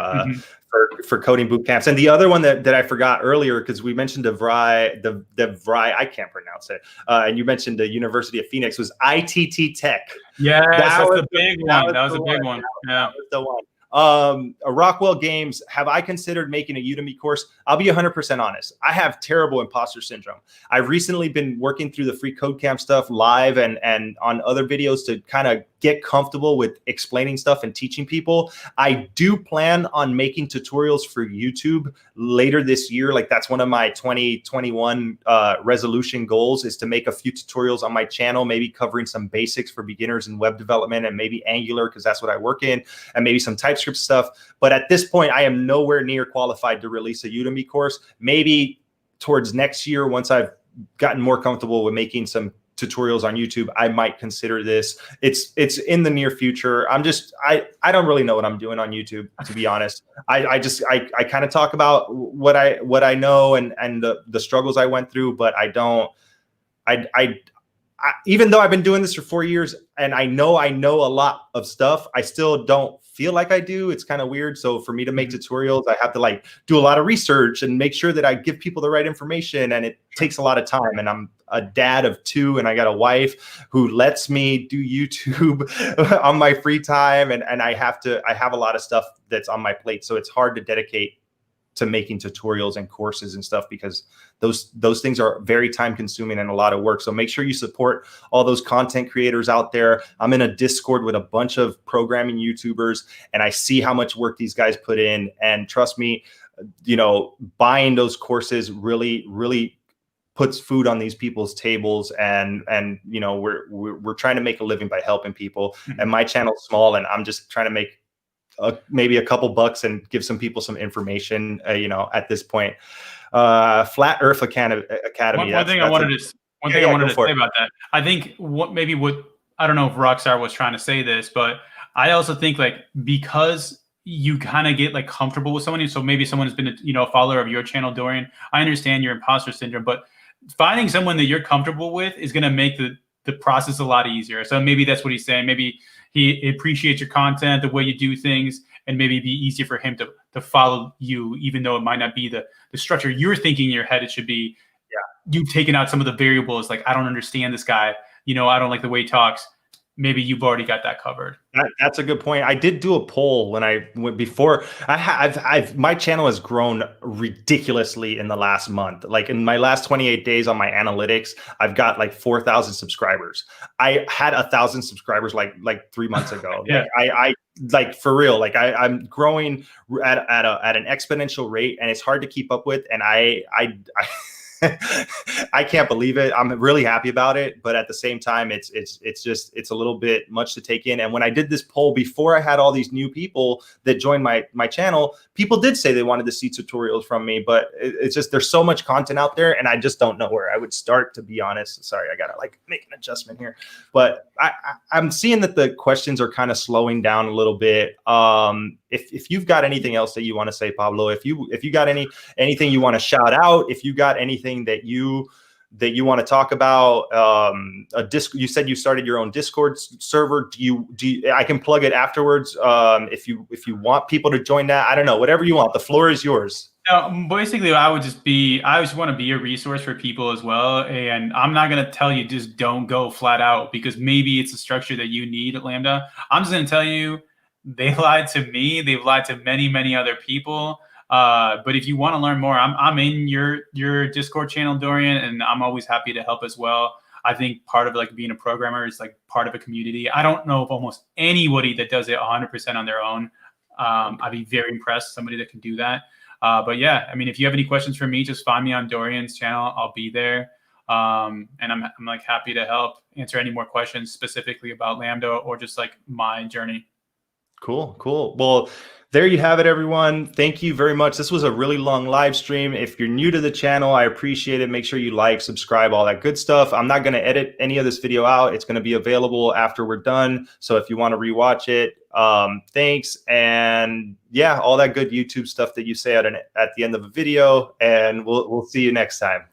coding boot camps. And the other one that I forgot earlier, because we mentioned DeVry, I can't pronounce it. And you mentioned the University of Phoenix, was ITT Tech. Yeah, that was the big one. That was a big one. Yeah, that was the one. Rockwell Games, have I considered making a Udemy course? I'll be 100% honest. I have terrible imposter syndrome. I've recently been working through the free code camp stuff live and on other videos to kind of get comfortable with explaining stuff and teaching people. I do plan on making tutorials for YouTube later this year. Like that's one of my 2021 resolution goals, is to make a few tutorials on my channel, maybe covering some basics for beginners in web development and maybe Angular, because that's what I work in, and maybe some TypeScript stuff. But at this point, I am nowhere near qualified to release a Udemy course. Maybe towards next year, once I've gotten more comfortable with making some tutorials on YouTube, I might consider this. It's in the near future. I don't really know what I'm doing on YouTube, to be honest. I kind of talk about what I know and the struggles I went through, but even though I've been doing this for 4 years and I know a lot of stuff, I still don't feel like I do. It's kind of weird. So for me to make tutorials, I have to like do a lot of research and make sure that I give people the right information. And it takes a lot of time. And I'm a dad of 2 and I got a wife who lets me do YouTube on my free time. And I have a lot of stuff that's on my plate. So it's hard to dedicate making tutorials and courses and stuff, because those things are very time consuming and a lot of work. So make sure you support all those content creators out there. I'm in a Discord with a bunch of programming YouTubers, and I see how much work these guys put in. And trust me, you know, buying those courses really puts food on these people's tables. And you know, we're trying to make a living by helping people. And my channel's small, and I'm just trying to make maybe a couple bucks and give some people some information, you know, at this point. Flat Earth Academy. One thing I wanted to say about that, I think what I don't know if Rockstar was trying to say this, but I also think like, because you kind of get like comfortable with someone, so maybe someone has been a follower of your channel, Dorian. I understand your imposter syndrome, but finding someone that you're comfortable with is going to make the process a lot easier. So maybe that's what he's saying. Maybe he appreciates your content, the way you do things, and maybe it'd be easier for him to follow you, even though it might not be the structure you're thinking in your head it should be. Yeah. You've taken out some of the variables, like, I don't understand this guy, I don't like the way he talks. Maybe you've already got that covered. That's a good point. I did do a poll when I went before. My channel has grown ridiculously in the last month. Like in my last 28 days on my analytics, I've got like 4,000 subscribers. I had 1,000 subscribers like 3 months ago. Yeah. I like, for real, like I'm growing at an exponential rate, and it's hard to keep up with. And I I can't believe it. I'm really happy about it, but at the same time, it's a little bit much to take in. And when I did this poll before I had all these new people that joined my channel, people did say they wanted to see tutorials from me, but it's just, there's so much content out there, and I just don't know where I would start, to be honest. Sorry, I gotta like make an adjustment here, but I'm seeing that the questions are kind of slowing down a little bit. If you've got anything else that you want to say, Pablo, if you got anything you want to shout out, if you got anything that you want to talk about, you said you started your own Discord server. Do you I can plug it afterwards. If you want people to join that, I don't know, whatever you want. The floor is yours. No, basically, I just want to be a resource for people as well. And I'm not going to tell you just don't go flat out, because maybe it's a structure that you need at Lambda. I'm just going to tell you, they lied to me. They've lied to many, many other people. But if you want to learn more, I'm in your Discord channel, Dorian, and I'm always happy to help as well. I think part of like being a programmer is like part of a community. I don't know of almost anybody that does it 100% on their own. I'd be very impressed, somebody that can do that. But yeah, I mean, if you have any questions for me, just find me on Dorian's channel. I'll be there. And I'm like happy to help answer any more questions specifically about Lambda or just like my journey. Cool. Well, there you have it, everyone. Thank you very much. This was a really long live stream. If you're new to the channel, I appreciate it. Make sure you like, subscribe, all that good stuff. I'm not going to edit any of this video out. It's going to be available after we're done. So if you want to rewatch it, thanks. And yeah, all that good YouTube stuff that you say at the end of a video. And we'll see you next time.